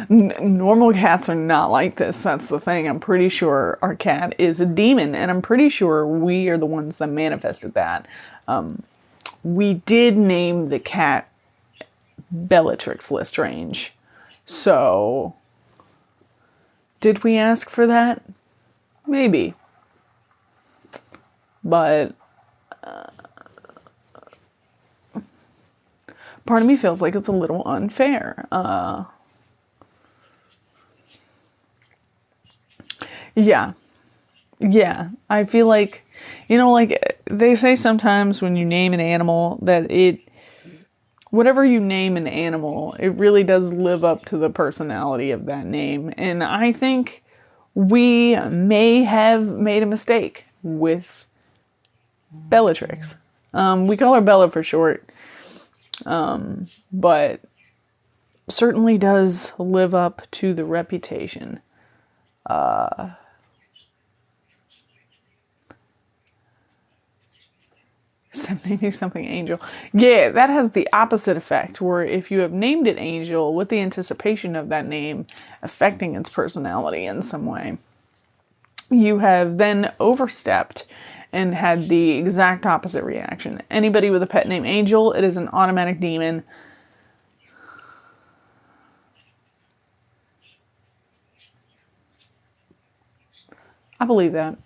Normal cats are not like this. That's the thing. I'm pretty sure our cat is a demon, and I'm pretty sure we are the ones that manifested that. We did name the cat Bellatrix Lestrange. So, did we ask for that? Maybe. But part of me feels like it's a little unfair. Yeah. I feel like, like they say sometimes when you name an animal that whatever you name an animal, it really does live up to the personality of that name. And I think we may have made a mistake with Bellatrix. We call her Bella for short. But certainly does live up to the reputation. Maybe something Angel. Yeah, that has the opposite effect, where if you have named it Angel with the anticipation of that name affecting its personality in some way, you have then overstepped and had the exact opposite reaction. Anybody with a pet named Angel, it is an automatic demon. I believe that.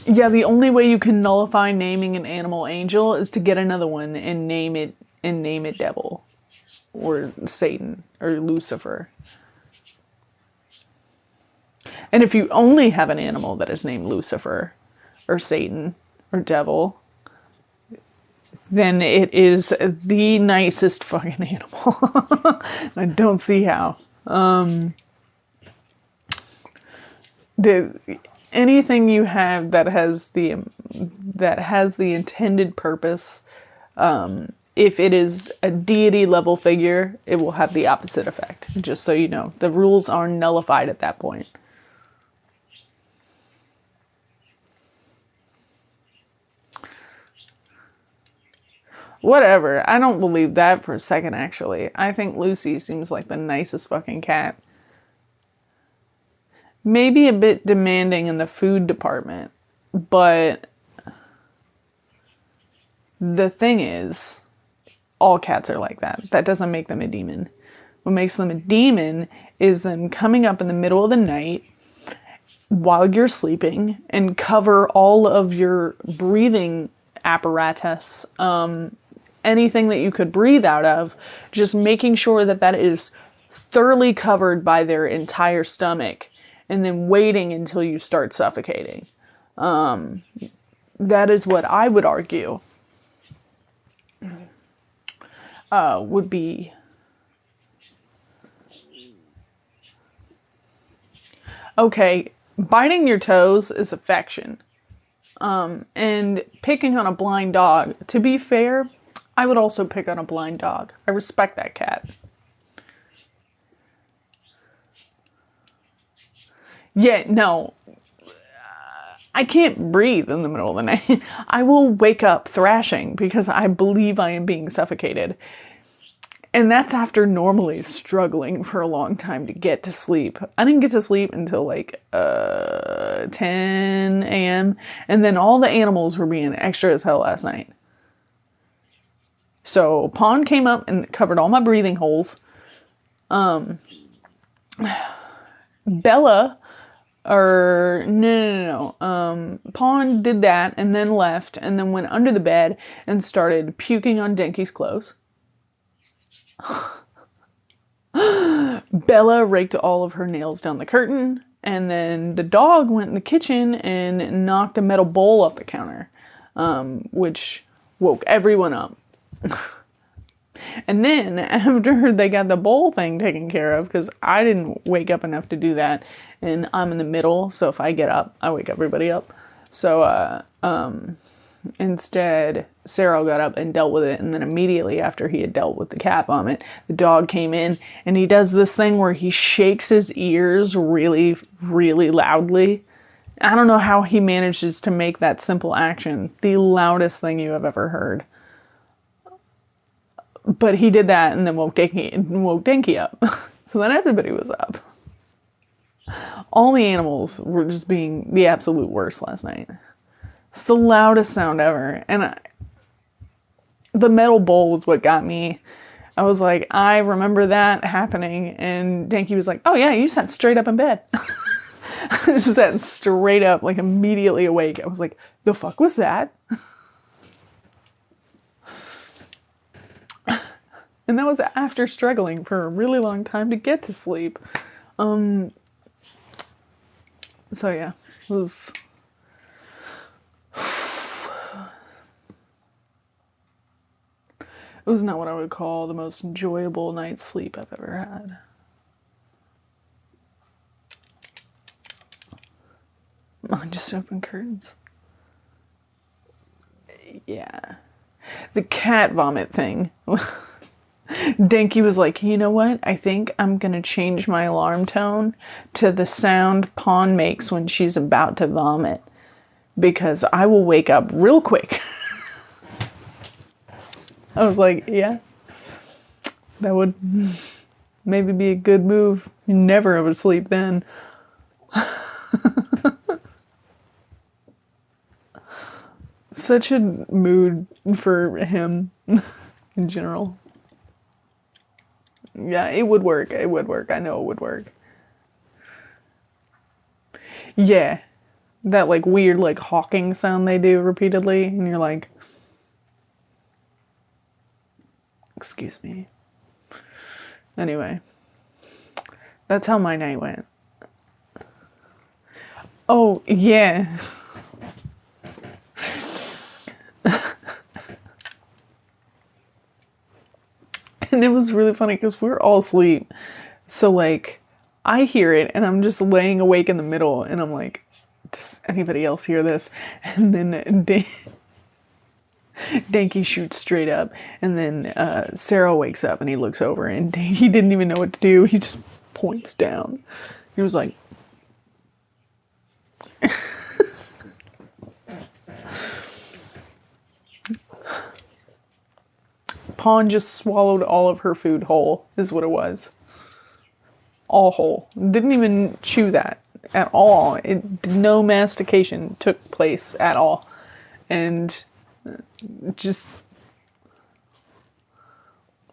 Yeah, the only way you can nullify naming an animal Angel is to get another one and name it Devil or Satan or Lucifer. And if you only have an animal that is named Lucifer or Satan or Devil, then it is the nicest fucking animal. I don't see how. Anything you have that has the intended purpose, if it is a deity level figure, it will have the opposite effect. Just so you know, the rules are nullified at that point. Whatever. I don't believe that for a second, actually. I think Lucy seems like the nicest fucking cat. Maybe a bit demanding in the food department, but the thing is, all cats are like that. That doesn't make them a demon. What makes them a demon is them coming up in the middle of the night while you're sleeping and cover all of your breathing apparatus, anything that you could breathe out of, just making sure that that is thoroughly covered by their entire stomach, and then waiting until you start suffocating. That is what I would argue would be, okay, biting your toes is affection. And picking on a blind dog, to be fair, I would also pick on a blind dog. I respect that cat. Yeah, no, I can't breathe in the middle of the night. I will wake up thrashing because I believe I am being suffocated. And that's after normally struggling for a long time to get to sleep. I didn't get to sleep until like 10 a.m. And then all the animals were being extra as hell last night. So Pawn came up and covered all my breathing holes. Bella, or no. Pawn did that and then left and then went under the bed and started puking on Denki's clothes. Bella raked all of her nails down the curtain, and then the dog went in the kitchen and knocked a metal bowl off the counter, which woke everyone up. And then, after they got the bowl thing taken care of, because I didn't wake up enough to do that, and I'm in the middle, so if I get up, I wake everybody up. So, instead, Sarah got up and dealt with it, and then immediately after he had dealt with the cat vomit, the dog came in, and he does this thing where he shakes his ears really, really loudly. I don't know how he manages to make that simple action the loudest thing you have ever heard. But he did that and then woke Denki up. So then everybody was up. All the animals were just being the absolute worst last night. It's the loudest sound ever. And the metal bowl was what got me. I was like, I remember that happening. And Denki was like, oh yeah, you sat straight up in bed. I just sat straight up, like immediately awake. I was like, the fuck was that? And that was after struggling for a really long time to get to sleep. So yeah, it was... It was not what I would call the most enjoyable night's sleep I've ever had. I just opened curtains. Yeah. The cat vomit thing. Denki was like, you know what? I think I'm going to change my alarm tone to the sound Pawn makes when she's about to vomit. Because I will wake up real quick. I was like, yeah. That would maybe be a good move. You never ever sleep then. Such a mood for him in general. Yeah, it would work. It would work. I know it would work. Yeah. That like weird like hawking sound they do repeatedly. And you're like, excuse me. Anyway. That's how my night went. Oh, yeah. And it was really funny because we were all asleep. So, like, I hear it and I'm just laying awake in the middle and I'm like, does anybody else hear this? And then Denki shoots straight up. And then Sarah wakes up and he looks over and he didn't even know what to do. He just points down. He was like... Pawn just swallowed all of her food whole, is what it was. All whole. Didn't even chew that at all. No mastication took place at all. And just...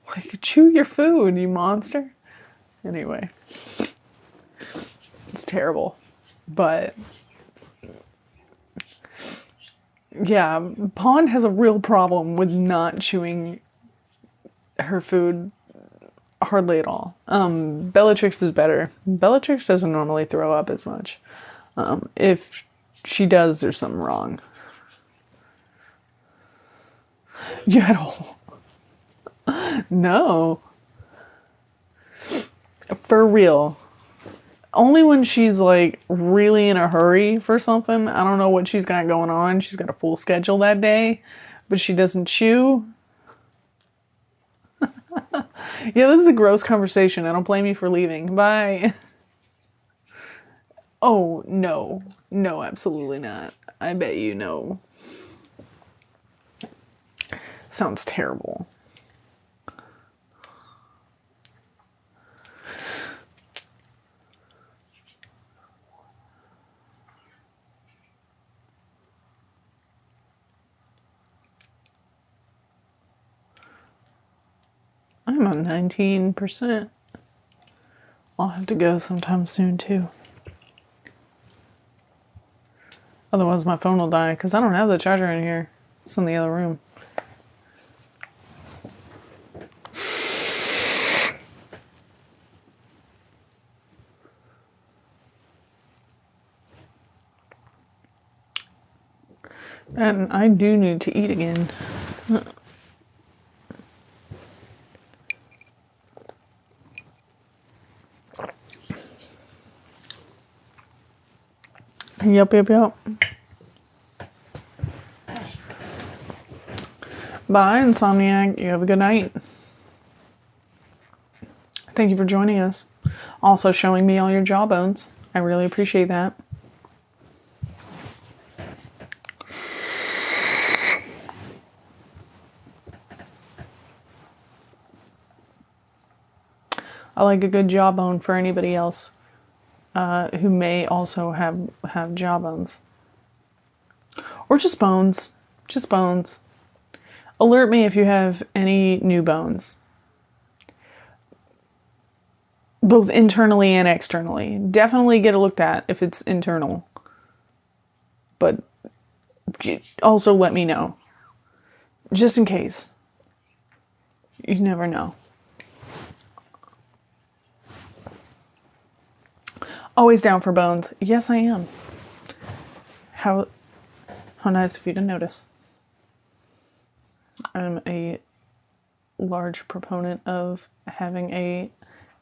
like, chew your food, you monster. Anyway. It's terrible. But... yeah, Pawn has a real problem with not chewing her food hardly at all. Bellatrix is better. Bellatrix doesn't normally throw up as much. If she does, there's something wrong. You had a whole... No. For real. Only when she's like really in a hurry for something. I don't know what she's got going on. She's got a full schedule that day, but she doesn't chew. Yeah, this is a gross conversation. I don't blame you for leaving. Bye. Oh, no. No, absolutely not. I bet you no. Sounds terrible. I'm on 19%. I'll have to go sometime soon too. Otherwise my phone will die because I don't have the charger in here. It's in the other room. And I do need to eat again. Yup. Bye, Insomniac. You have a good night. Thank you for joining us. Also showing me all your jawbones. I really appreciate that. I like a good jawbone for anybody else who may also have jawbones. Or just bones. Just bones. Alert me if you have any new bones. Both internally and externally. Definitely get it looked at if it's internal. But also let me know. Just in case. You never know. Always down for bones. Yes, I am. How nice of you to notice. I'm a large proponent of having a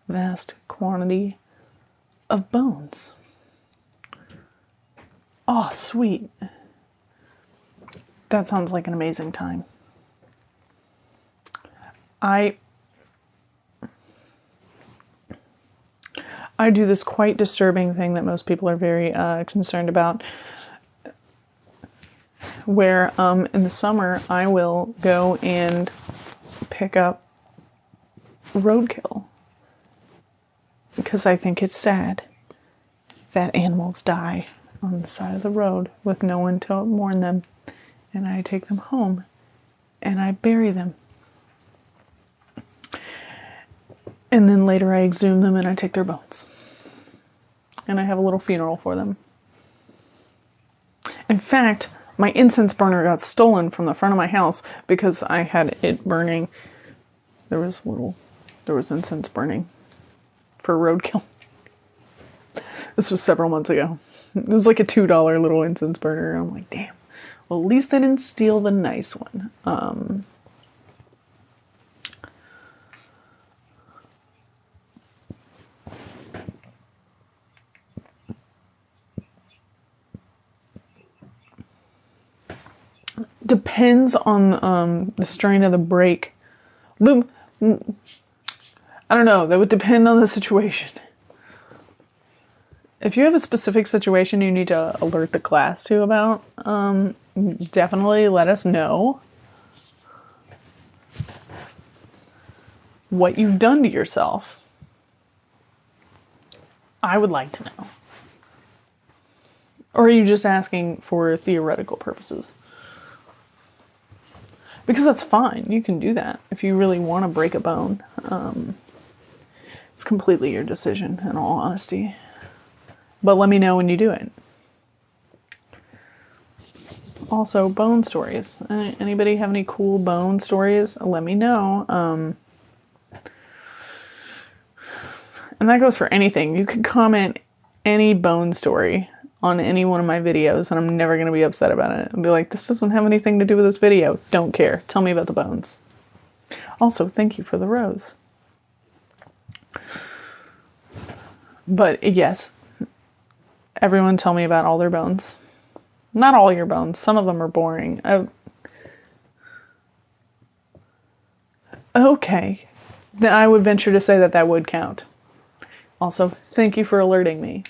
vast quantity of bones. Oh, sweet. That sounds like an amazing time. I do this quite disturbing thing that most people are very concerned about, where in the summer I will go and pick up roadkill because I think it's sad that animals die on the side of the road with no one to mourn them, and I take them home and I bury them. And then later I exhume them and I take their bones. And I have a little funeral for them. In fact, my incense burner got stolen from the front of my house because I had it burning. There was incense burning for roadkill. This was several months ago. It was like a $2 little incense burner. I'm like, damn. Well, at least they didn't steal the nice one. Depends on the strain of the brake. I don't know. That would depend on the situation. If you have a specific situation you need to alert the class to about, definitely let us know what you've done to yourself. I would like to know. Or are you just asking for theoretical purposes? Because that's fine. You can do that if you really want to break a bone. It's completely your decision, in all honesty. But let me know when you do it. Also, bone stories. Anybody have any cool bone stories? Let me know. And that goes for anything. You can comment any bone story on any one of my videos, and I'm never going to be upset about it. I'll be like, this doesn't have anything to do with this video. Don't care. Tell me about the bones. Also, thank you for the rose. But yes, everyone tell me about all their bones. Not all your bones. Some of them are boring. Okay. Then I would venture to say that that would count. Also, thank you for alerting me.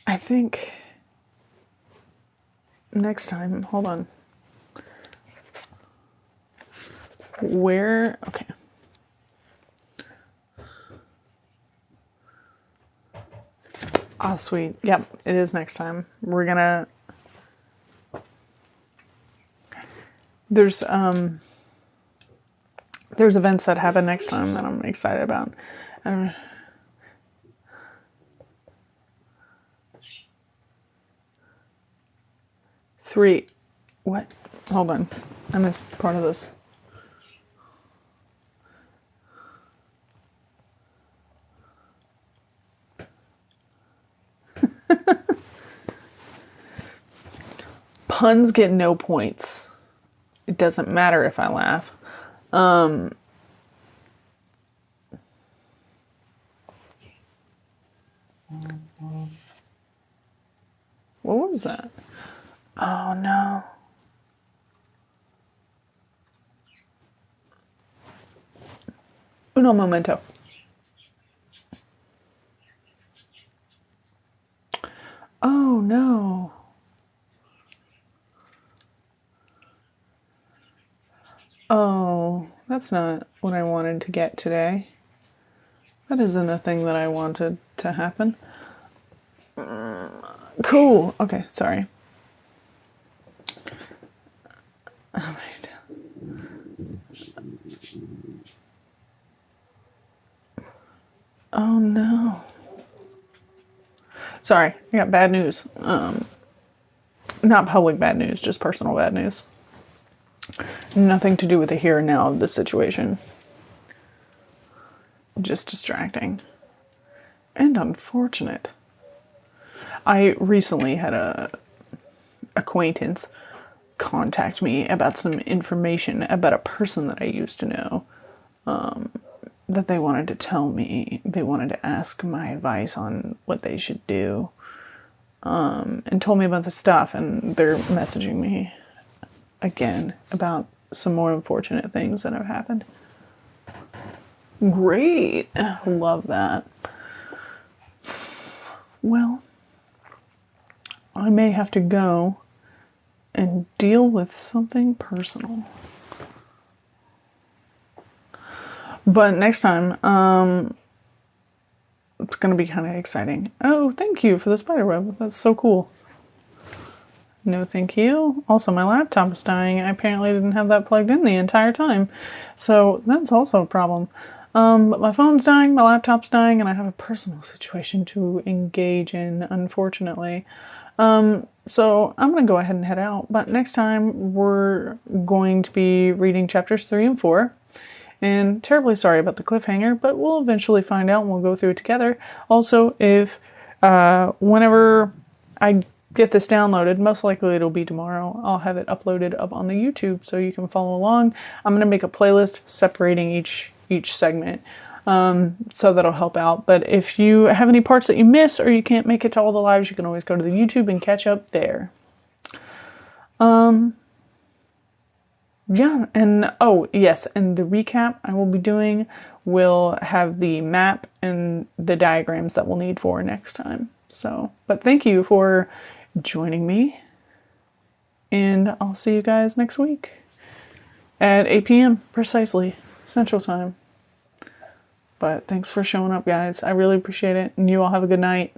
I think next time, hold on. Where, okay. Ah, sweet. Yep, it is next time. We're gonna, there's events that happen next time that I'm excited about. 3. What? Hold on. I missed part of this. Puns get no points. It doesn't matter if I laugh. What was that? Oh no. Uno momento. Oh no. Oh, that's not what I wanted to get today. That isn't a thing that I wanted to happen. Cool. Okay, sorry. All right. Oh no. Sorry, I got bad news. Not public bad news, just personal bad news. Nothing to do with the here and now of the situation. Just distracting. And unfortunate. I recently had a acquaintance contact me about some information about a person that I used to know, that they wanted to tell me. They wanted to ask my advice on what they should do, and told me about the stuff, and they're messaging me again about some more unfortunate things that have happened. Great. Love that. Well, I may have to go and deal with something personal. But next time, it's going to be kind of exciting. Oh, thank you for the spider web. That's so cool. No, thank you. Also, my laptop is dying. I apparently didn't have that plugged in the entire time. So that's also a problem. But my phone's dying, my laptop's dying, and I have a personal situation to engage in, unfortunately. So I'm going to go ahead and head out. But next time, we're going to be reading chapters 3 and 4. And terribly sorry about the cliffhanger, but we'll eventually find out and we'll go through it together. Also, if whenever I get this downloaded, most likely it'll be tomorrow, I'll have it uploaded up on the YouTube so you can follow along. I'm going to make a playlist separating each segment, so that'll help out. But if you have any parts that you miss or you can't make it to all the lives, you can always go to the YouTube and catch up there. Yeah, and oh yes, and the recap I will be doing will have the map and the diagrams that we'll need for next time. So, but thank you for joining me, and I'll see you guys next week at 8 p.m. precisely, Central Time. But thanks for showing up, guys. I really appreciate it, and you all have a good night.